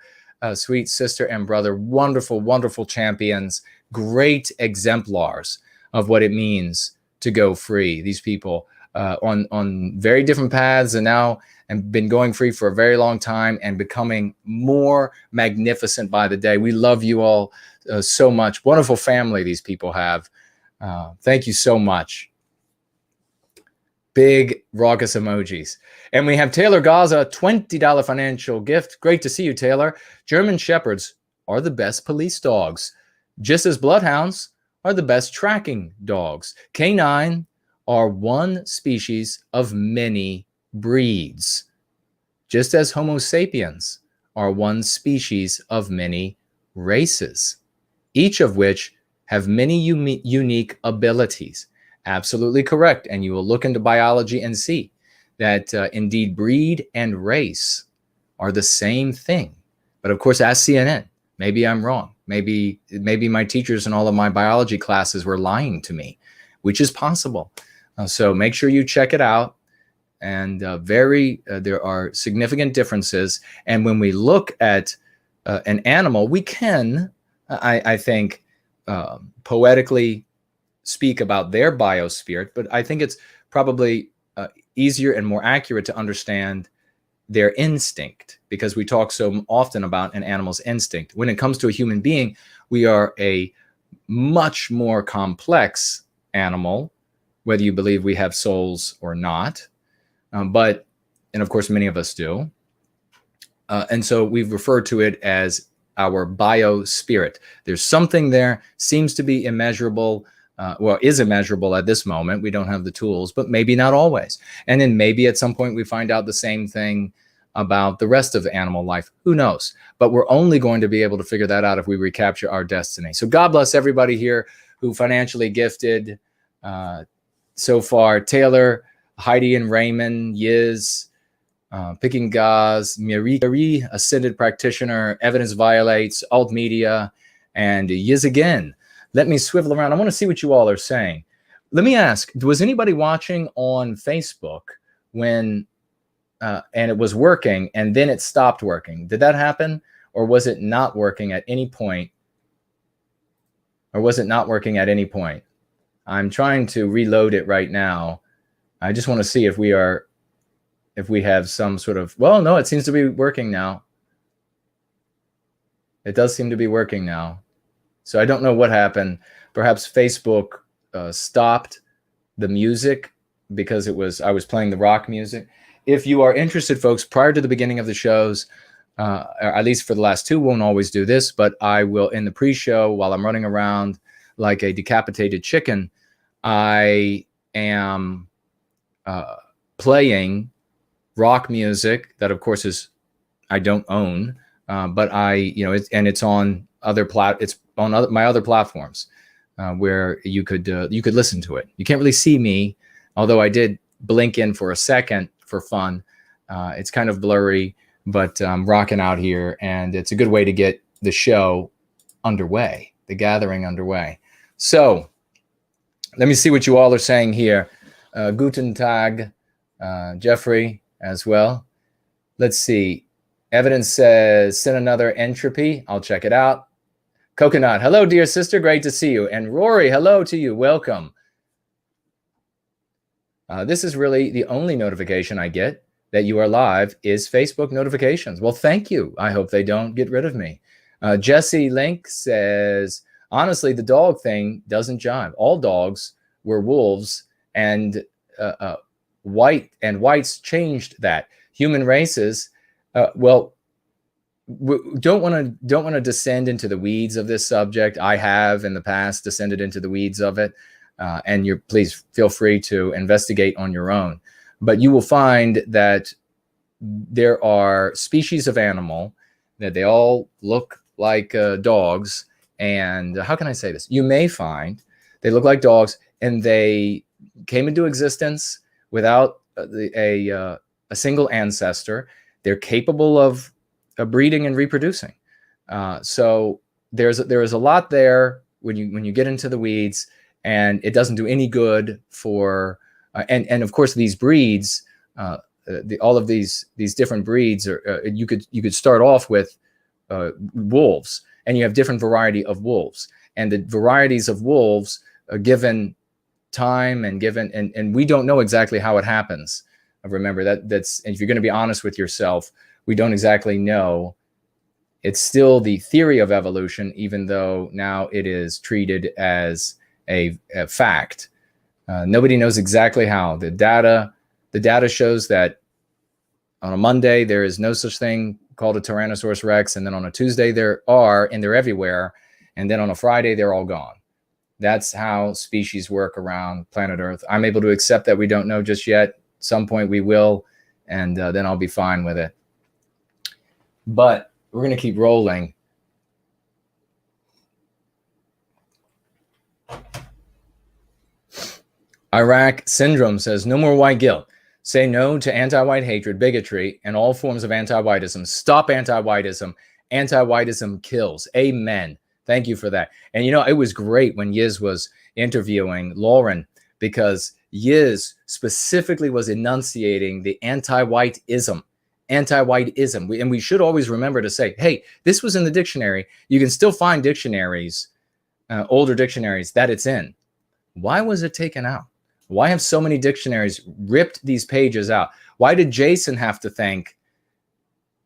sweet sister and brother. Wonderful, wonderful champions, great exemplars of what it means to go free. These people on very different paths and now and been going free for a very long time and becoming more magnificent by the day. We love you all so much. Wonderful family these people have. Thank you so much. Big raucous emojis. And we have Taylor Gaza, $20 financial gift. Great to see you, Taylor. German Shepherds are the best police dogs, just as Bloodhounds are the best tracking dogs. Canine are one species of many breeds, just as Homo sapiens are one species of many races, each of which have many unique abilities. Absolutely correct. And you will look into biology and see that indeed breed and race are the same thing. But of course, ask CNN. Maybe I'm wrong. Maybe my teachers in all of my biology classes were lying to me, which is possible. So make sure you check it out. And there are significant differences. And when we look at an animal, we can, I think, poetically speak about their biospirit, but I think it's probably easier and more accurate to understand their instinct, because we talk so often about an animal's instinct. When it comes to a human being, we are a much more complex animal, whether you believe we have souls or not. And of course, many of us do. And so we've referred to it as our biospirit. There's something there, seems to be immeasurable, is immeasurable at this moment. We don't have the tools, but maybe not always. And then maybe at some point we find out the same thing about the rest of animal life. Who knows? But we're only going to be able to figure that out if we recapture our destiny. So God bless everybody here who financially gifted so far. Taylor, Heidi and Raymond, Yiz, Picking Gaz, Marie, Ascended Practitioner, Evidence Violates, Alt Media, and Yiz again. Let me swivel around. I want to see what you all are saying. Let me ask, was anybody watching on Facebook when, and it was working and then it stopped working? Did that happen? Or was it not working at any point? I'm trying to reload it right now. I just want to see if we have some sort of, well, no, it seems to be working now. It does seem to be working now. So I don't know what happened. Perhaps Facebook stopped the music because I was playing the rock music. If you are interested, folks, prior to the beginning of the shows, or at least for the last two, won't always do this, but I will, in the pre-show, while I'm running around like a decapitated chicken, I am playing rock music that, of course, I don't own, but it's on my other platforms where you could listen to it. You can't really see me, although I did blink in for a second for fun. It's kind of blurry, but I'm rocking out here, and it's a good way to get the show underway, the gathering underway. So let me see what you all are saying here. Guten Tag, Jeffrey as well. Let's see. Evidence says, send another entropy. I'll check it out. Coconut, hello, dear sister. Great to see you. And Rory, hello to you. Welcome. This is really the only notification I get that you are live is Facebook notifications. Well, thank you. I hope they don't get rid of me. Jesse Link says, honestly, the dog thing doesn't jive. All dogs were wolves, and whites changed that. Human races, don't want to descend into the weeds of this subject. I have in the past descended into the weeds of it, and please feel free to investigate on your own. But you will find that there are species of animal that they all look like dogs. And how can I say this? You may find they look like dogs, and they came into existence without a single ancestor. They're capable of breeding and reproducing. So there is a lot there when you get into the weeds, and it doesn't do any good for. And of course, these breeds, all of these different breeds, you could start off with wolves, and you have different variety of wolves, and the varieties of wolves are given time and we don't know exactly how it happens. Remember that's, and if you're going to be honest with yourself, we don't exactly know. It's still the theory of evolution, even though now it is treated as a fact. Nobody knows exactly how. The data shows that on a Monday there is no such thing called a Tyrannosaurus Rex, and then on a Tuesday there are, and they're everywhere, and then on a Friday they're all gone. That's how species work around planet Earth. I'm able to accept that we don't know just yet. Some point we will, and then I'll be fine with it. But we're going to keep rolling. Iraq Syndrome says, no more white guilt. Say no to anti-white hatred, bigotry, and all forms of anti-whiteism. Stop anti-whiteism. Anti-whiteism kills. Amen. Thank you for that. And it was great when Yiz was interviewing Lauren, because Yiz specifically was enunciating the anti-whiteism. Anti-whiteism. And we should always remember to say, hey, this was in the dictionary. You can still find dictionaries, older dictionaries, that it's in. Why was it taken out? Why have so many dictionaries ripped these pages out? Why did Jason have to think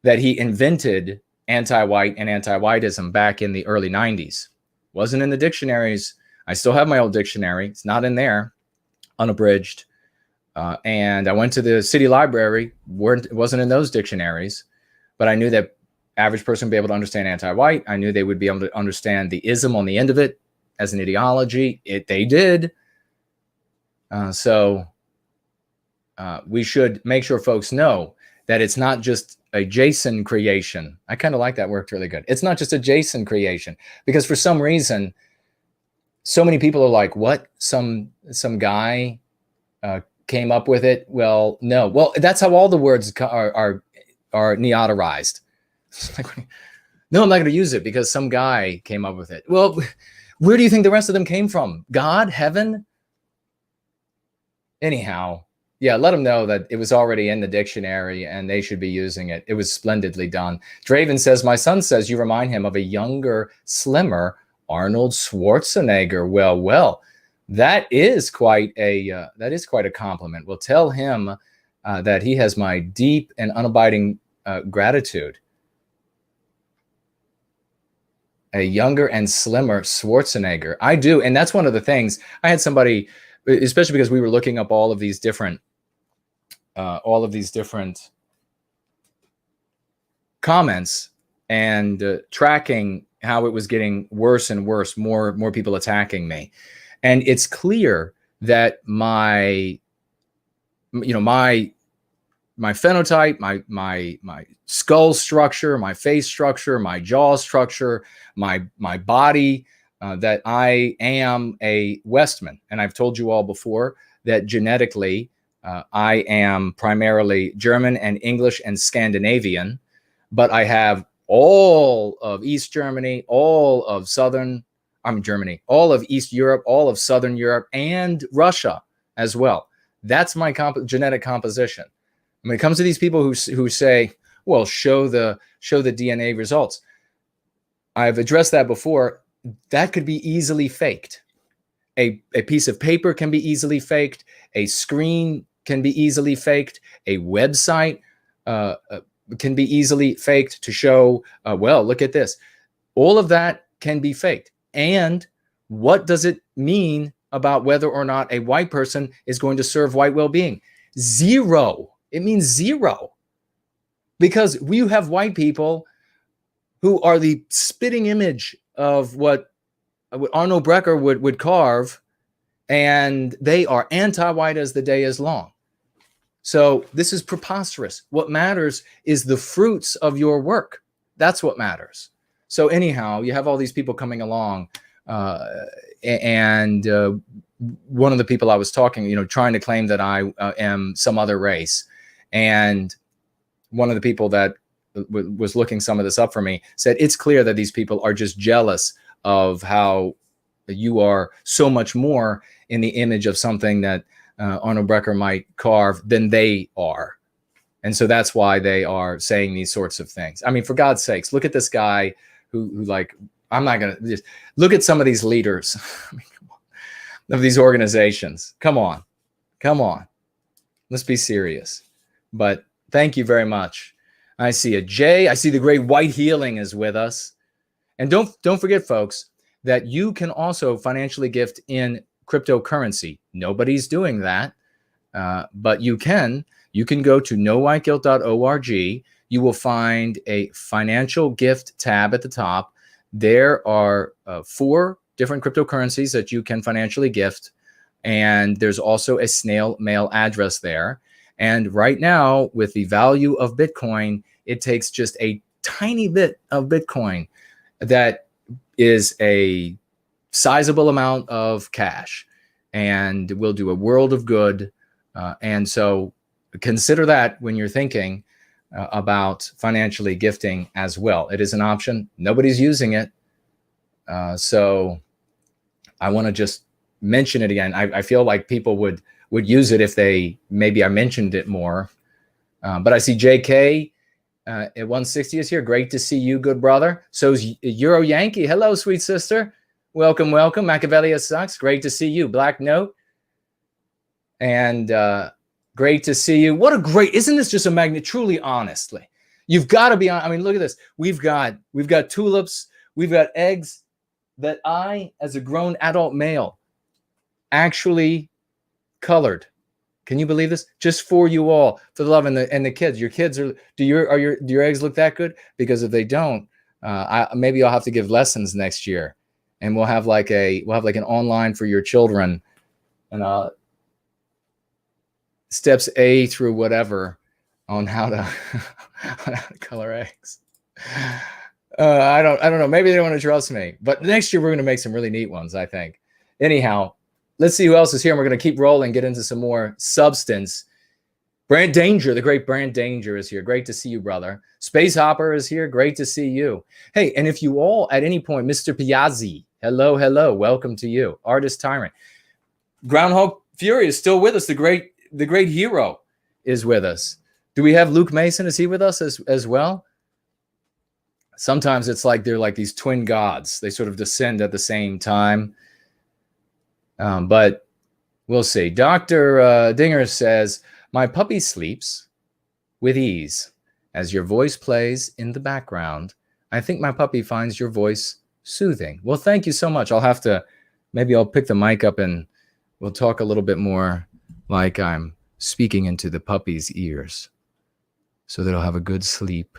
that he invented anti-white and anti-whiteism back in the early 90s? Wasn't in the dictionaries. I still have my old dictionary. It's not in there, unabridged. And I went to the city library. It wasn't in those dictionaries. But I knew that average person would be able to understand anti-white. I knew they would be able to understand the ism on the end of it as an ideology. They did. So we should make sure folks know that it's not just a Jason creation. I kind of like that, worked really good. It's not just a Jason creation, because for some reason, so many people are like, what? Some guy came up with it? Well, no. Well, that's how all the words are neoterized. No, I'm not going to use it because some guy came up with it. Well, where do you think the rest of them came from? God, heaven? Anyhow, yeah, let them know that it was already in the dictionary and they should be using it. It was splendidly done. Draven says, my son says you remind him of a younger, slimmer Arnold Schwarzenegger. Well, that is quite a compliment. We'll tell him that he has my deep and unabiding gratitude. A younger and slimmer Schwarzenegger. I do. And that's one of the things. I had somebody, especially because we were looking up all of these different comments and tracking how it was getting worse and worse, more people attacking me. And it's clear that my phenotype, my skull structure, my face structure, my jaw structure, my body, that I am a Westman. And I've told you all before that genetically, I am primarily German and English and Scandinavian, but I have all of East Germany, all of all of East Europe, all of Southern Europe, and Russia as well. That's my genetic composition. When it comes to these people who say, well, show the DNA results, I've addressed that before. That could be easily faked. A piece of paper can be easily faked. A screen can be easily faked. A website can be easily faked to show, well, look at this. All of that can be faked. And what does it mean about whether or not a white person is going to serve white well-being? Zero. It means zero. Because we have white people who are the spitting image of what Arnold Brecker would carve, and they are anti-white as the day is long. So this is preposterous. What matters is the fruits of your work. That's what matters. So anyhow, you have all these people coming along, and one of the people I was talking, trying to claim that I am some other race. And one of the people that was looking some of this up for me said, it's clear that these people are just jealous of how you are so much more in the image of something that Arnold Brecker might carve than they are. And so that's why they are saying these sorts of things. I mean, for God's sakes, look at this guy who like, I'm not going to just look at some of these leaders of these organizations. Come on. Let's be serious. But thank you very much. I see a Jay. I see the great White Healing is with us. And don't forget, folks, that you can also financially gift in cryptocurrency. Nobody's doing that, but you can. You can go to nowhiteguilt.org. You will find a financial gift tab at the top. There are 4 different cryptocurrencies that you can financially gift. And there's also a snail mail address there. And right now, with the value of Bitcoin, it takes just a tiny bit of Bitcoin that is a sizable amount of cash and will do a world of good. And so consider that when you're thinking about financially gifting as well. It is an option. Nobody's using it. So I want to just mention it again. I feel like people would use it if maybe I mentioned it more. But I see JK at 160 is here. Great to see you, good brother. So is Euro Yankee. Hello, sweet sister. Welcome, welcome. Machiavelli sucks. Great to see you. Black Note. And great to see you. What a great, isn't this just a magnet? Truly, honestly, you've got to be on. I mean, look at this. We've got tulips. We've got eggs that I, as a grown adult male, actually colored. Can you believe this? Just for you all, for the love and the kids. Your kids do your eggs look that good? Because if they don't, maybe I'll have to give lessons next year, and we'll have like an online for your children, and steps A through whatever on how to color eggs. I don't know. Maybe they don't want to trust me, but next year we're going to make some really neat ones, I think. Anyhow, let's see who else is here. And we're going to keep rolling, get into some more substance. Brand Danger, the great Brand Danger is here. Great to see you, brother. Space Hopper is here. Great to see you. Hey, and if you all at any point, Mr. Piazzi, hello, welcome to you. Artist Tyrant. Groundhog Fury is still with us. The great hero is with us. Do we have Luke Mason? Is he with us as well? Sometimes it's like they're like these twin gods. They sort of descend at the same time. But we'll see. Dr. Dinger says, my puppy sleeps with ease as your voice plays in the background. I think my puppy finds your voice soothing. Well, thank you so much. Maybe I'll pick the mic up and we'll talk a little bit more like I'm speaking into the puppy's ears so that I'll have a good sleep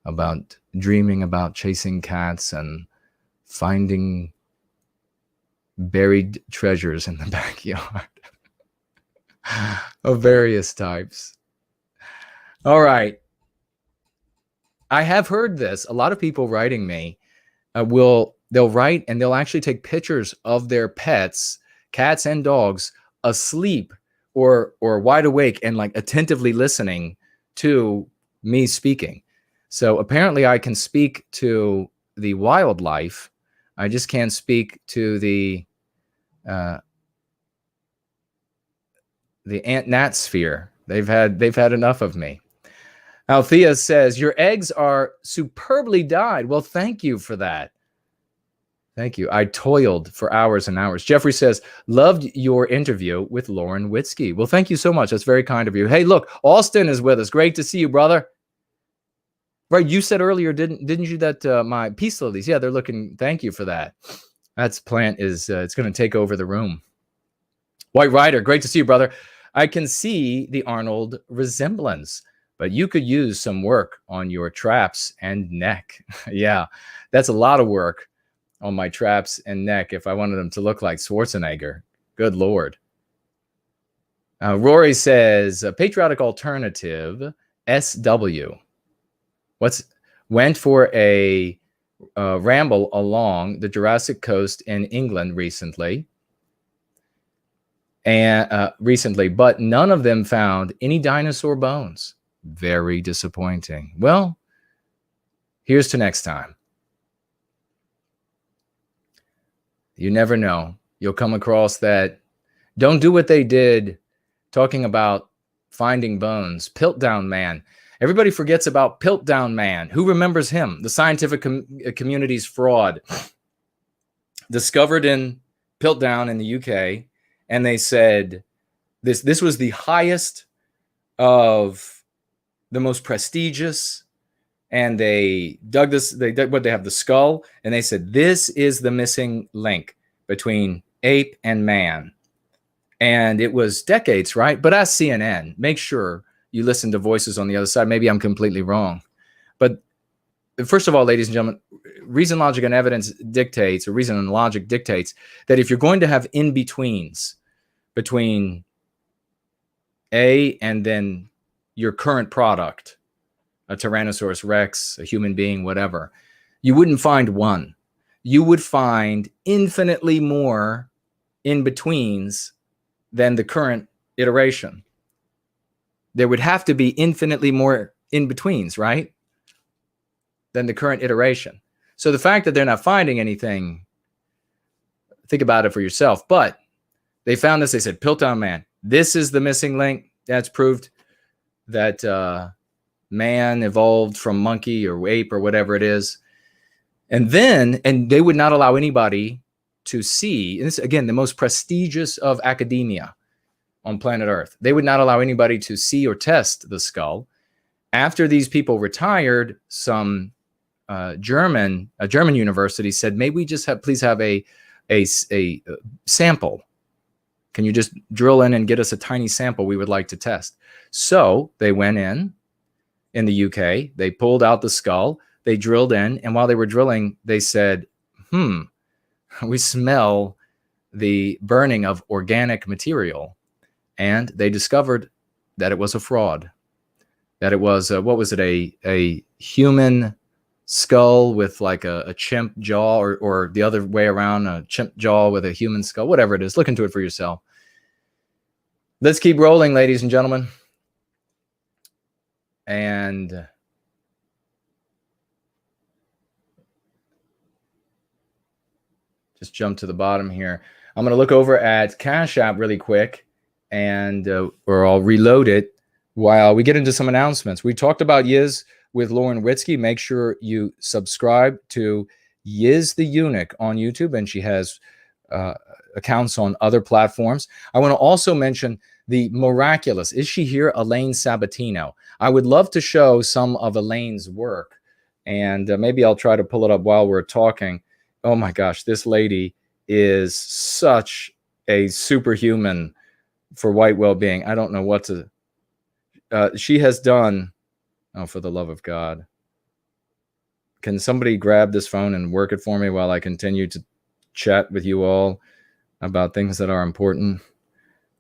about dreaming about chasing cats and finding buried treasures in the backyard of various types. All right. I have heard this. A lot of people writing me they'll write and they'll actually take pictures of their pets, cats and dogs, asleep or wide awake and like attentively listening to me speaking. So apparently I can speak to the wildlife. I just can't speak to the ant gnat sphere. They've had enough of me. Althea says, your eggs are superbly dyed. Well, thank you for that. Thank you. I toiled for hours and hours. Jeffrey says, loved your interview with Lauren Witzke. Well, thank you so much. That's very kind of you. Hey, look, Austin is with us. Great to see you, brother. Right, you said earlier, didn't you, that my peace lilies? Yeah, they're looking. Thank you for that. That's plant is it's going to take over the room. White Rider, great to see you, brother. I can see the Arnold resemblance, but you could use some work on your traps and neck. Yeah, that's a lot of work on my traps and neck if I wanted them to look like Schwarzenegger. Good Lord. Rory says, Patriotic Alternative, SW. Went for a ramble along the Jurassic coast in England recently, but none of them found any dinosaur bones. Very disappointing. Well, here's to next time. You never know. You'll come across that. Don't do what they did talking about finding bones. Piltdown Man. Everybody forgets about Piltdown Man. Who remembers him? The scientific community's fraud. Discovered in Piltdown in the UK. And they said this was the highest of the most prestigious. And they dug this. They have the skull. And they said, this is the missing link between ape and man. And it was decades, right? But ask CNN. Make sure you listen to voices on the other side. Maybe I'm completely wrong. But first of all, ladies and gentlemen, reason, logic, and evidence dictates, or reason and logic dictates, that if you're going to have in-betweens between A and then your current product, a Tyrannosaurus Rex, a human being, whatever, you wouldn't find one. You would find infinitely more in-betweens than the current iteration. There would have to be infinitely more in-betweens, right, than the current iteration. So the fact that they're not finding anything, think about it for yourself. But they found this. They said, Piltdown Man, this is the missing link. That's proved that man evolved from monkey or ape or whatever it is. And they would not allow anybody to see, and this again, the most prestigious of academia on planet Earth, they would not allow anybody to see or test the skull. After these people retired, some German university said, "May we just please have a sample? Can you just drill in and get us a tiny sample we would like to test?" So they went in the UK, they pulled out the skull, they drilled in, and while they were drilling, they said, we smell the burning of organic material. And they discovered that it was a fraud, that it was, what was it, a human skull with like a chimp jaw, or the other way around, a chimp jaw with a human skull, whatever it is. Look into it for yourself. Let's keep rolling, ladies and gentlemen. And just jump to the bottom here. I'm going to look over at Cash App really quick, and or I'll reload it while we get into some announcements. We talked about Yiz with Lauren Witzke. Make sure you subscribe to Yiz the Eunuch on YouTube, and she has accounts on other platforms. I want to also mention the miraculous, is she here, Elaine Sabatino. I would love to show some of Elaine's work, and maybe I'll try to pull it up while we're talking. Oh my gosh, this lady is such a superhuman for White Wellbeing. I don't know what to... she has done... Oh, for the love of God. Can somebody grab this phone and work it for me while I continue to chat with you all about things that are important?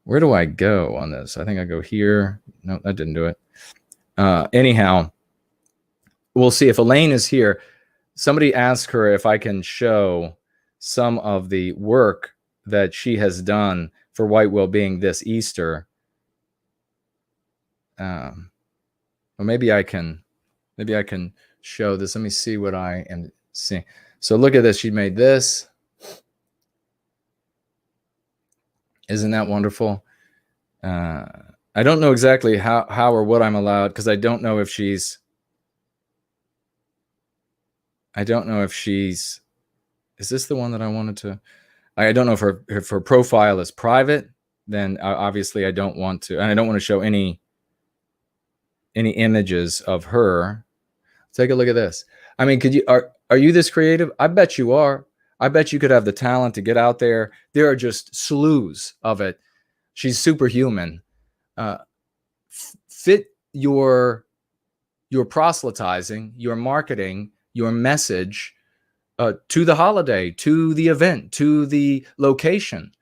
Where do I go on this? I think I go here. No, that didn't do it. Anyhow, we'll see if Elaine is here. Somebody asked her if I can show some of the work that she has done for White Wellbeing this Easter. Or maybe I can show this. Let me see what I am seeing. So look at this. She made this. Isn't that wonderful? I don't know exactly how or what I'm allowed, because I don't know if she's... Is this the one that I wanted to... I don't know if her profile is private. Then obviously I don't want to, and I don't want to show any images of her. Take a look at this. I mean, are you this creative? I bet you are. I bet you could have the talent to get out there. There are just slews of it. She's superhuman. Fit your proselytizing, your marketing, your message to the holiday, to the event, to the location.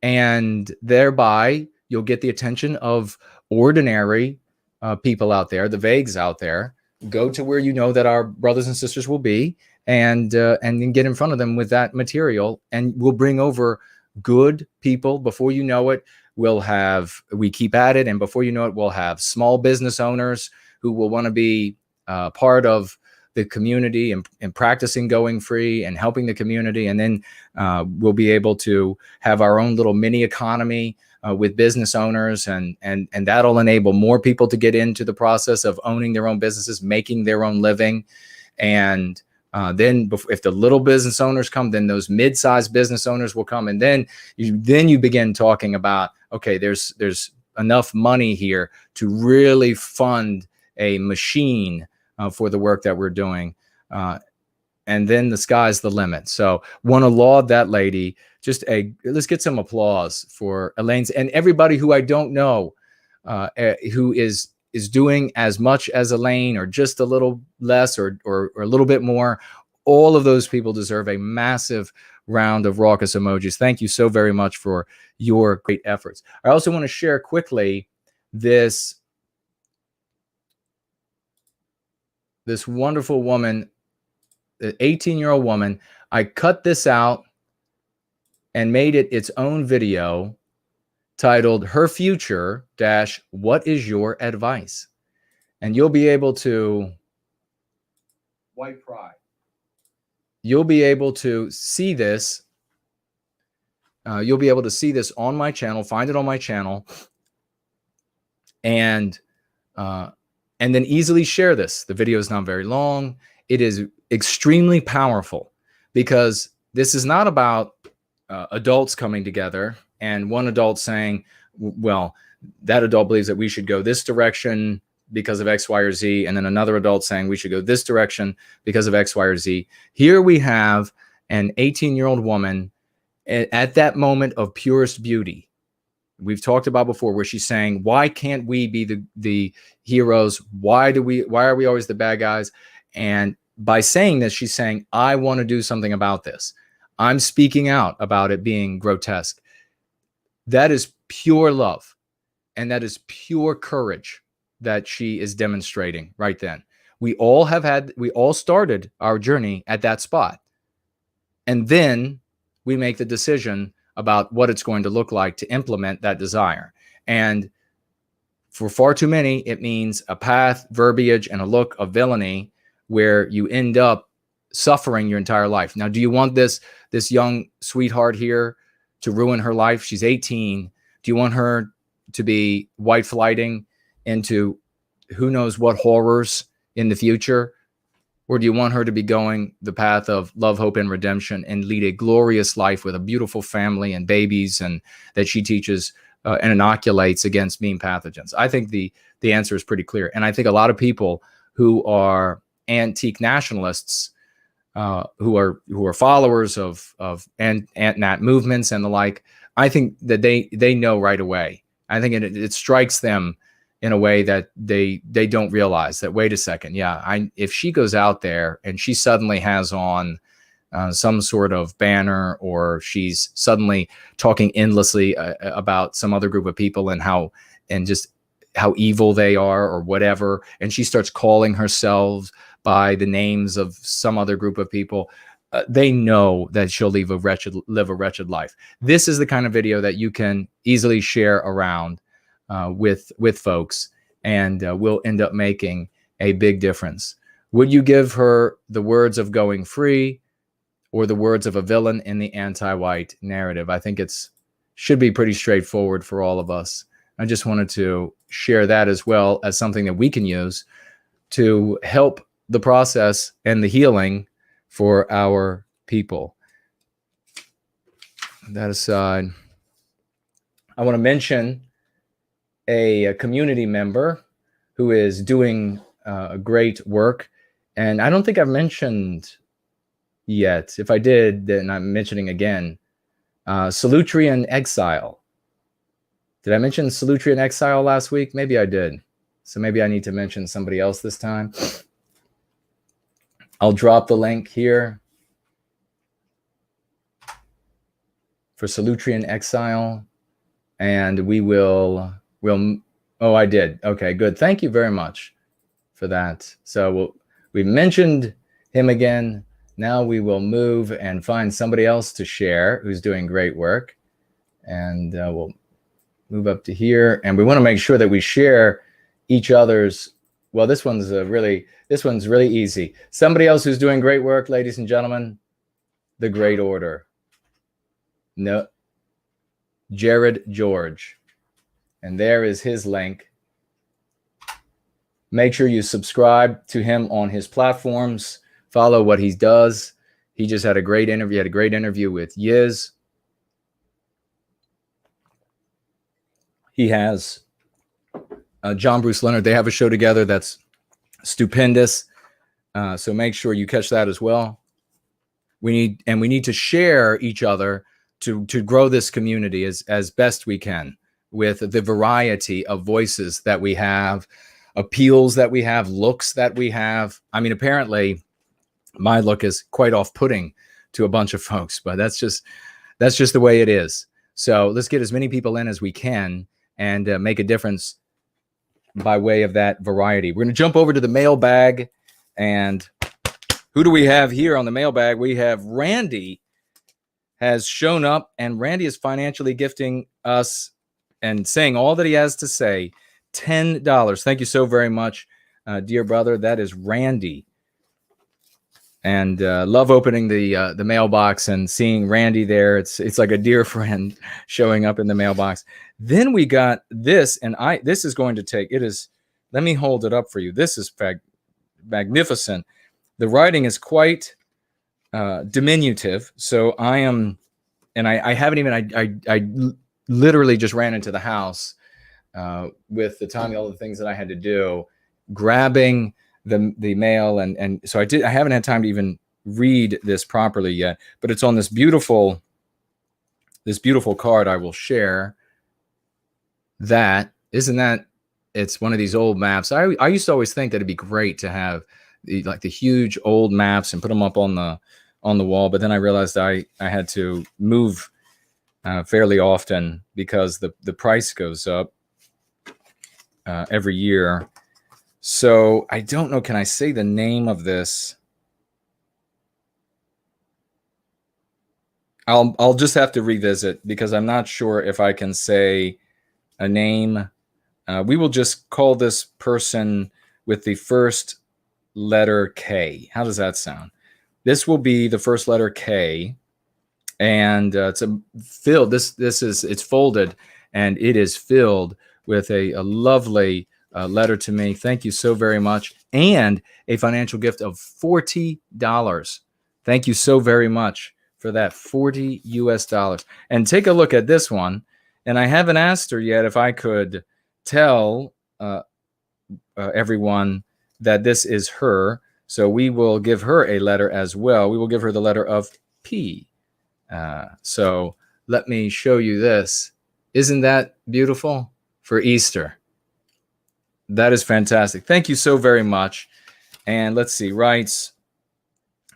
And thereby you'll get the attention of ordinary people out there, the vagues out there. Go to where you know that our brothers and sisters will be, and then get in front of them with that material, and we'll bring over good people. Before you know it, we keep at it, and before you know it, we'll have small business owners who will want to be part of the community and practicing going free and helping the community. And then we'll be able to have our own little mini economy with business owners, and that'll enable more people to get into the process of owning their own businesses, making their own living. And then if the little business owners come, then those mid-sized business owners will come. And then you begin talking about, okay, there's enough money here to really fund a machine for the work that we're doing. And then the sky's the limit. So want to laud that lady. Let's get some applause for Elaine's, and everybody who I don't know who is doing as much as Elaine, or just a little less, or a little bit more. All of those people deserve a massive round of raucous emojis. Thank you so very much for your great efforts. I also want to share quickly this wonderful woman, an 18-year-old woman. I cut this out and made it its own video titled "Her Future - What is Your Advice?" And you'll be able to... White pride. You'll be able to see this. You'll be able to see this on my channel, find it on my channel, and then easily share this. The video is not very long. It is extremely powerful, because this is not about adults coming together and one adult saying, well, that adult believes that we should go this direction because of X, Y, or Z, and then another adult saying we should go this direction because of X, Y, or Z. Here we have an 18-year-old woman at that moment of purest beauty we've talked about before, where she's saying, why can't we be the heroes? Why are we always the bad guys? And by saying this, she's saying, I want to do something about this. I'm speaking out about it being grotesque. That is pure love. And that is pure courage that she is demonstrating right then. We all started our journey at that spot. And then we make the decision about what it's going to look like to implement that desire. And for far too many, it means a path, verbiage, and a look of villainy where you end up suffering your entire life. Now, do you want this young sweetheart here to ruin her life? She's 18. Do you want her to be white flighting into who knows what horrors in the future? Or do you want her to be going the path of love, hope, and redemption and lead a glorious life with a beautiful family and babies, and that she teaches and inoculates against mean pathogens? I think the answer is pretty clear. And I think a lot of people who are antique nationalists, who are followers of anti-nat movements and the like, I think that they know right away. I think it strikes them in a way that they don't realize that, wait a second, if she goes out there and she suddenly has on some sort of banner, or she's suddenly talking endlessly about some other group of people and just how evil they are or whatever, and she starts calling herself by the names of some other group of people, they know that she'll live a wretched life. This is the kind of video that you can easily share around with folks, and will end up making a big difference. Would you give her the words of going free or the words of a villain in the anti-white narrative? I think should be pretty straightforward for all of us. I just wanted to share that as well as something that we can use to help the process and the healing for our people. That aside, I want to mention a community member who is doing great work. And I don't think I've mentioned yet. If I did, then I'm mentioning again. Salutrian Exile. Did I mention Salutrian Exile last week? Maybe I did. So maybe I need to mention somebody else this time. I'll drop the link here for Salutrian Exile, and we'll oh, I did. Okay, good. Thank you very much for that. So we mentioned him again. Now we will move and find somebody else to share who's doing great work. And we'll move up to here. And we want to make sure that we share each other's. Well, this one's really easy. Somebody else who's doing great work, ladies and gentlemen, the Great Order. No, Jared George. And there is his link. Make sure you subscribe to him on his platforms. Follow what he does. He just had a great interview. Had a great interview with Yiz. He has John Bruce Leonard. They have a show together that's stupendous. So make sure you catch that as well. We need to share each other to grow this community as best we can, with the variety of voices that we have, appeals that we have, looks that we have. I mean, apparently my look is quite off-putting to a bunch of folks, but that's just the way it is. So let's get as many people in as we can and make a difference by way of that variety. We're going to jump over to the mailbag, and who do we have here on the mailbag? We have Randy has shown up, and Randy is financially gifting us and saying all that he has to say, $10. Thank you so very much, dear brother. That is Randy. And love opening the mailbox and seeing Randy there. It's like a dear friend showing up in the mailbox. Then we got this, and this is going to take, let me hold it up for you. This is magnificent. The writing is quite diminutive. So I am, and I haven't even, I literally just ran into the house with the time, all the things that I had to do, grabbing the mail. And so I haven't had time to even read this properly yet, but it's on this beautiful card I will share. It's one of these old maps. I used to always think that it'd be great to have the huge old maps and put them up on the wall, but then I realized I had to move fairly often because the price goes up every year. So I don't know, can I say the name of this? I'll just have to revisit because I'm not sure if I can say a name. We will just call this person with the first letter K. How does that sound? This will be the first letter K, and it's filled. It's folded, and it is filled with a lovely letter to me. Thank you so very much, and a financial gift of $40. Thank you so very much for that, $40 US. And take a look at this one. And I haven't asked her yet if I could tell everyone that this is her. So we will give her a letter as well. We will give her the letter of P. So let me show you this. Isn't that beautiful for Easter? That is fantastic. Thank you so very much. And let's see, writes,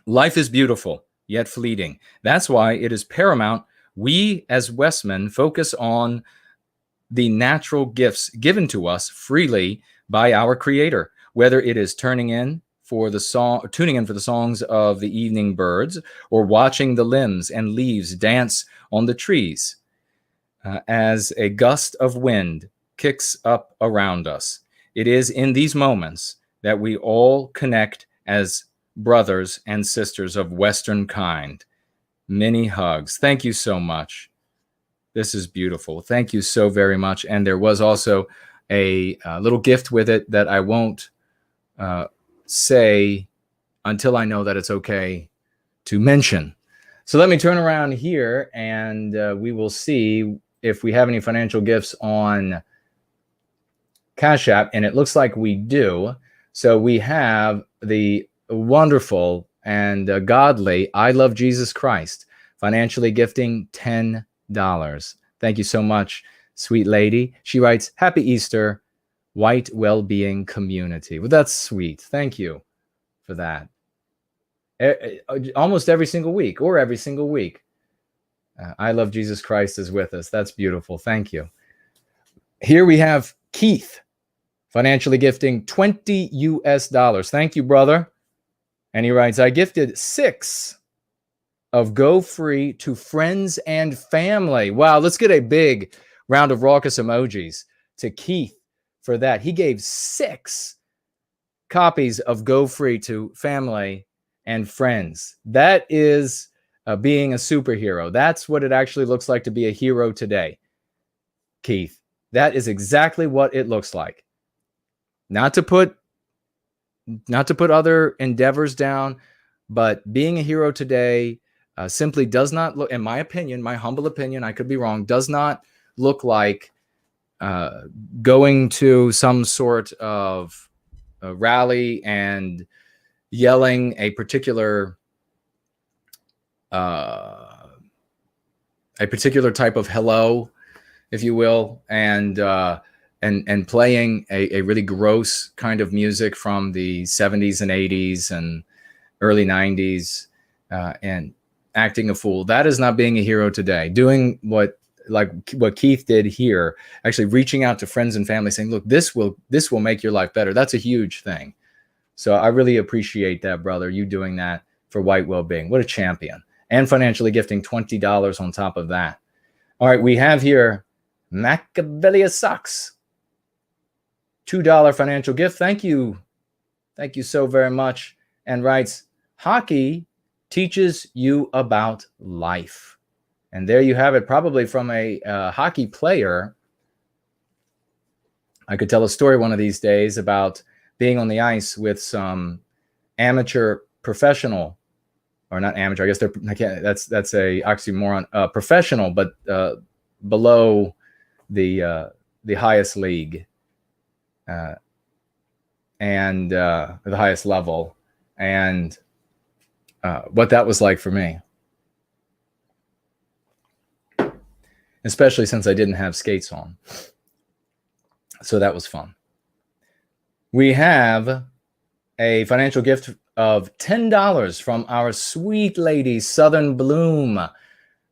life is beautiful, yet fleeting. That's why it is paramount we as Westmen focus on the natural gifts given to us freely by our Creator, whether it is tuning in for the songs of the evening birds, or watching the limbs and leaves dance on the trees as a gust of wind kicks up around us. It is in these moments that we all connect as brothers and sisters of Western kind. Many hugs. Thank you so much. This is beautiful. Thank you so very much. And there was also a little gift with it that I won't say until I know that it's okay to mention. So let me turn around here and we will see if we have any financial gifts on Cash App. And it looks like we do. So we have the wonderful and godly I Love Jesus Christ, financially gifting $10. Thank you so much, sweet lady. She writes, Happy Easter, White Wellbeing Community. Well, that's sweet. Thank you for that. Almost every single week. I Love Jesus Christ is with us. That's beautiful. Thank you. Here we have Keith, financially gifting $20 US. Thank you, brother. And he writes, I gifted 6 of Go Free to friends and family. Wow, let's get a big round of raucous emojis to Keith for that. He gave 6 copies of Go Free to family and friends. That is being a superhero. That's what it actually looks like to be a hero today, Keith. That is exactly what it looks like. Not to put other endeavors down, but being a hero today simply does not look, in my opinion, my humble opinion, I could be wrong, does not look like going to some sort of rally and yelling a particular type of hello, if you will, and playing a really gross kind of music from the 70s and 80s and early 90s and acting a fool. That is not being a hero today. Doing what Keith did here, actually reaching out to friends and family saying, look, this will make your life better. That's a huge thing. So I really appreciate that, brother, you doing that for White Wellbeing. What a champion. And financially gifting $20 on top of that. All right, we have here Machiavellia Sucks. $2 financial gift. Thank you. Thank you so very much. And writes, hockey teaches you about life. And there you have it, probably from a hockey player. I could tell a story one of these days about being on the ice with some amateur professional or not amateur. I guess that's a oxymoron. Professional, but below the highest league and the highest level, and what that was like for me, especially since I didn't have skates on. So that was fun. We have a financial gift of $10 from our sweet lady, Southern Bloom.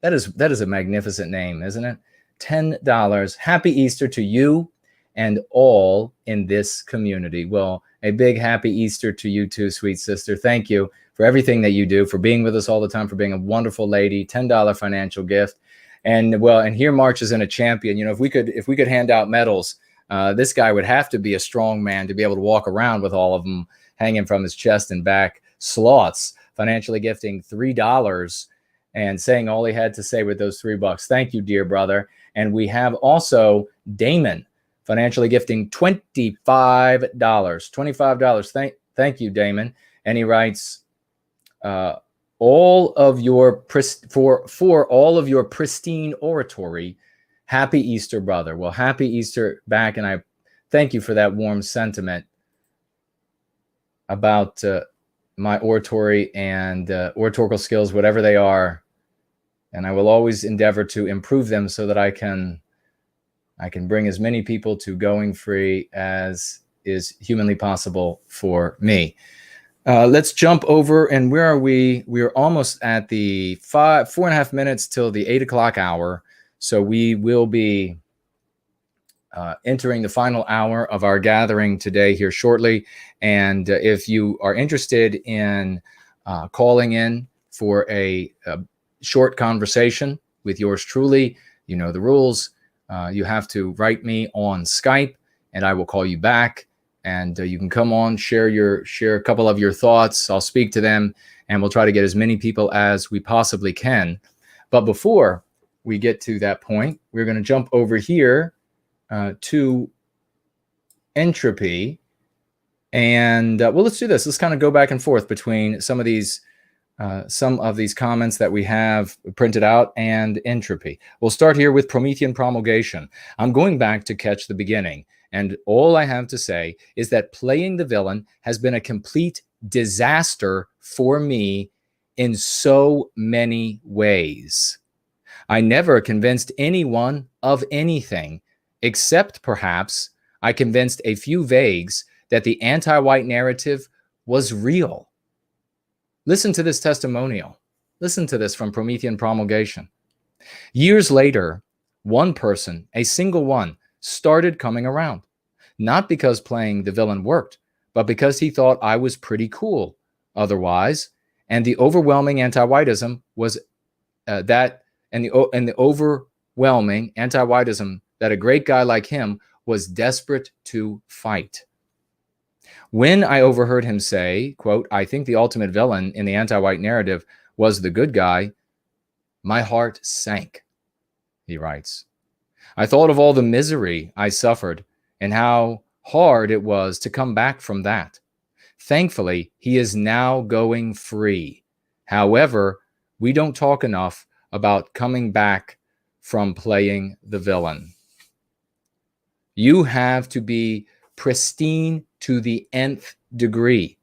That is a magnificent name, isn't it? $10. Happy Easter to you and all in this community. Well, a big happy Easter to you too, sweet sister. Thank you for everything that you do, for being with us all the time, for being a wonderful lady. $10 financial gift. And well, and here marches in a champion. You know, if we could hand out medals, this guy would have to be a strong man to be able to walk around with all of them hanging from his chest and back. Sloths financially gifting $3 and saying all he had to say with those $3. Thank you, dear brother. And we have also Damon financially gifting $25. $25. Thank you, Damon. And he writes, for all of your pristine oratory, happy Easter, brother. Well, happy Easter back, and I thank you for that warm sentiment about my oratory and oratorical skills, whatever they are, and I will always endeavor to improve them so that I can bring as many people to going free as is humanly possible for me. Let's jump over, and where are we? We are almost at the 4.5 minutes till the 8 o'clock hour. So we will be entering the final hour of our gathering today here shortly. And if you are interested in calling in for a short conversation with yours truly, you know the rules. You have to write me on Skype, and I will call you back. And you can come on, share a couple of your thoughts. I'll speak to them, and we'll try to get as many people as we possibly can. But before we get to that point, we're going to jump over here to entropy. And well, let's do this. Let's kind of go back and forth between some of these comments that we have printed out and entropy. We'll start here with Promethean promulgation. I'm going back to catch the beginning. And all I have to say is that playing the villain has been a complete disaster for me in so many ways. I never convinced anyone of anything, except perhaps I convinced a few vagues that the anti-white narrative was real. Listen to this testimonial. Listen to this from Promethean promulgation. Years later, one person, a single one, started coming around. Not because playing the villain worked, but because he thought I was pretty cool otherwise. And the overwhelming anti-whiteism was the overwhelming anti-whiteism that a great guy like him was desperate to fight. When I overheard him say, quote, I think the ultimate villain in the anti-white narrative was the good guy, my heart sank, he writes. I thought of all the misery I suffered and how hard it was to come back from that. Thankfully, he is now going free. However, we don't talk enough about coming back from playing the villain. You have to be pristine to the nth degree.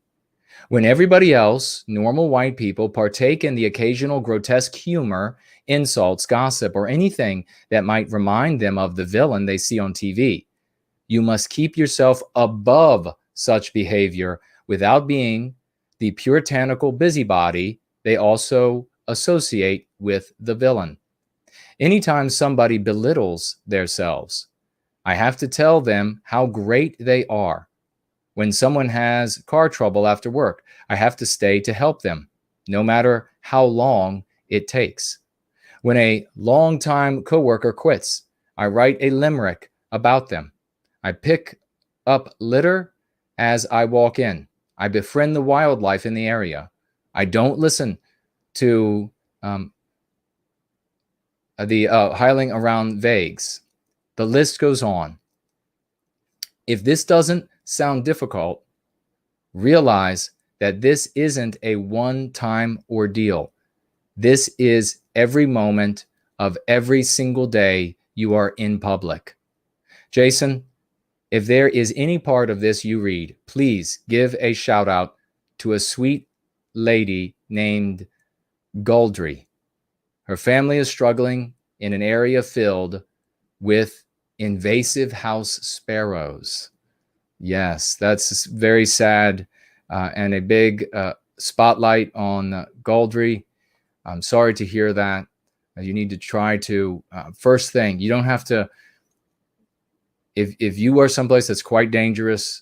When everybody else, normal white people, partake in the occasional grotesque humor, insults, gossip, or anything that might remind them of the villain they see on TV, you must keep yourself above such behavior without being the puritanical busybody they also associate with the villain. Anytime somebody belittles themselves, I have to tell them how great they are. When someone has car trouble after work, I have to stay to help them, no matter how long it takes. When a longtime coworker quits, I write a limerick about them. I pick up litter as I walk in. I befriend the wildlife in the area. I don't listen to the hiling around vagues. The list goes on. If this doesn't sound difficult, realize that this isn't a one-time ordeal. This is every moment of every single day you are in public. Jason, if there is any part of this you read, please give a shout out to a sweet lady named Guldry. Her family is struggling in an area filled with invasive house sparrows. Yes, that's very sad, and a big spotlight on Guldry. I'm sorry to hear that. You need to try to, first thing, you don't have to, if you are someplace that's quite dangerous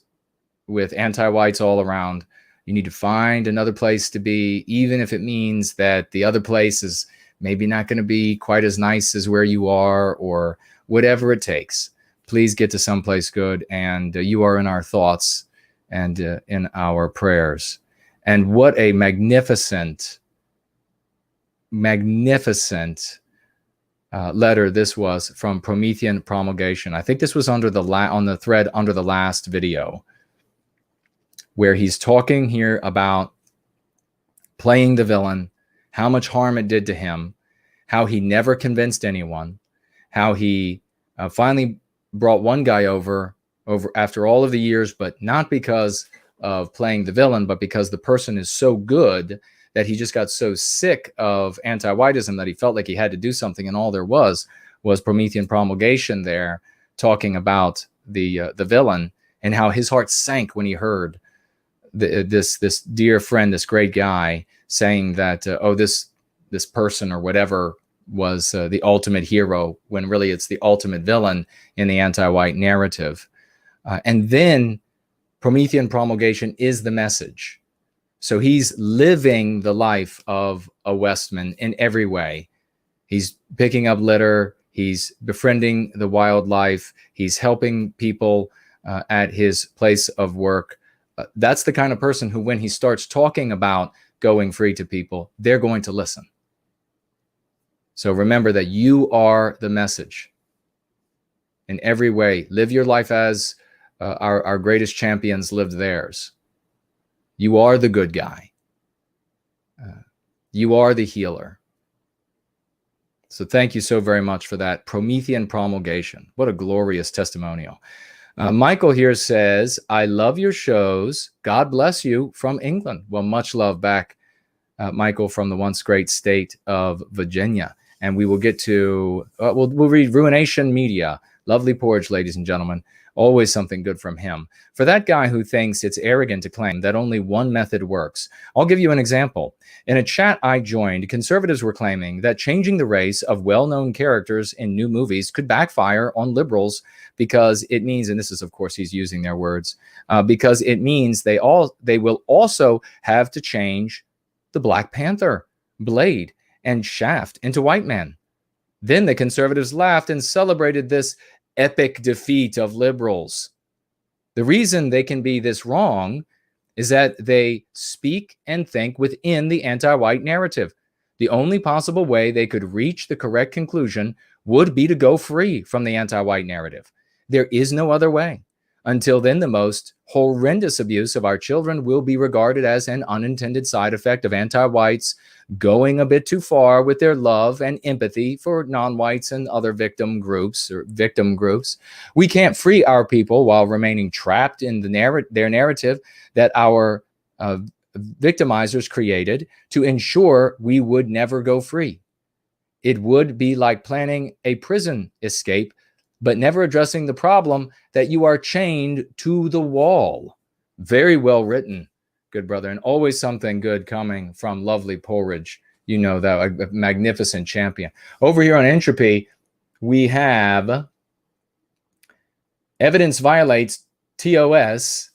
with anti-whites all around, you need to find another place to be, even if it means that the other place is maybe not going to be quite as nice as where you are, or whatever it takes. Please get to someplace good, and you are in our thoughts and in our prayers. And what a magnificent letter this was from Promethean Promulgation. I think this was under the on the thread under the last video, where he's talking here about playing the villain, how much harm it did to him, how he never convinced anyone, how he finally brought one guy over after all of the years, but not because of playing the villain, but because the person is so good that he just got so sick of anti-whiteism that he felt like he had to do something, and all there was Promethean Promulgation there talking about the villain, and how his heart sank when he heard this dear friend, this great guy, saying that this person or whatever was the ultimate hero, when really it's the ultimate villain in the anti-white narrative. And then Promethean Promulgation is the message. So he's living the life of a Westman in every way. He's picking up litter. He's befriending the wildlife. He's helping people at his place of work. That's the kind of person who, when he starts talking about going free to people, they're going to listen. So remember that you are the message in every way. Live your life as our greatest champions lived theirs. You are the good guy. You are the healer. So thank you so very much for that Promethean Promulgation. What a glorious testimonial. Michael here says, I love your shows. God bless you, from England. Well, much love back, Michael, from the once great state of Virginia. And we will get to, we'll read Ruination Media. Lovely porridge, ladies and gentlemen. Always something good from him. For that guy who thinks it's arrogant to claim that only one method works, I'll give you an example. In a chat I joined, conservatives were claiming that changing the race of well-known characters in new movies could backfire on liberals because it means, and this is, of course, he's using their words, because it means they will also have to change the Black Panther, Blade, and Shaft into white men. Then the conservatives laughed and celebrated this epic defeat of liberals. The reason they can be this wrong is that they speak and think within the anti-white narrative. The only possible way they could reach the correct conclusion would be to go free from the anti-white narrative. There is no other way. Until then, the most horrendous abuse of our children will be regarded as an unintended side effect of anti-whites going a bit too far with their love and empathy for non-whites and other victim groups. We can't free our people while remaining trapped in their narrative that our victimizers created to ensure we would never go free. It would be like planning a prison escape, but never addressing the problem that you are chained to the wall. Very well written, good brother, and always something good coming from lovely porridge. You know that, a magnificent champion. Over here on Entropy, we have Evidence Violates TOS.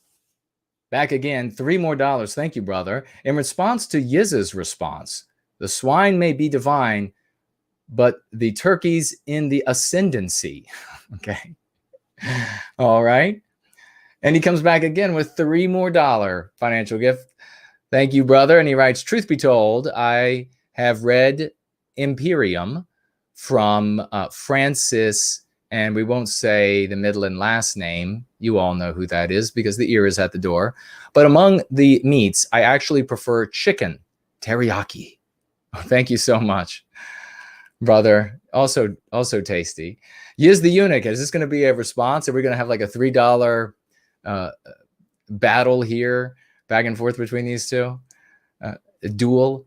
Back again, $3 more. Thank you, brother. In response to Yiz's response, the swine may be divine, but the turkey's in the ascendancy. Okay. All right. And he comes back again with $3 more financial gift. Thank you, brother. And he writes, truth be told, I have read Imperium from Francis, and we won't say the middle and last name. You all know who that is because the ear is at the door. But among the meats, I actually prefer chicken teriyaki. Thank you so much, brother. Also tasty. Yiz the Eunuch. Is this going to be a response? Are we going to have like a $3 battle here, back and forth between these two? A duel?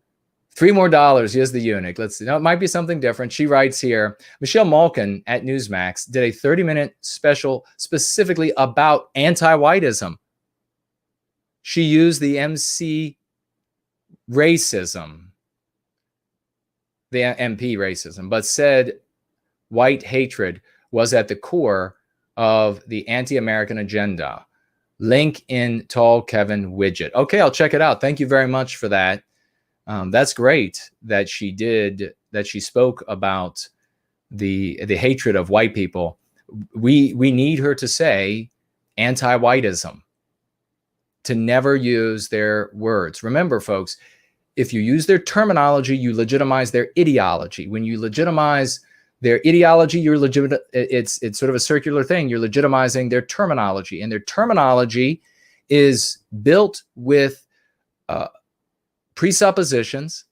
$3 more. Yiz the Eunuch. Let's see. No, it might be something different. She writes here, Michelle Malkin at Newsmax did a 30-minute special specifically about anti-whiteism. She used the MC racism, the MP racism, but said white hatred was at the core of the anti-American agenda. Link in tall Kevin widget. Okay, I'll check it out. Thank you very much for that. That's great that she spoke about the hatred of white people. We need her to say anti-whiteism, to never use their words. Remember, folks, if you use their terminology, you legitimize their ideology. When you legitimize their ideology, you're legitimate. It's sort of a circular thing. You're legitimizing their terminology, and their terminology is built with presuppositions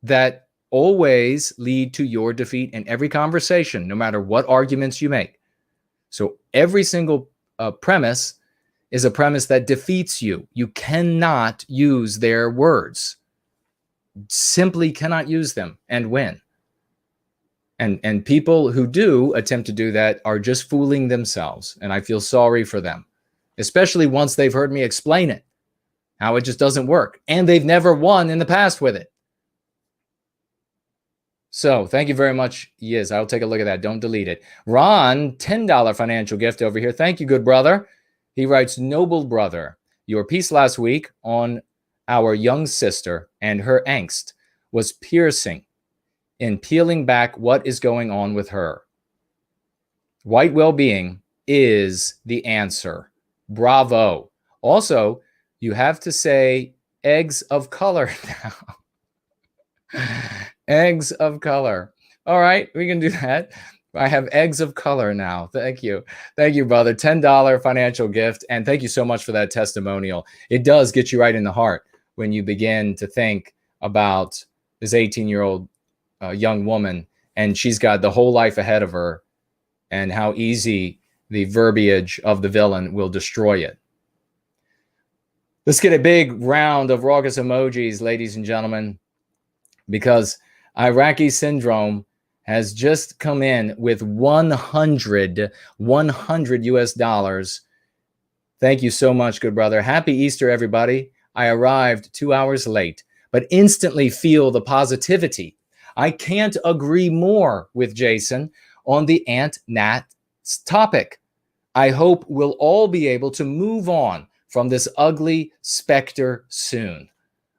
that always lead to your defeat in every conversation, no matter what arguments you make. So every single premise is a premise that defeats you. You cannot use their words. Simply cannot use them and win. And people who do attempt to do that are just fooling themselves. And I feel sorry for them, especially once they've heard me explain it, how it just doesn't work. And they've never won in the past with it. So thank you very much. Yes, I'll take a look at that. Don't delete it. Ron, $10 financial gift over here. Thank you, good brother. He writes, noble brother, your piece last week on our young sister and her angst was piercing in peeling back what is going on with her. White well-being is the answer. Bravo. Also, you have to say eggs of color now. Eggs of color. All right, we can do that. I have eggs of color now. Thank you. Thank you, brother. $10 financial gift. And thank you so much for that testimonial. It does get you right in the heart when you begin to think about this 18-year-old young woman, and she's got the whole life ahead of her, and how easy the verbiage of the villain will destroy it. Let's get a big round of raucous emojis, ladies and gentlemen, because Iraqi Syndrome has just come in with 100 US dollars. Thank you so much, good brother. Happy Easter, everybody. I arrived 2 hours late, but instantly feel the positivity. I can't agree more with Jason on the Ant-Nat topic. I hope we'll all be able to move on from this ugly specter soon.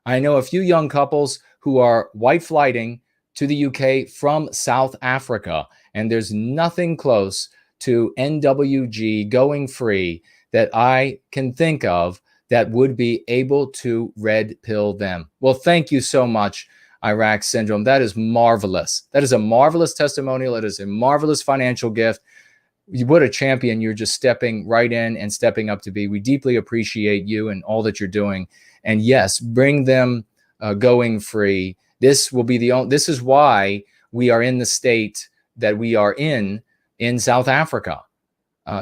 I know a few young couples who are white flighting to the UK from South Africa, and there's nothing close to NWG going free that I can think of that would be able to red pill them. Well, thank you so much, Iraq Syndrome. That is marvelous. That is a marvelous testimonial. It is a marvelous financial gift. What a champion you're just stepping right in and stepping up to be. We deeply appreciate you and all that you're doing. And yes, bring them going free. This will be the only, this is why we are in the state that we are in South Africa.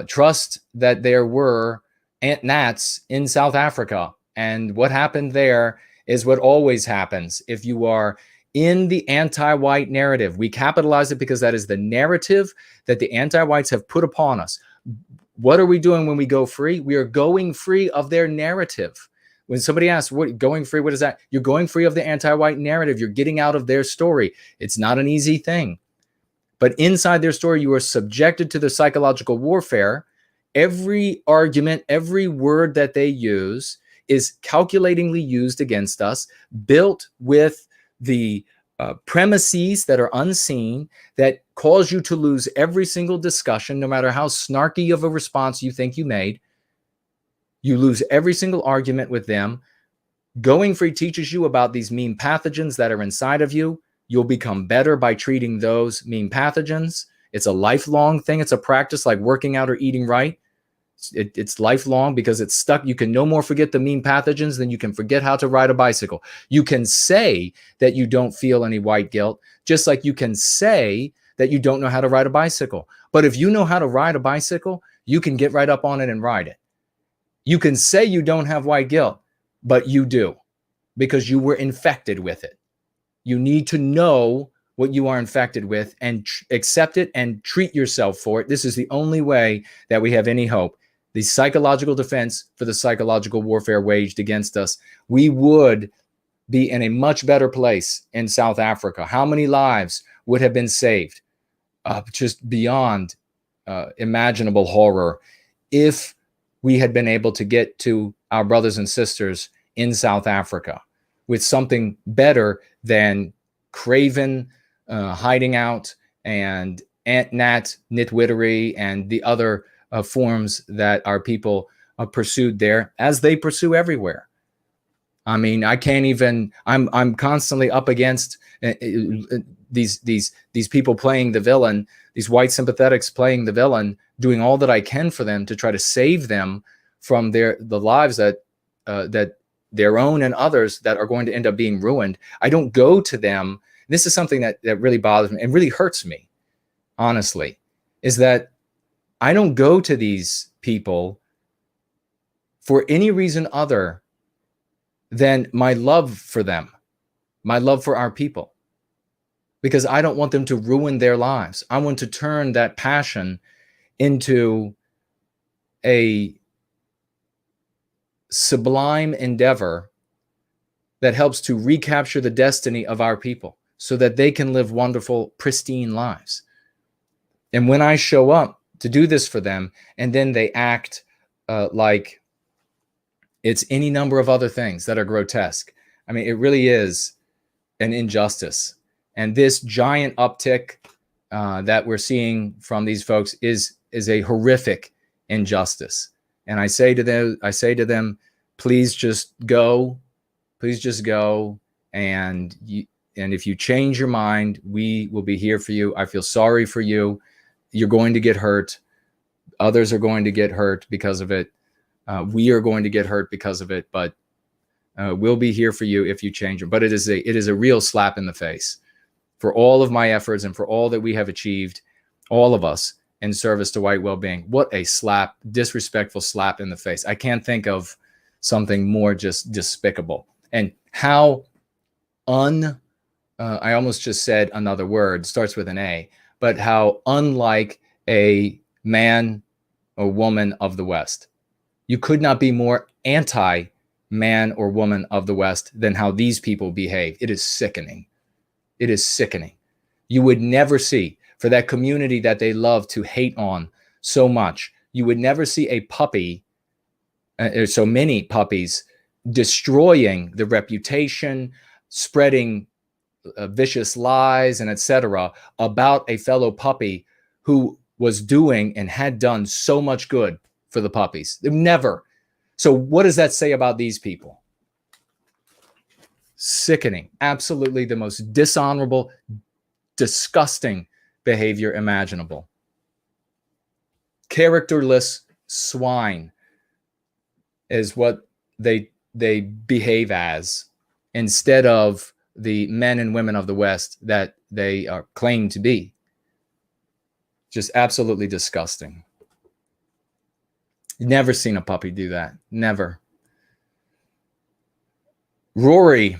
Trust that there were Ant-Nats in South Africa. And what happened there is what always happens if you are in the anti-white narrative. We capitalize it because that is the narrative that the anti-whites have put upon us. What are we doing when we go free? We are going free of their narrative. When somebody asks, "What going free? What is that?" You're going free of the anti-white narrative. You're getting out of their story. It's not an easy thing. But inside their story, you are subjected to the psychological warfare. Every argument, every word that they use is calculatingly used against us, built with the premises that are unseen, that cause you to lose every single discussion, no matter how snarky of a response you think you made. You lose every single argument with them. Going free teaches you about these mean pathogens that are inside of you. You'll become better by treating those mean pathogens. It's a lifelong thing. It's a practice like working out or eating right. It's lifelong because it's stuck. You can no more forget the mean pathogens than you can forget how to ride a bicycle. You can say that you don't feel any white guilt, just like you can say that you don't know how to ride a bicycle. But if you know how to ride a bicycle, you can get right up on it and ride it. You can say you don't have white guilt, but you do, because you were infected with it. You need to know what you are infected with and accept it and treat yourself for it. This is the only way that we have any hope. The psychological defense for the psychological warfare waged against us, we would be in a much better place in South Africa. How many lives would have been saved? Just beyond imaginable horror if we had been able to get to our brothers and sisters in South Africa with something better than craven hiding out and ant-nat nitwittery and the other forms that our people pursued there, as they pursue everywhere. I mean, I can't even. I'm constantly up against these people playing the villain, these white sympathetics playing the villain, doing all that I can for them to try to save them from the lives that their own and others that are going to end up being ruined. I don't go to them. This is something that really bothers me and really hurts me, honestly, is that I don't go to these people for any reason other than my love for them, my love for our people, because I don't want them to ruin their lives. I want to turn that passion into a sublime endeavor that helps to recapture the destiny of our people so that they can live wonderful, pristine lives. And when I show up to do this for them, and then they act like it's any number of other things that are grotesque. I mean, it really is an injustice. And this giant uptick that we're seeing from these folks is a horrific injustice. And I say to them, please just go. Please just go. And if you change your mind, we will be here for you. I feel sorry for you. You're going to get hurt. Others are going to get hurt because of it. We are going to get hurt because of it, but we'll be here for you if you change it. But it is a real slap in the face for all of my efforts and for all that we have achieved, all of us, in service to white well-being. What a slap, disrespectful slap in the face. I can't think of something more just despicable. And how I almost just said another word, starts with an A, but how unlike a man or woman of the West. You could not be more anti-man or woman of the West than how these people behave. It is sickening. It is sickening. You would never see, for that community that they love to hate on so much, you would never see a puppy, so many puppies, destroying the reputation, spreading vicious lies and etc. about a fellow puppy who was doing and had done so much good for the puppies. Never. So what does that say about these people? Sickening. Absolutely the most dishonorable, disgusting behavior imaginable. Characterless swine is what they behave as, instead of the men and women of the West that they claim to be. Just absolutely disgusting. Never seen a puppy do that. Never. Rory,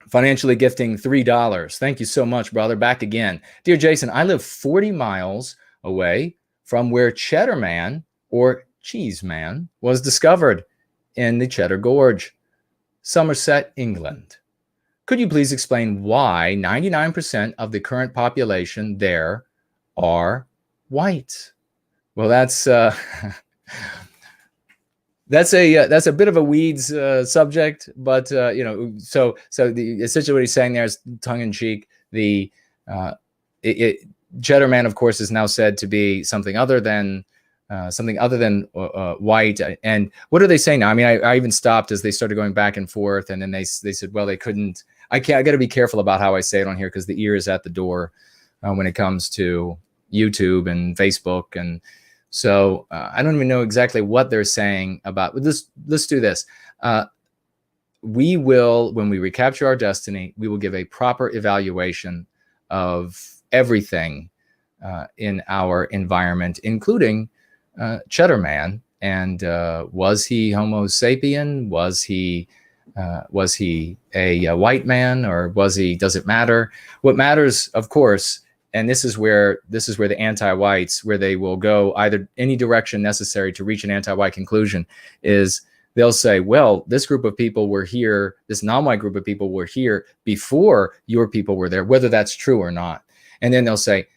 financially gifting $3. Thank you so much, brother. Back again. Dear Jason, I live 40 miles away from where Cheddar Man or Cheese Man was discovered in the Cheddar Gorge, Somerset, England. Could you please explain why 99% of the current population there are white? Well, that's a bit of a weeds subject, but so essentially what he's saying there is tongue in cheek. Cheddar Man, of course, is now said to be something other than white. And what are they saying now? I mean, I even stopped as they started going back and forth, and then they said, well, they couldn't. I got to be careful about how I say it on here because the ear is at the door when it comes to YouTube and Facebook, and So I don't even know exactly what they're saying about this. Let's do this. We will, when we recapture our destiny, we will give a proper evaluation of everything in our environment, including Cheddar Man. And was he Homo sapien? Was he a white man, or was he? Does it matter? What matters, of course, and this is where the anti-whites, where they will go either any direction necessary to reach an anti-white conclusion, is they'll say, well, this group of people were here, this non-white group of people were here before your people were there, whether that's true or not. And then they'll say,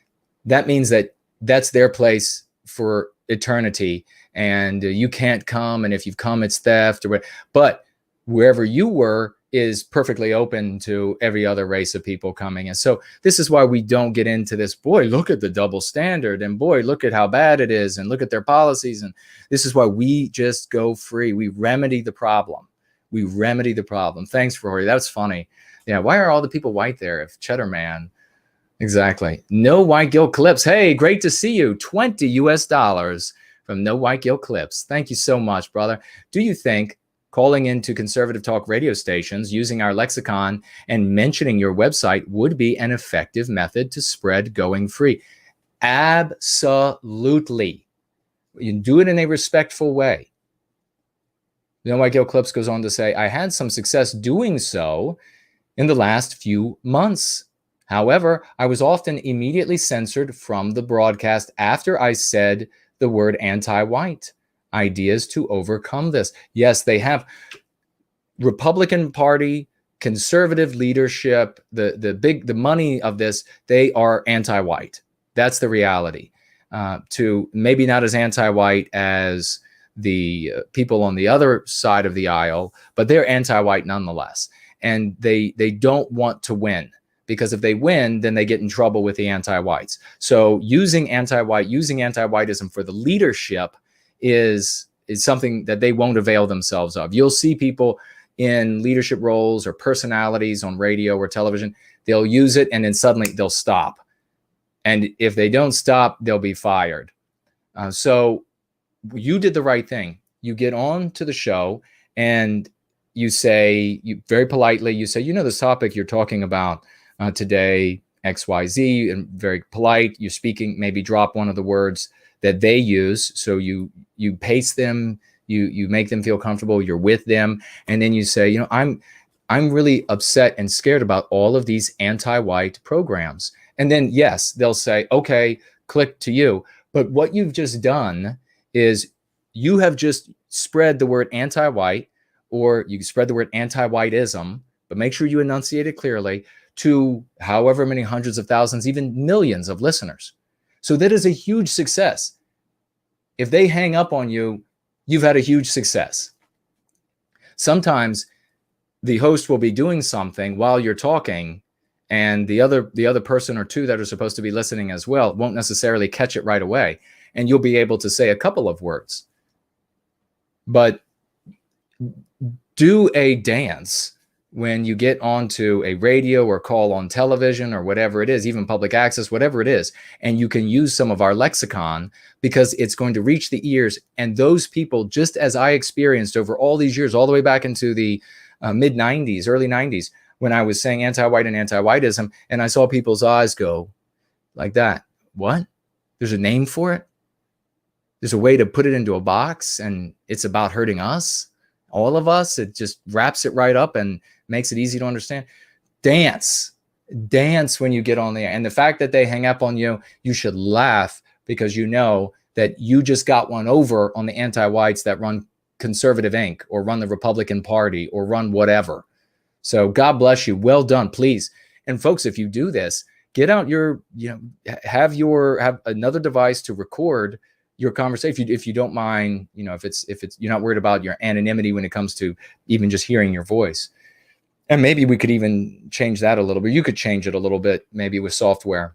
that means that that's their place for eternity, and you can't come, and if you've come, it's theft, or what. But wherever you were is perfectly open to every other race of people coming. And so this is why we don't get into this, boy, look at the double standard, and boy, look at how bad it is, and look at their policies. And this is why we just go free. We remedy the problem. We remedy the problem. Thanks, Rory. That's funny. Yeah, why are all the people white there if Cheddar Man? Exactly. No White Guilt Clips. Hey, great to see you. $20 US from No White Guilt Clips. Thank you so much, brother. Do you think calling into conservative talk radio stations, using our lexicon, and mentioning your website would be an effective method to spread going free? Absolutely. You do it in a respectful way. No White Guilt Clips goes on to say, I had some success doing so in the last few months. However, I was often immediately censored from the broadcast after I said the word anti-white. Ideas to overcome this. Yes, they have. Republican Party, conservative leadership, the money of this, they are anti-white. That's the reality. To maybe not as anti-white as the people on the other side of the aisle, but they're anti-white nonetheless. And they don't want to win, because if they win, then they get in trouble with the anti-whites. So using anti-whiteism for the leadership is something that they won't avail themselves of. You'll see people in leadership roles or personalities on radio or television, they'll use it and then suddenly they'll stop. And if they don't stop, they'll be fired. So you did the right thing. You get on to the show and you say, very politely, you say, this topic you're talking about today, XYZ, and very polite. You're speaking, maybe drop one of the words that they use. So you pace them, you make them feel comfortable, you're with them. And then you say, I'm really upset and scared about all of these anti-white programs. And then, yes, they'll say, okay, click to you. But what you've just done is you have just spread the word anti-white, or you spread the word anti-whiteism, but make sure you enunciate it clearly, to however many hundreds of thousands, even millions of listeners. So that is a huge success. If they hang up on you, you've had a huge success. Sometimes the host will be doing something while you're talking, and the other person or two that are supposed to be listening as well won't necessarily catch it right away. And you'll be able to say a couple of words. But do a dance when you get onto a radio or call on television or whatever it is, even public access, whatever it is, and you can use some of our lexicon, because it's going to reach the ears. And those people, just as I experienced over all these years, all the way back into the mid 90s, early 90s, when I was saying anti-white and anti-whiteism, and I saw people's eyes go like that. What? There's a name for it? There's a way to put it into a box, and it's about hurting us, all of us? It just wraps it right up and makes it easy to understand. Dance when you get on the air. And the fact that they hang up on you, you should laugh, because you know that you just got one over on the anti-whites that run Conservative Inc. or run the Republican Party or run whatever. So God bless you. Well done, please. And folks, if you do this, get out your, have another device to record your conversation. If you don't mind, if it's you're not worried about your anonymity when it comes to even just hearing your voice. And maybe we could even change that a little bit. You could change it a little bit, maybe with software.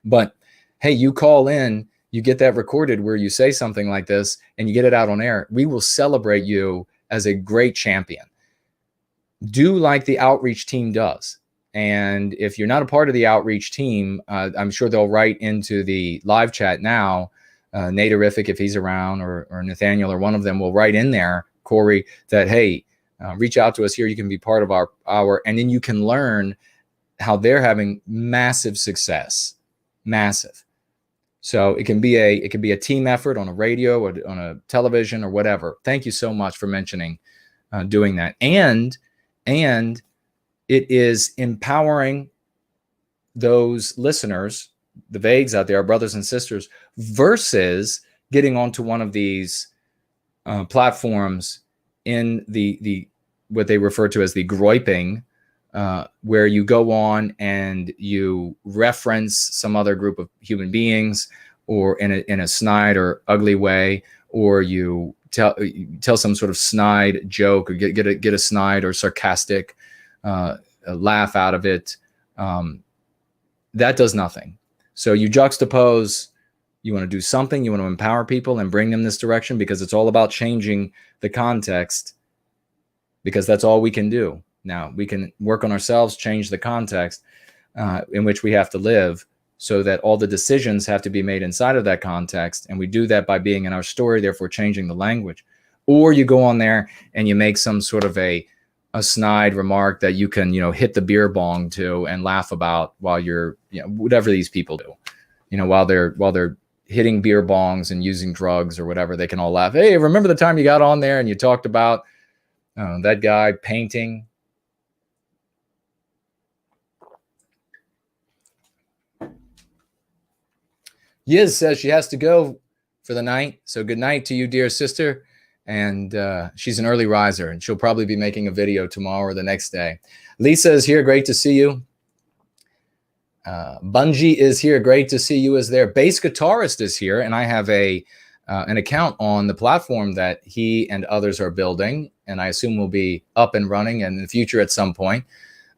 But hey, you call in, you get that recorded where you say something like this and you get it out on air. We will celebrate you as a great champion. Do like the outreach team does. And if you're not a part of the outreach team, I'm sure they'll write into the live chat now Naderific, if he's around, or Nathaniel, or one of them will write in there, Corey, that, hey, reach out to us here. You can be part of our, and then you can learn how they're having massive success, massive. So it can be a team effort on a radio or on a television or whatever. Thank you so much for mentioning doing that. And it is empowering those listeners, the vagues out there, our brothers and sisters, versus getting onto one of these platforms in the what they refer to as the groyping, where you go on and you reference some other group of human beings, or in a snide or ugly way, or you tell some sort of snide joke, or get a snide or sarcastic laugh out of it. That does nothing. So you juxtapose, you want to do something, you want to empower people and bring them this direction, because it's all about changing the context, because that's all we can do. Now, we can work on ourselves, change the context in which we have to live, so that all the decisions have to be made inside of that context. And we do that by being in our story, therefore changing the language. Or you go on there and you make some sort of a snide remark that you can, hit the beer bong to and laugh about while you're, whatever these people do, while they're hitting beer bongs and using drugs or whatever, they can all laugh. Hey, remember the time you got on there and you talked about that guy painting? Yiz says she has to go for the night. So good night to you, dear sister. And she's an early riser, and she'll probably be making a video tomorrow or the next day. Lisa is here. Great to see you. Bungie is here. Great to see you. Is there. Bass Guitarist is here, and I have an account on the platform that he and others are building, and I assume will be up and running in the future at some point.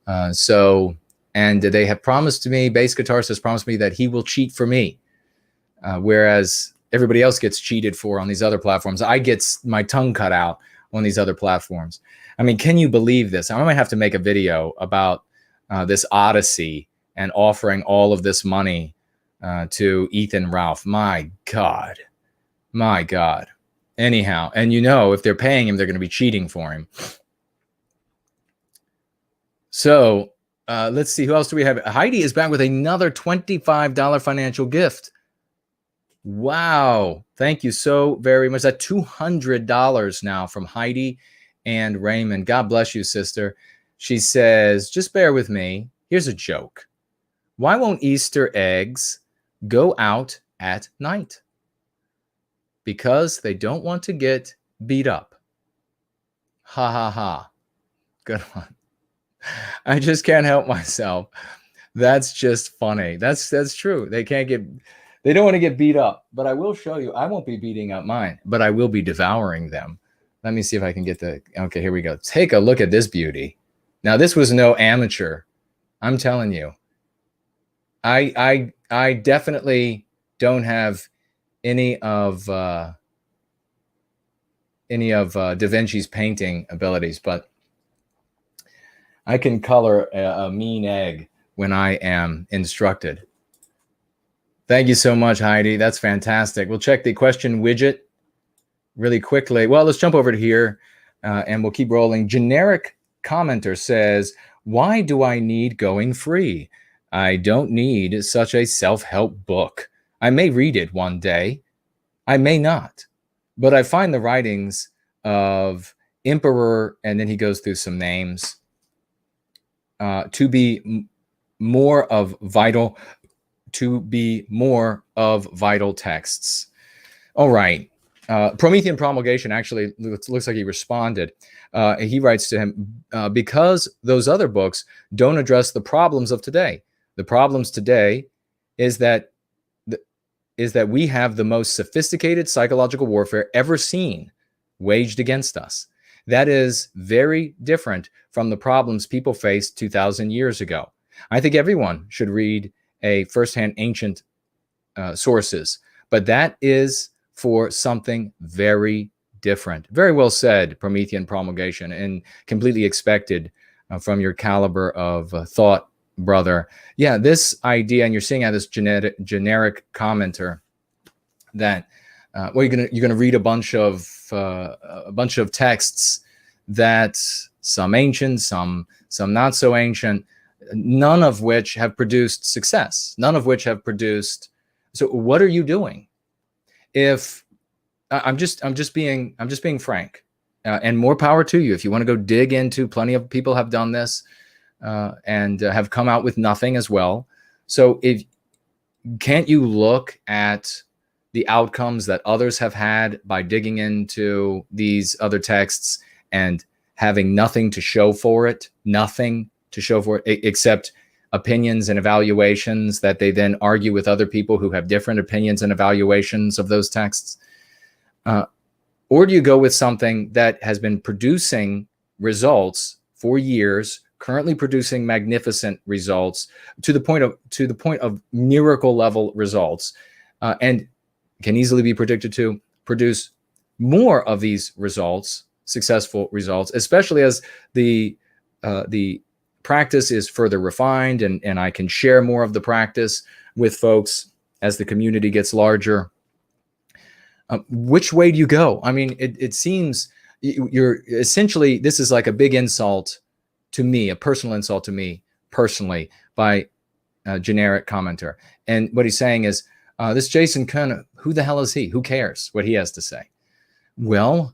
And they have promised to me, Bass Guitarist has promised me that he will cheat for me, whereas everybody else gets cheated for on these other platforms. I get my tongue cut out on these other platforms. I mean, can you believe this? I might have to make a video about this odyssey and offering all of this money to Ethan Ralph. My God. Anyhow, and if they're paying him, they're going to be cheating for him. So let's see. Who else do we have? Heidi is back with another $25 financial gift. Wow. Thank you so very much. That's $200 now from Heidi and Raymond. God bless you, sister. She says, just bear with me. Here's a joke. Why won't Easter eggs go out at night? Because they don't want to get beat up. Ha ha ha. Good one. I just can't help myself. That's just funny. That's true. They don't want to get beat up, but I will show you. I won't be beating up mine, but I will be devouring them. Let me see if I can get okay, here we go. Take a look at this beauty. Now, this was no amateur. I'm telling you. I definitely don't have any of Da Vinci's painting abilities, but I can color a mean egg when I am instructed. Thank you so much, Heidi. That's fantastic. We'll check the question widget really quickly. Well, let's jump over to here and we'll keep rolling. Generic commenter says, why do I need Going Free? I don't need such a self-help book. I may read it one day. I may not. But I find the writings of Emperor, and then he goes through some names, to be more of vital texts. All right. Promethean Promulgation actually looks like he responded. He writes to him, because those other books don't address the problems of today. The problems today is that we have the most sophisticated psychological warfare ever seen waged against us. That is very different from the problems people faced 2,000 years ago. I think everyone should read a firsthand ancient sources, but that is for something very different. Very well said, Promethean Promulgation, and completely expected from your caliber of thought, brother. Yeah, this idea, and you're seeing how this generic commenter, that well, you're gonna read a bunch of texts that some ancient, some not so ancient, none of which have produced success, none of which have produced. So what are you doing? If I'm just being frank, and more power to you. If you want to go dig into, plenty of people have done this and have come out with nothing as well. So can't you look at the outcomes that others have had by digging into these other texts and having nothing to show for it, except opinions and evaluations that they then argue with other people who have different opinions and evaluations of those texts? Or do you go with something that has been producing results for years, currently producing magnificent results to the point of miracle level results, and can easily be predicted to produce more of these results, successful results, especially as the practice is further refined, and I can share more of the practice with folks as the community gets larger. Which way do you go? I mean, it seems you're essentially, this is like a big insult to me, a personal insult to me personally by a generic commenter. And what he's saying is, this Jason Köhne, who the hell is he? Who cares what he has to say? Well,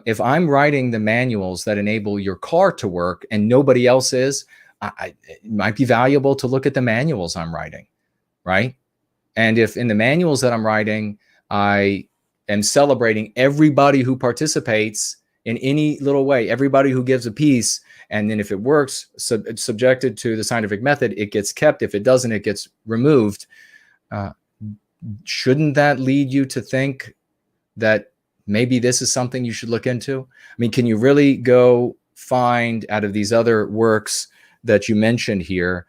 if I'm writing the manuals that enable your car to work and nobody else is, it might be valuable to look at the manuals I'm writing, right? And if in the manuals that I'm writing, I am celebrating everybody who participates in any little way, everybody who gives a piece, and then if it works, subjected to the scientific method, it gets kept. If it doesn't, it gets removed. Shouldn't that lead you to think that maybe this is something you should look into? I mean, can you really go find out of these other works that you mentioned here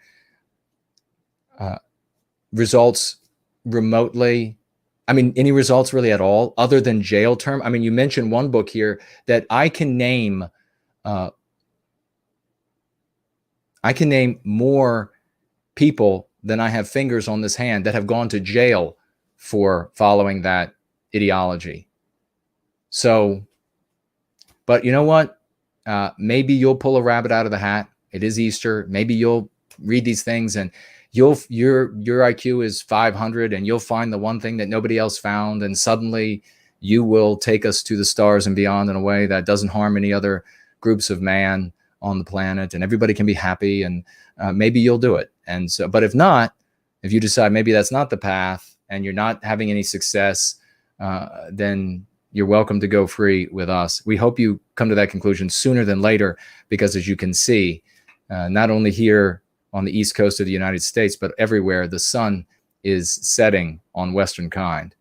results remotely? I mean, any results really at all other than jail term? I mean, you mentioned one book here that I can name more people than I have fingers on this hand that have gone to jail for following that ideology. So, but you know what? Maybe you'll pull a rabbit out of the hat. It is Easter. Maybe you'll read these things and your IQ is 500 and you'll find the one thing that nobody else found. And suddenly you will take us to the stars and beyond in a way that doesn't harm any other groups of man on the planet, and everybody can be happy, and maybe you'll do it. And so, but if not, if you decide maybe that's not the path and you're not having any success, then you're welcome to go free with us. We hope you come to that conclusion sooner than later, because as you can see, not only here on the East Coast of the United States, but everywhere, the sun is setting on Western kind.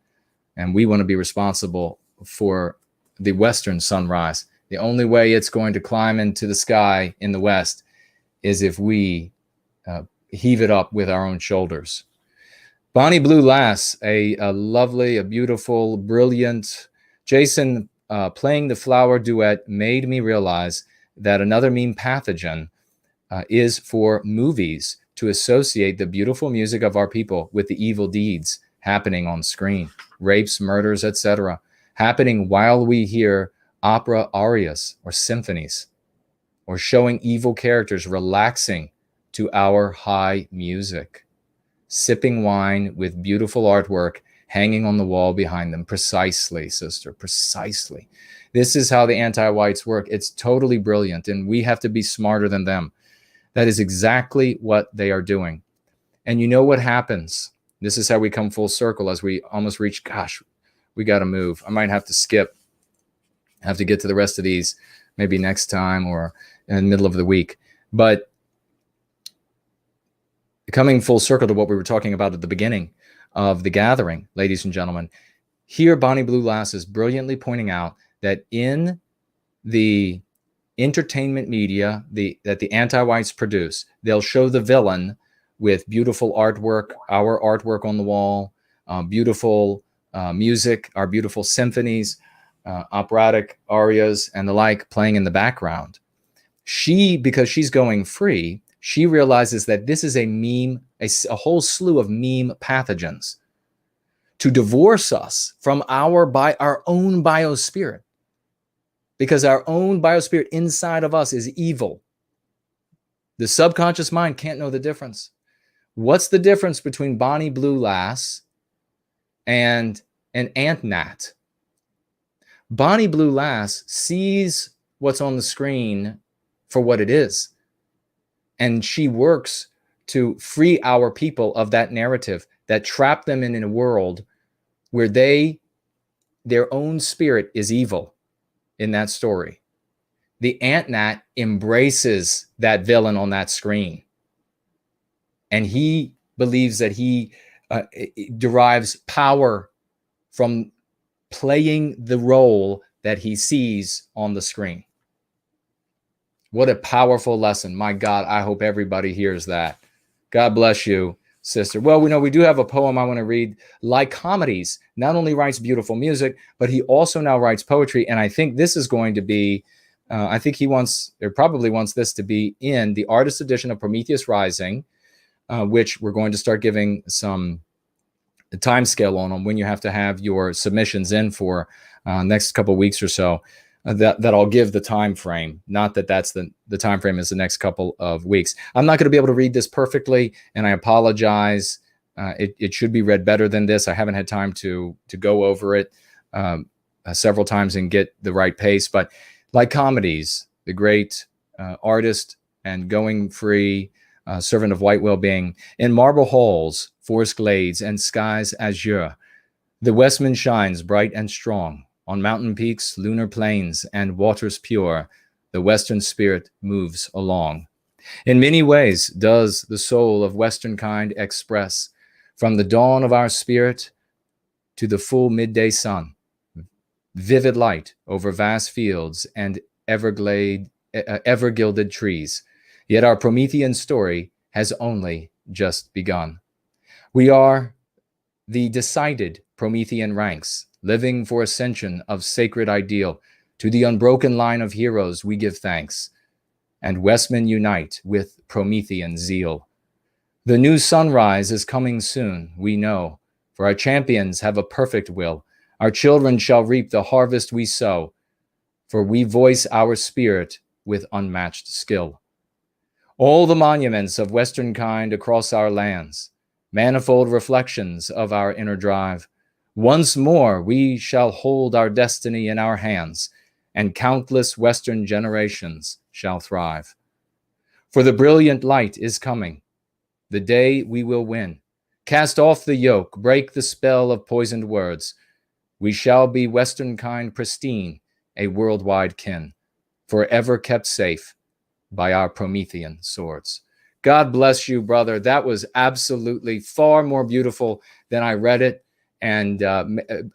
And we want to be responsible for the Western sunrise. The only way it's going to climb into the sky in the West is if we heave it up with our own shoulders. Bonnie Blue Lass, a lovely, a beautiful, brilliant Jason playing the flower duet made me realize that another meme pathogen is for movies to associate the beautiful music of our people with the evil deeds happening on screen, rapes, murders, etc., happening while we hear opera arias or symphonies, or showing evil characters relaxing to our high music, sipping wine with beautiful artwork hanging on the wall behind them. Precisely, sister, precisely. This is how the anti-whites work. It's totally brilliant, and we have to be smarter than them. That is exactly what they are doing. And you know what happens? This is how we come full circle as we almost reach, gosh, we got to move. I might have to skip, have to get to the rest of these maybe next time or in the middle of the week. But coming full circle to what we were talking about at the beginning of the gathering, ladies and gentlemen, here Bonnie Blue Lass is brilliantly pointing out that in the entertainment media that the anti-whites produce, they'll show the villain with beautiful artwork, our artwork on the wall, beautiful music, our beautiful symphonies, operatic arias, and the like playing in the background. Because she's going free, she realizes that this is a meme, a whole slew of meme pathogens. to divorce us from our own biospirit, because our own biospirit inside of us is evil. The subconscious mind can't know the difference. What's the difference between Bonnie Blue Lass and an ant gnat? Bonnie Blue Lass sees what's on the screen for what it is, and she works to free our people of that narrative that trapped them in a world where their own spirit is evil in that story. The ant-gnat embraces that villain on that screen, and he believes that he derives power from playing the role that he sees on the screen. What a powerful lesson. My God, I hope everybody hears that. God bless you, sister. Well, we do have a poem I want to read. Lycomedes not only writes beautiful music, but he also now writes poetry. And I think this is going to be, I think he probably wants this to be in the artist edition of Prometheus Rising, which we're going to start giving some time scale on when you have to have your submissions in for next couple of weeks or so. That I'll give the time frame. Not that that's the time frame is the next couple of weeks. I'm not going to be able to read this perfectly, and I apologize. It should be read better than this. I haven't had time to go over it several times and get the right pace. But Lycomedes, the great artist and going free servant of white well-being, in marble halls, forest glades, and skies azure, the westman shines bright and strong. On mountain peaks, lunar plains, and waters pure, the Western spirit moves along. In many ways does the soul of Western kind express, from the dawn of our spirit to the full midday sun, vivid light over vast fields and ever-gilded trees. Yet our Promethean story has only just begun. We are the decided Promethean ranks, living for ascension of sacred ideal. To the unbroken line of heroes we give thanks, and Westmen unite with Promethean zeal. The new sunrise is coming soon, we know, for our champions have a perfect will. Our children shall reap the harvest we sow, for we voice our spirit with unmatched skill. All the monuments of Western kind across our lands, manifold reflections of our inner drive, once more we shall hold our destiny in our hands, and countless Western generations shall thrive. For the brilliant light is coming, the day we will win. Cast off the yoke, break the spell of poisoned words. We shall be Western kind pristine, a worldwide kin, forever kept safe by our Promethean swords. God bless you, brother. That was absolutely far more beautiful than I read it. And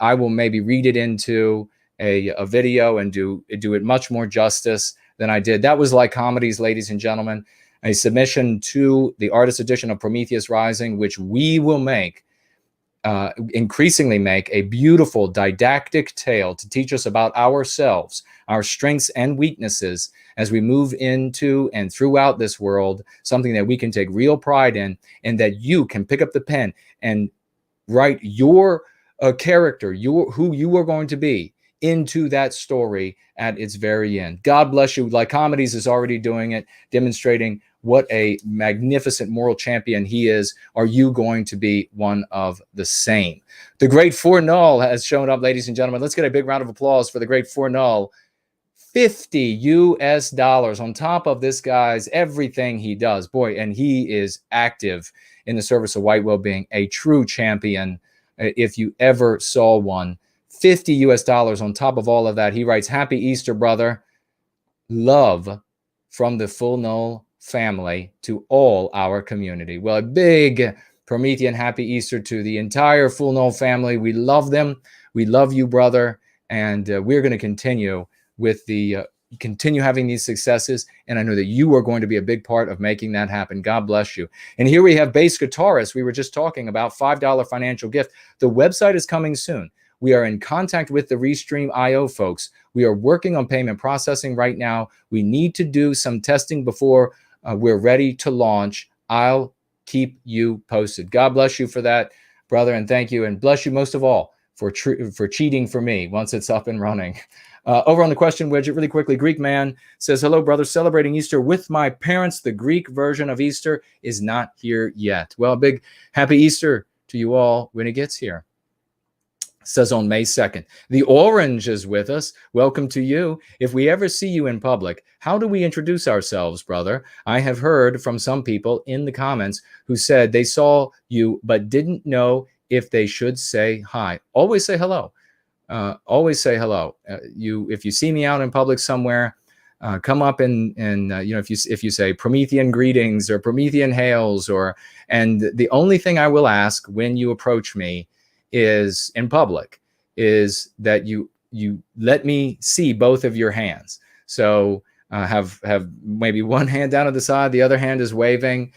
I will maybe read it into a video and do it much more justice than I did. That was Lycomedes, ladies and gentlemen, a submission to the artist edition of Prometheus Rising, which we will increasingly make a beautiful didactic tale to teach us about ourselves, our strengths and weaknesses as we move into and throughout this world, something that we can take real pride in, and that you can pick up the pen and write your character, who you are going to be, into that story at its very end. God bless you. Lycomedes is already doing it, demonstrating what a magnificent moral champion he is. Are you going to be one of the same? The great Four-Null has shown up, ladies and gentlemen. Let's get a big round of applause for the great Four-Null. $50 on top of this guy's everything he does. Boy, and he is active in the service of white well-being, a true champion, if you ever saw one. $50 on top of all of that. He writes, "Happy Easter, brother. Love from the Four-Null family to all our community." Well, a big Promethean happy Easter to the entire Four-Null family. We love them. We love you, brother. And we're going to continue with continue having these successes. And I know that you are going to be a big part of making that happen. God bless you. And here we have Bass Guitarist. We were just talking about $5 financial gift. The website is coming soon. We are in contact with the Restream.io folks. We are working on payment processing right now. We need to do some testing before we're ready to launch. I'll keep you posted. God bless you for that, brother, and thank you, and bless you most of all for cheating for me once it's up and running. Over on the question widget, really quickly, Greek Man says, hello, brother, celebrating Easter with my parents. The Greek version of Easter is not here yet. Well, a big happy Easter to you all when it gets here. Says on May 2nd. The Orange is with us. Welcome to you. If we ever see you in public, how do we introduce ourselves, brother? I have heard from some people in the comments who said they saw you but didn't know if they should say hi. Always say hello. Always say hello. If you see me out in public somewhere, come up and if you say Promethean greetings or Promethean hails, and the only thing I will ask when you approach me is in public is that you let me see both of your hands. So have maybe one hand down at the side, the other hand is waving.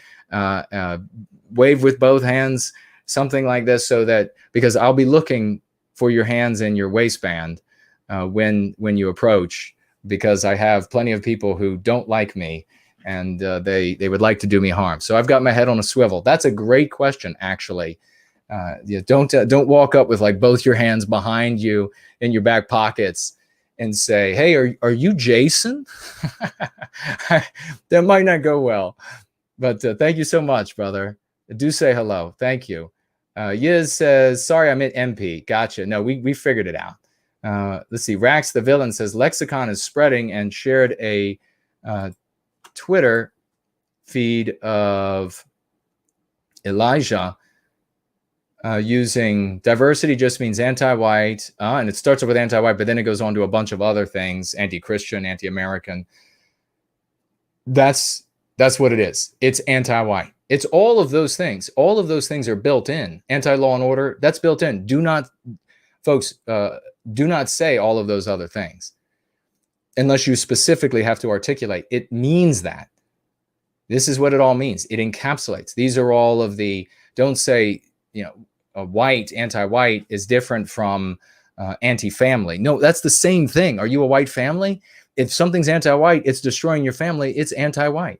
Wave with both hands, something like this, so that because I'll be looking for your hands in your waistband when you approach, because I have plenty of people who don't like me and they would like to do me harm. So I've got my head on a swivel. That's a great question, actually. Don't walk up with like both your hands behind you in your back pockets and say, hey, are you Jason? That might not go well. But thank you so much, brother. Do say hello. Thank you. Yiz says, sorry, I meant MP. Gotcha. No, we figured it out. Let's see. Rax the Villain says, lexicon is spreading, and shared a Twitter feed of Elijah using diversity just means anti-white, and it starts with anti-white, but then it goes on to a bunch of other things, anti-Christian, anti-American. That's what it is. It's anti-white. It's all of those things. All of those things are built in. Anti-law and order, that's built in. Do not say all of those other things unless you specifically have to articulate. It means that. This is what it all means. It encapsulates. These are all of the, don't say, a white, anti-white is different from anti-family. No, that's the same thing. Are you a white family? If something's anti-white, it's destroying your family. It's anti-white.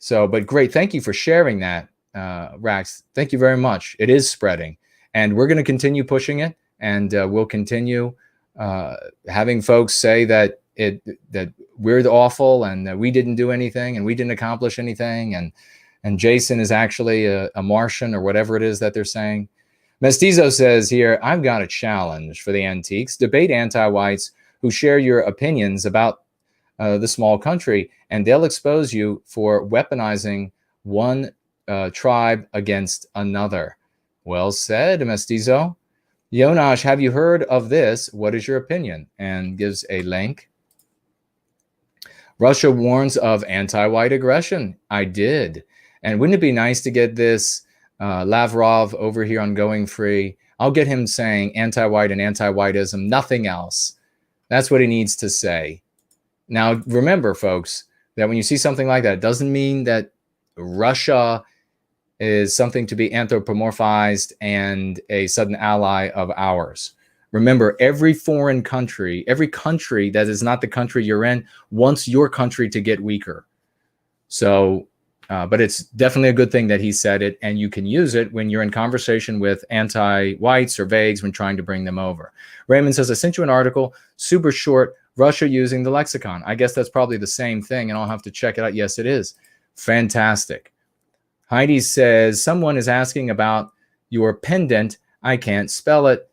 So, but great. Thank you for sharing that, Rax. Thank you very much. It is spreading, and we're going to continue pushing it, and we'll continue having folks say that we're the awful and that we didn't do anything and we didn't accomplish anything, and Jason is actually a Martian or whatever it is that they're saying. Mestizo says here, I've got a challenge for the antiques. Debate anti-whites who share your opinions about the small country, and they'll expose you for weaponizing one tribe against another. Well said, Mestizo. Yonash, have you heard of this? What is your opinion? And gives a link. Russia warns of anti-white aggression. I did. And wouldn't it be nice to get this Lavrov over here on Going Free? I'll get him saying anti-white and anti-whiteism, nothing else. That's what he needs to say. Now, remember, folks, that when you see something like that, it doesn't mean that Russia is something to be anthropomorphized and a sudden ally of ours. Remember, every foreign country, every country that is not the country you're in, wants your country to get weaker. So, but it's definitely a good thing that he said it, and you can use it when you're in conversation with anti-whites or vagues when trying to bring them over. Raymond says, I sent you an article, super short, Russia using the lexicon. I guess that's probably the same thing, and I'll have to check it out. Yes, it is. Fantastic. Heidi says, someone is asking about your pendant. I can't spell it.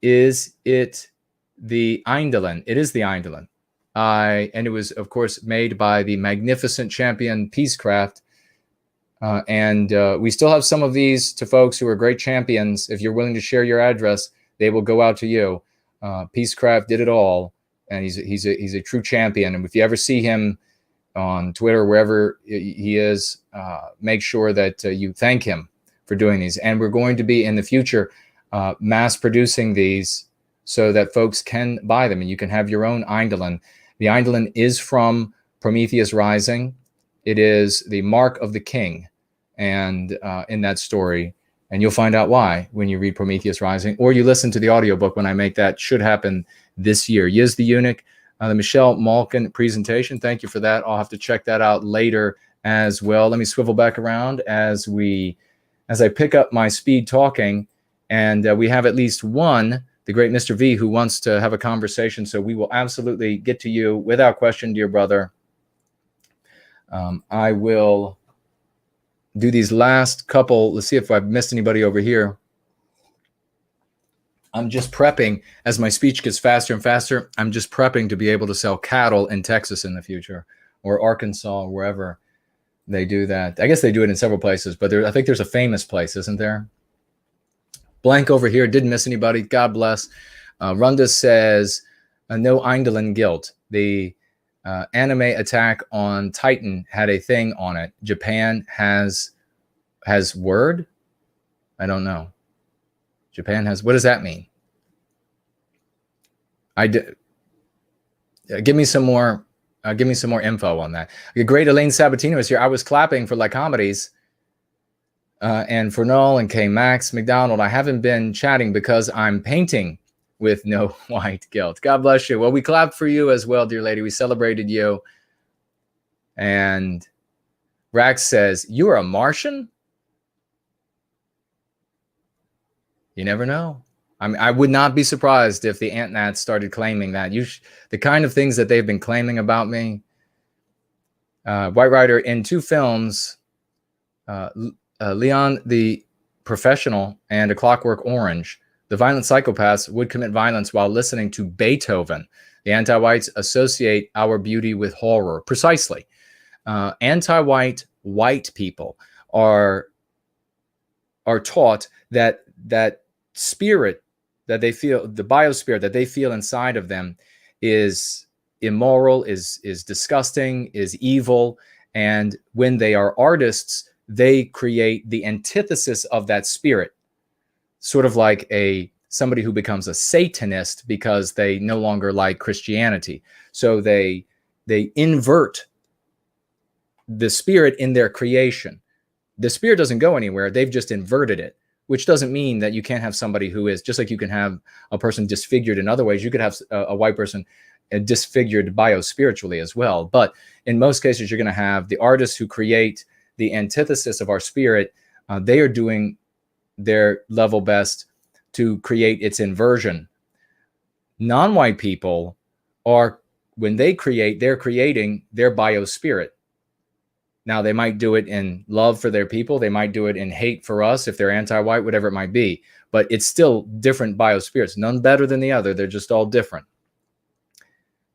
Is it the Eindelen? It is the Eindelen. And it was, of course, made by the magnificent champion Peacecraft. And we still have some of these to folks who are great champions. If you're willing to share your address, they will go out to you. Peacecraft did it all, and he's a true champion. And if you ever see him on Twitter, wherever he is, make sure that you thank him for doing these. And we're going to be in the future mass producing these so that folks can buy them, and you can have your own Eindelen. The Eindelen is from Prometheus Rising. It is the mark of the king, and in that story. And you'll find out why when you read Prometheus Rising, or you listen to the audiobook when I make that. Should happen this year. Yiz the Eunuch, the Michelle Malkin presentation. Thank you for that. I'll have to check that out later as well. Let me swivel back around as we as I pick up my speed talking, and we have at least one, the great Mr. V, who wants to have a conversation. So we will absolutely get to you without question, dear brother. I will do these last couple. Let's see if I've missed anybody over here. I'm just prepping as my speech gets faster and faster. I'm just prepping to be able to sell cattle in Texas in the future, or Arkansas, or wherever they do that. I guess they do it in several places, but I think there's a famous place, isn't there? Blank over here. Didn't miss anybody. God bless. Runda says, no Eindelen guilt. The anime Attack on Titan had a thing on it. Japan has word? I don't know. Japan has, what does that mean? Give me some more info on that. The great Elaine Sabatino is here. I was clapping for Lycomedies and for Null and K Max McDonald. I haven't been chatting because I'm painting with no white guilt. God bless you. Well, we clapped for you as well, dear lady. We celebrated you. And Rax says, you're a Martian? You never know. I mean, I would not be surprised if the Ant-Nats started claiming that. The kind of things that they've been claiming about me. White Rider, in 2 films, Leon the Professional and A Clockwork Orange, the violent psychopaths would commit violence while listening to Beethoven. The anti-whites associate our beauty with horror. Precisely. Anti-white white people are taught that spirit that they feel, the biospirit that they feel inside of them, is immoral, is disgusting, is evil. And when they are artists, they create the antithesis of that spirit, sort of like somebody who becomes a Satanist because they no longer like Christianity. So they invert the spirit in their creation. The spirit doesn't go anywhere. They've just inverted it, which doesn't mean that you can't have somebody who is, just like you can have a person disfigured in other ways, you could have a white person disfigured biospiritually as well. But in most cases, you're going to have the artists who create the antithesis of our spirit. They are doing their level best to create its inversion. Non-white people are, when they create, they're creating their biospirit. Now, they might do it in love for their people. They might do it in hate for us if they're anti-white, whatever it might be. But it's still different biospirits, none better than the other. They're just all different.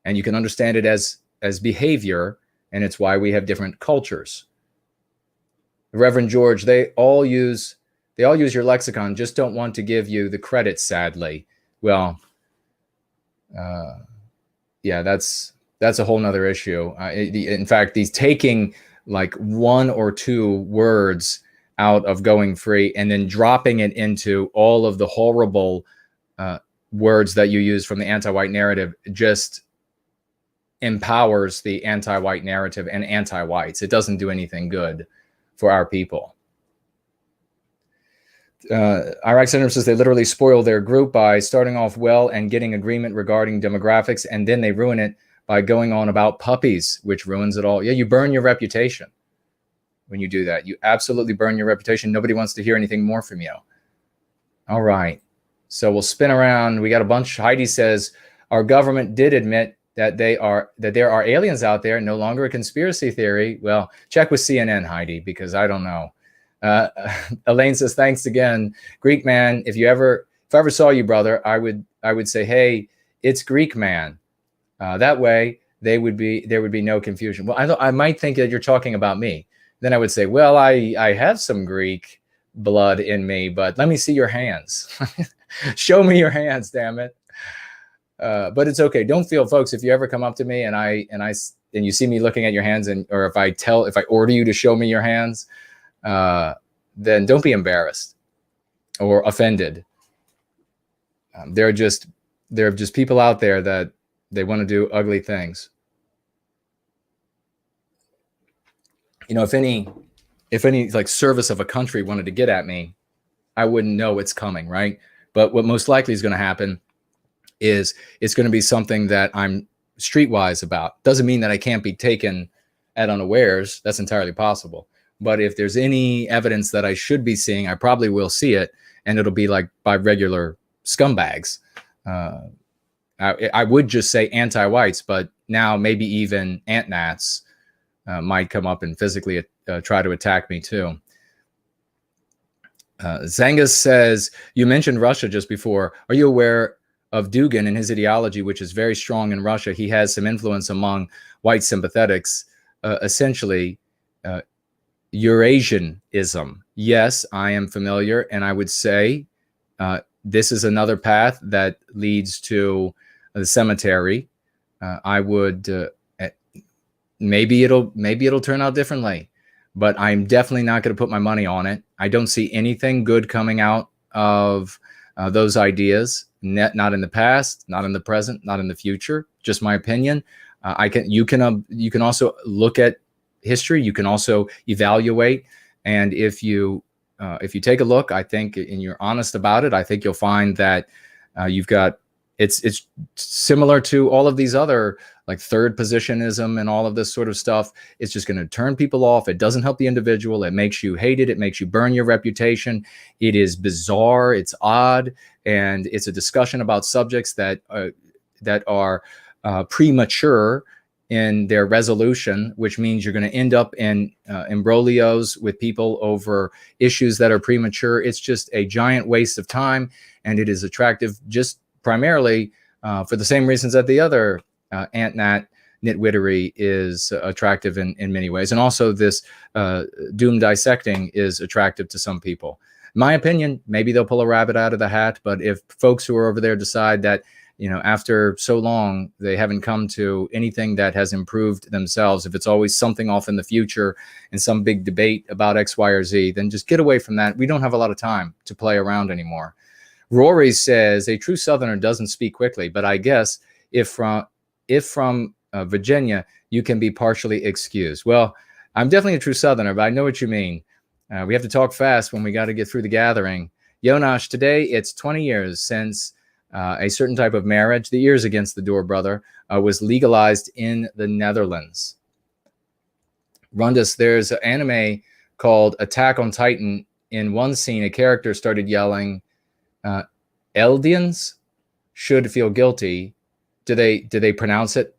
And you can understand it as behavior, and it's why we have different cultures. Reverend George, they all use your lexicon, just don't want to give you the credit, sadly. Well, yeah, that's a whole nother issue. In fact, these taking like 1 or 2 words out of Going Free and then dropping it into all of the horrible words that you use from the anti-white narrative just empowers the anti-white narrative and anti-whites. It doesn't do anything good for our people. Iraq Senator says they literally spoil their group by starting off well and getting agreement regarding demographics, and then they ruin it by going on about puppies, which ruins it all. Yeah, you burn your reputation when you do that. You absolutely burn your reputation. Nobody wants to hear anything more from you. All right. So we'll spin around. We got a bunch. Heidi says our government did admit that there are aliens out there, no longer a conspiracy theory. Well, check with CNN, Heidi, because I don't know. Elaine says, thanks again. Greek man, if I ever saw you, brother, I would say, hey, it's Greek man. That way there would be no confusion. Well, I might think that you're talking about me. Then I would say, well, I have some Greek blood in me, but let me see your hands. Show me your hands, damn it. But it's okay. Don't feel, folks, if you ever come up to me and you see me looking at your hands, or if I order you to show me your hands, then don't be embarrassed or offended. There are just people out there that they want to do ugly things. You know, if any like service of a country wanted to get at me, I wouldn't know it's coming, right? But what most likely is going to happen is it's going to be something that I'm streetwise about. Doesn't mean that I can't be taken at unawares. That's entirely possible. But if there's any evidence that I should be seeing, I probably will see it, and it'll be like by regular scumbags. I would just say anti-whites, but now maybe even ant-nats might come up and physically try to attack me too. Zangus says, you mentioned Russia just before. Are you aware of Dugin and his ideology, which is very strong in Russia? He has some influence among white sympathetics, essentially Eurasianism. Yes, I am familiar, and I would say this is another path that leads to the cemetery. I would maybe it'll turn out differently, but I'm definitely not going to put my money on it. I don't see anything good coming out of those ideas. Not in the past, not in the present, not in the future. Just my opinion. You can also look at history. You can also evaluate, and if you take a look, I think, and you're honest about it, I think you'll find that you've got it's similar to all of these other, like third positionism and all of this sort of stuff. It's just going to turn people off. It doesn't help the individual. It makes you hate it. It makes you burn your reputation. It is bizarre. It's odd, and it's a discussion about subjects that are premature in their resolution, which means you're going to end up in imbroglios with people over issues that are premature. It's just a giant waste of time, and it is attractive just primarily for the same reasons that the other ant-nat nitwittery is attractive in many ways. And also this doom dissecting is attractive to some people. In my opinion, maybe they'll pull a rabbit out of the hat, but if folks who are over there decide that, after so long, they haven't come to anything that has improved themselves, if it's always something off in the future and some big debate about X, Y, or Z, then just get away from that. We don't have a lot of time to play around anymore. Rory says, a true Southerner doesn't speak quickly, but I guess if from Virginia, you can be partially excused. Well, I'm definitely a true Southerner, but I know what you mean. We have to talk fast when we got to get through the gathering. Jonas, today it's 20 years since a certain type of marriage, the ears against the door, brother, was legalized in the Netherlands. Rundus, there's an anime called Attack on Titan. In one scene, a character started yelling, Eldians should feel guilty. Do they pronounce it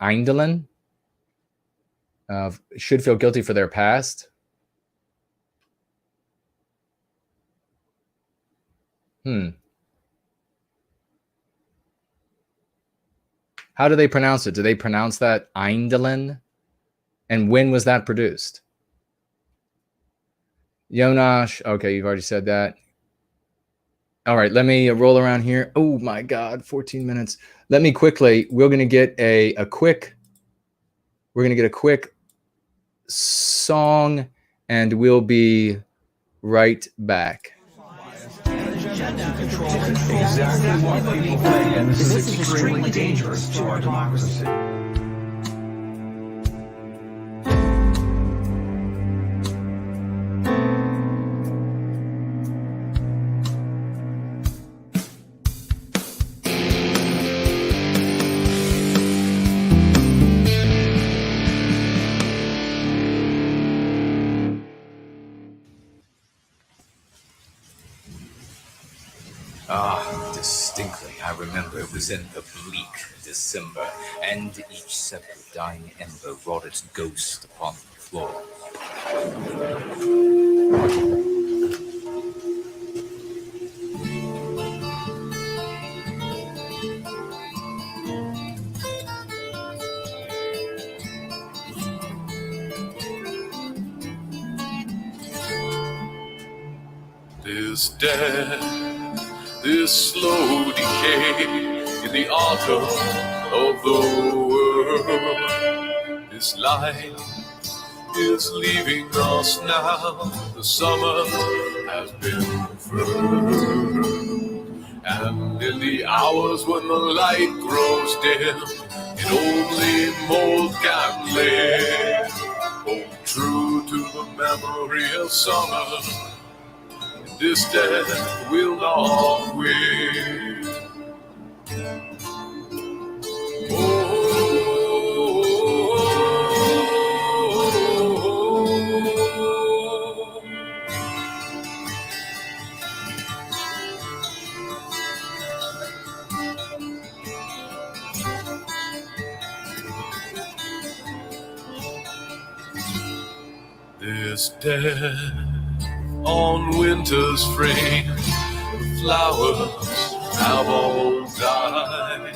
Eindelen? Should feel guilty for their past? How do they pronounce it? Do they pronounce that Eindelen? And when was that produced? Jonas, okay, you've already said that. All right, let me roll around here. Oh my God, 14 minutes. Let me quickly, we're going to get a quick song, and we'll be right back. This is extremely dangerous to our democracy. Distinctly, I remember it was in the bleak December, and each separate dying ember wrought its ghost upon the floor. This death, this slow decay in the autumn of the world. This light is leaving us now. The summer has been through. And in the hours when the light grows dim, and only mold can live, hold true to the memory of summer. This death will not wait. is dead on winter's frame. The flowers have all died.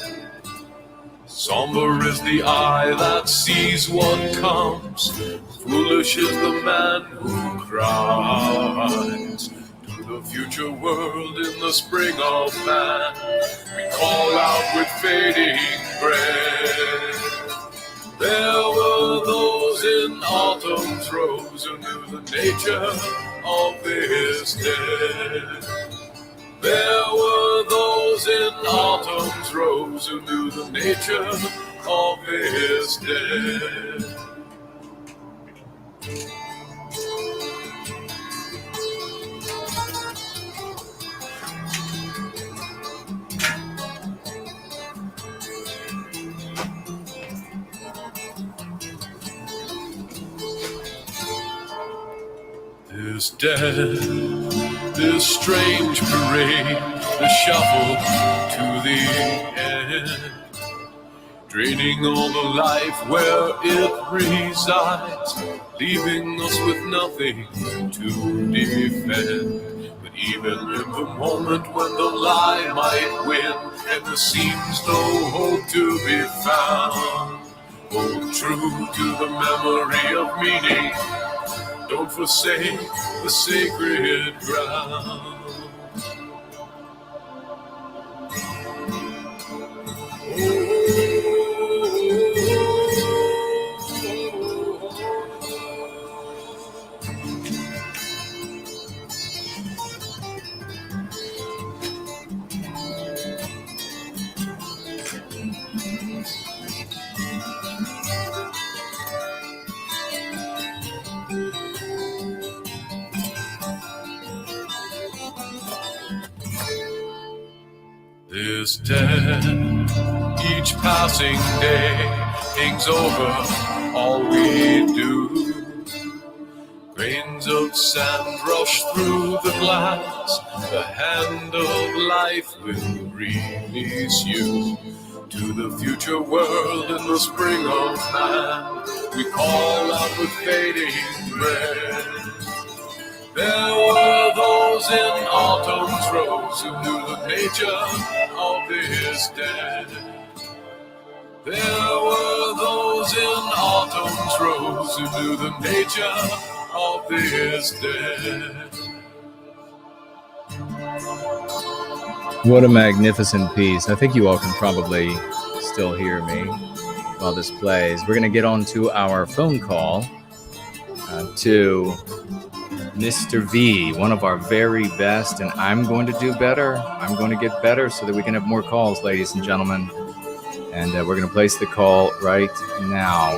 Somber is the eye that sees what comes. Foolish is the man who cries. To the future world in the spring of man, we call out with fading breath. There were those in autumn's rose who knew the nature of this dead. There were those in autumn's rose who knew the nature of this dead. This death, this strange parade, the shuffle to the end, draining all the life where it resides, leaving us with nothing to defend. But even in the moment when the lie might win, and there seems no hope to be found, hold true to the memory of meaning. Don't forsake the sacred ground. This death, each passing day, hangs over all we do. Grains of sand rush through the glass. The hand of life will release you to the future world in the spring of man. We call out with fading breath. There were those in autumn's rose who knew the nature of this dead. There were those in autumn's rose who knew the nature of this dead. What a magnificent piece. I think you all can probably still hear me while this plays. We're going to get on to our phone call to Mr. V, one of our very best, and I'm going to do better. I'm going to get better so that we can have more calls, ladies and gentlemen. And we're going to place the call right now.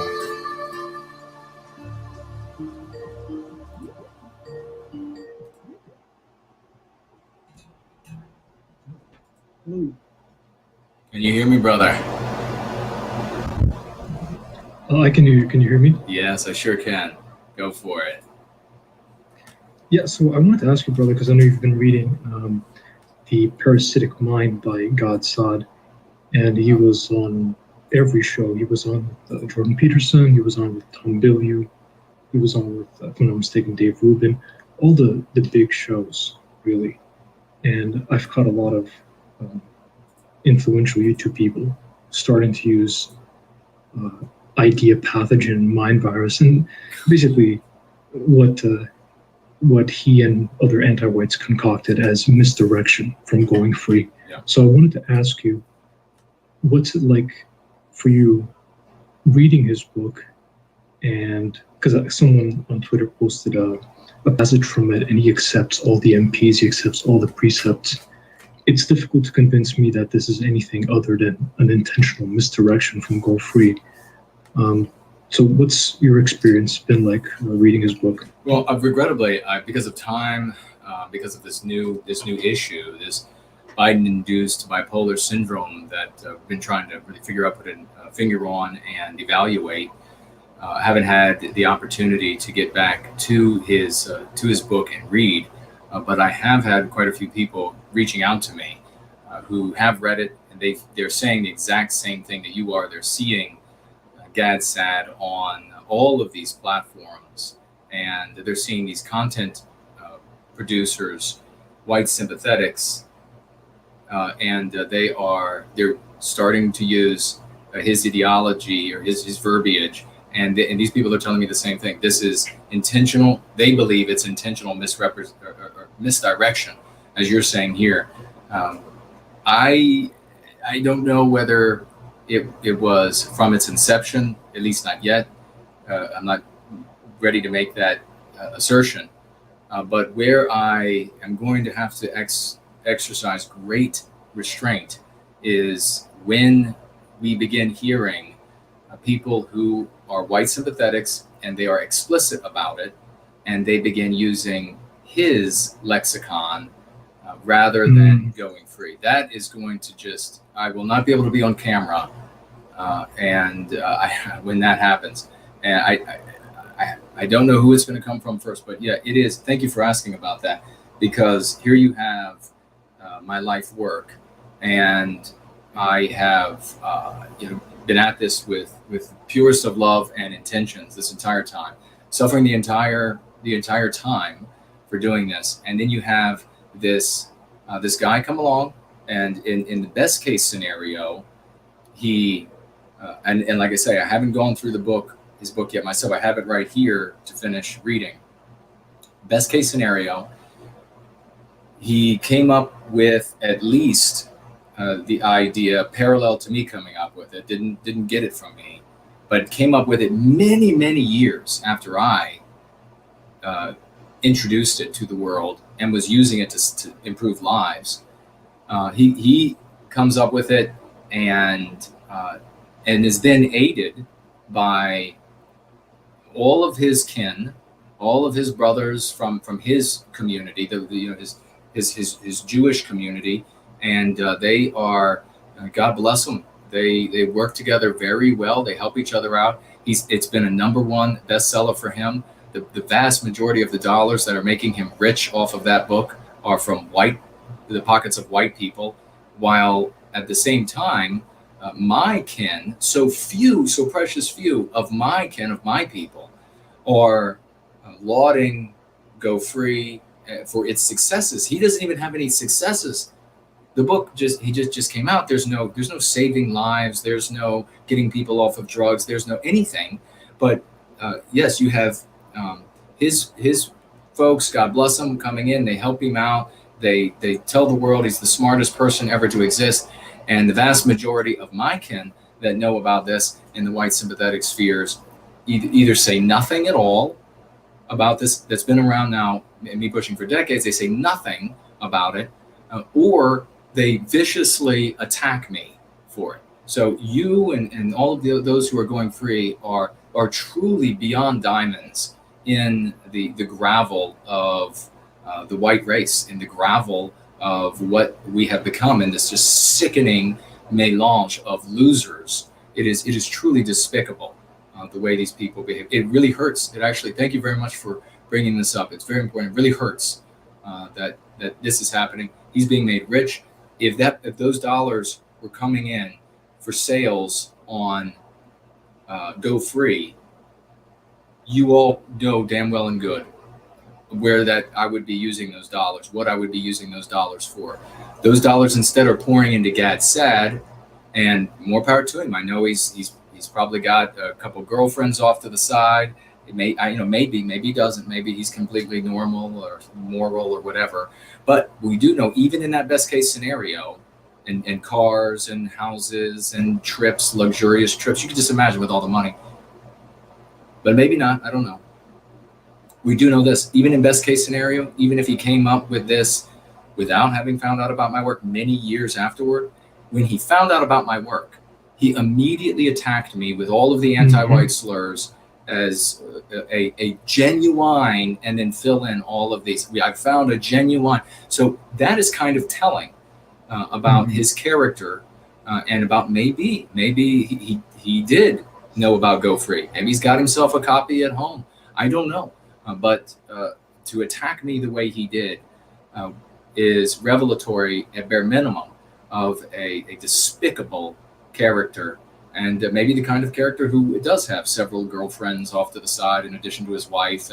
Can you hear me, brother? Oh, I can hear you. Can you hear me? Yes, I sure can. Go for it. Yeah, so I wanted to ask you, brother, because I know you've been reading The Parasitic Mind by God Saad, and he was on every show. He was on Jordan Peterson, he was on with Tom Bilyeu, he was on with, if I'm not mistaken, Dave Rubin, all the big shows, really. And I've caught a lot of influential YouTube people starting to use idea pathogen mind virus, and basically what he and other anti-whites concocted as misdirection from going free. Yeah. So I wanted to ask you, what's it like for you reading his book? And because someone on Twitter posted a passage from it, and he accepts all the MPs, he accepts all the precepts. It's difficult to convince me that this is anything other than an intentional misdirection from Go Free. So what's your experience been like reading his book? Well, regrettably, because of time, because of this new issue, this Biden-induced bipolar syndrome that I've been trying to really figure out, put a finger on, and evaluate, haven't had the opportunity to get back to his book and read. But I have had quite a few people reaching out to me who have read it, and they're saying the exact same thing that you are. They're seeing Gad Saad on all of these platforms and they're seeing these content producers, white sympathetics, and they're starting to use his ideology or his verbiage, and these people are telling me the same thing. This is intentional. They believe it's intentional misdirection, as you're saying here. I don't know whether it was from its inception, at least not yet. I'm not ready to make that assertion. But where I am going to have to exercise great restraint is when we begin hearing people who are white sympathetics and they are explicit about it, and they begin using his lexicon rather than going free. That is going to I will not be able to be on camera when that happens. And I don't know who it's going to come from first, but yeah, it is. Thank you for asking about that, because here you have my life work, and I have been at this with purest of love and intentions this entire time, suffering the entire time for doing this. And then you have this guy come along, and in the best case scenario, he and like I say, I haven't gone through his book yet myself. I have it right here to finish reading. Best case scenario, he came up with at least the idea parallel to me coming up with it. Didn't get it from me, but came up with it many, many years after I introduced it to the world and was using it to improve lives. He comes up with it and is then aided by all of his kin, all of his brothers from his community, his Jewish community, and they are, God bless them, they work together very well. They help each other out. It's been a #1 bestseller for him. The vast majority of the dollars that are making him rich off of that book are from the pockets of white people, while at the same time, my kin, so precious few of my kin, of my people, are lauding Go Free for its successes. He doesn't even have any successes. The book just came out. There's no saving lives. There's no getting people off of drugs. There's no anything. But yes, you have his folks, God bless them, coming in. They help him out. They tell the world he's the smartest person ever to exist. And the vast majority of my kin that know about this in the white sympathetic spheres either say nothing at all about this that's been around now, me pushing for decades. They say nothing about it, or they viciously attack me for it. So you and all of those who are going free are truly beyond diamonds in the gravel of the white race, in the gravel of what we have become in this just sickening melange of losers. It is truly despicable the way these people behave. It really hurts. It actually, thank you very much for bringing this up. It's very important. It really hurts that this is happening. He's being made rich. If those dollars were coming in for sales on Go Free, you all know damn well and good where that I would be using those dollars, what I would be using those dollars for. Those dollars instead are pouring into Gad Sad, and more power to him. I know he's probably got a couple girlfriends off to the side. Maybe he doesn't. Maybe he's completely normal or moral or whatever. But we do know, even in that best case scenario, and cars and houses and trips, luxurious trips, you can just imagine with all the money. But maybe not. I don't know. We do know this, even in best case scenario, even if he came up with this without having found out about my work many years afterward, when he found out about my work, he immediately attacked me with all of the anti-white slurs as a genuine, and then fill in all of these. I found a genuine. So that is kind of telling about his character and about maybe he did know about Go Free. Maybe he's got himself a copy at home. I don't know. But to attack me the way he did is revelatory, at bare minimum, of a despicable character, and maybe the kind of character who does have several girlfriends off to the side in addition to his wife,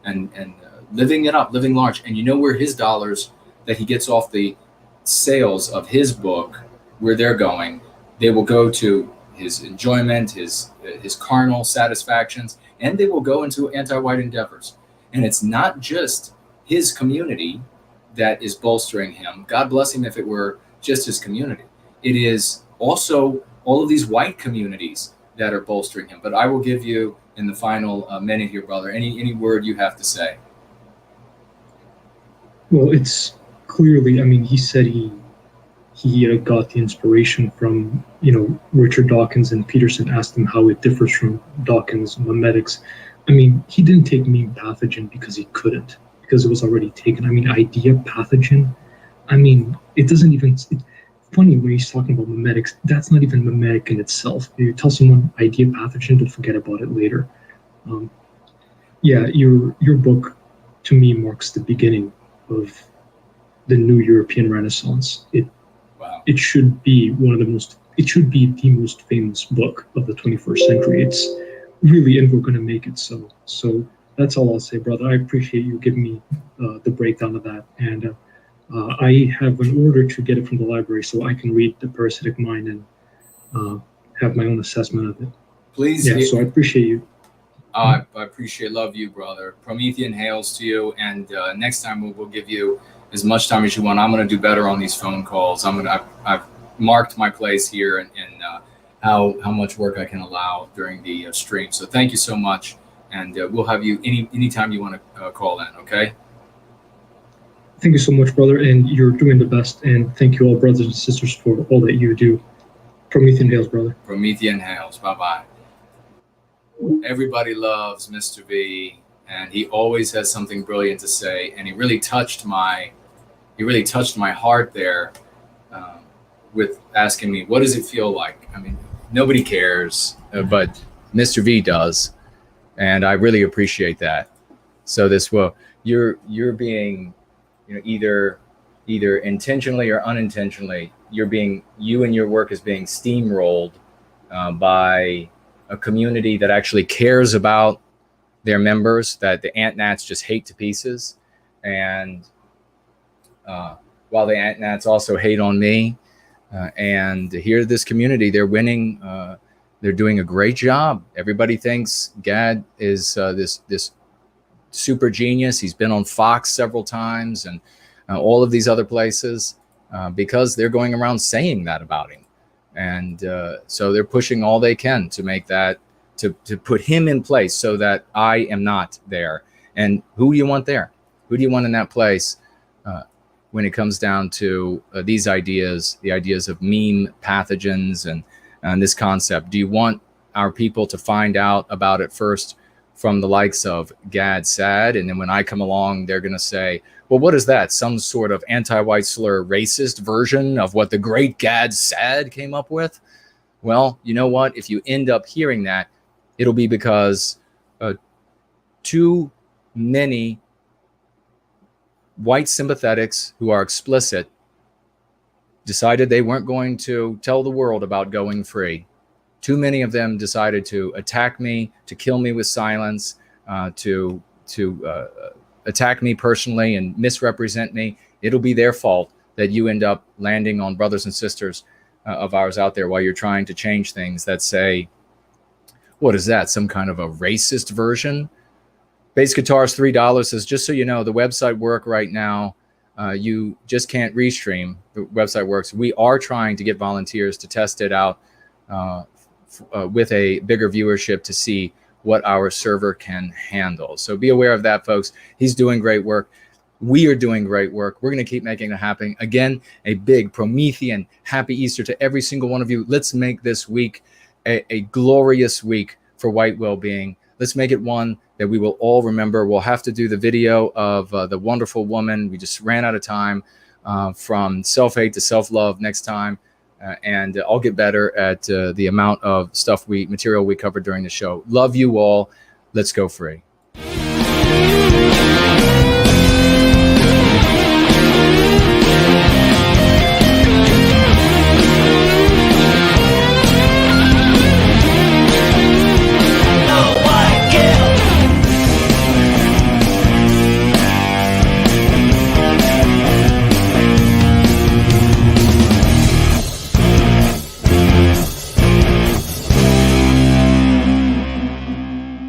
and living it up, living large. And you know where his dollars that he gets off the sales of his book, where they're going, they will go to his enjoyment, his carnal satisfactions, and they will go into anti-white endeavors. And it's not just his community that is bolstering him. God bless him if it were just his community. It is also all of these white communities that are bolstering him. But I will give you in the final minute here, brother, any word you have to say. Well, it's clearly, I mean, he said he got the inspiration from, Richard Dawkins, and Peterson asked him how it differs from Dawkins' memetics. I mean, he didn't take meme pathogen because he couldn't, because it was already taken. I mean, idea pathogen, I mean, it doesn't even, funny when he's talking about memetics, that's not even memetic in itself. You tell someone idea pathogen, they'll forget about it later. Your book, to me, marks the beginning of the new European Renaissance. It should be the most famous book of the 21st century. It's really, and we're going to make it so. So that's all I'll say, brother. I appreciate you giving me the breakdown of that. And I have an order to get it from the library so I can read The Parasitic Mind and have my own assessment of it. Please. Yeah, so I appreciate you. I love you, brother. Promethean hails to you. And next time we'll give you as much time as you want. I'm going to do better on these phone calls. I've marked my place here and how much work I can allow during the stream. So thank you so much. And we'll have you anytime you want to call in. Okay. Thank you so much, brother. And you're doing the best. And thank you all, brothers and sisters, for all that you do. Promethean hails, brother. Promethean hails. Bye-bye. Everybody loves Mr. V, and he always has something brilliant to say. And he really touched my heart there with asking me, what does it feel like? I mean, nobody cares, but Mr. V does. And I really appreciate that. So you're being, either intentionally or unintentionally, you and your work is being steamrolled by a community that actually cares about their members, that the Ant-Nats just hate to pieces. And while the Ant-Nats also hate on me, and here this community, they're winning. They're doing a great job. Everybody thinks Gad is this super genius. He's been on Fox several times and all of these other places because they're going around saying that about him. And so they're pushing all they can to make that, to put him in place so that I am not there. And who do you want there? Who do you want in that place when it comes down to these ideas, the ideas of meme pathogens and this concept? Do you want our people to find out about it first from the likes of Gad Sad? And then when I come along, they're going to say, well, what is that? Some sort of anti-white slur racist version of what the great Gad Sad came up with? Well, you know what? If you end up hearing that, it'll be because too many white sympathetics who are explicit decided they weren't going to tell the world about going free. Too many of them decided to attack me, to kill me with silence, to attack me personally and misrepresent me. It'll be their fault that you end up landing on brothers and sisters of ours out there while you're trying to change things that say, what is that? Some kind of a racist version? Bass Guitars $3 says, just so you know, the website work right now. You just can't restream. The website works. We are trying to get volunteers to test it out with a bigger viewership to see what our server can handle. So be aware of that, folks. He's doing great work. We are doing great work. We're going to keep making it happen. Again, a big Promethean happy Easter to every single one of you. Let's make this week a glorious week for White Wellbeing. Let's make it one that we will all remember. We'll have to do the video of the wonderful woman. We just ran out of time from self-hate to self-love next time. And I'll get better at the amount of material we covered during the show. Love you all. Let's go free.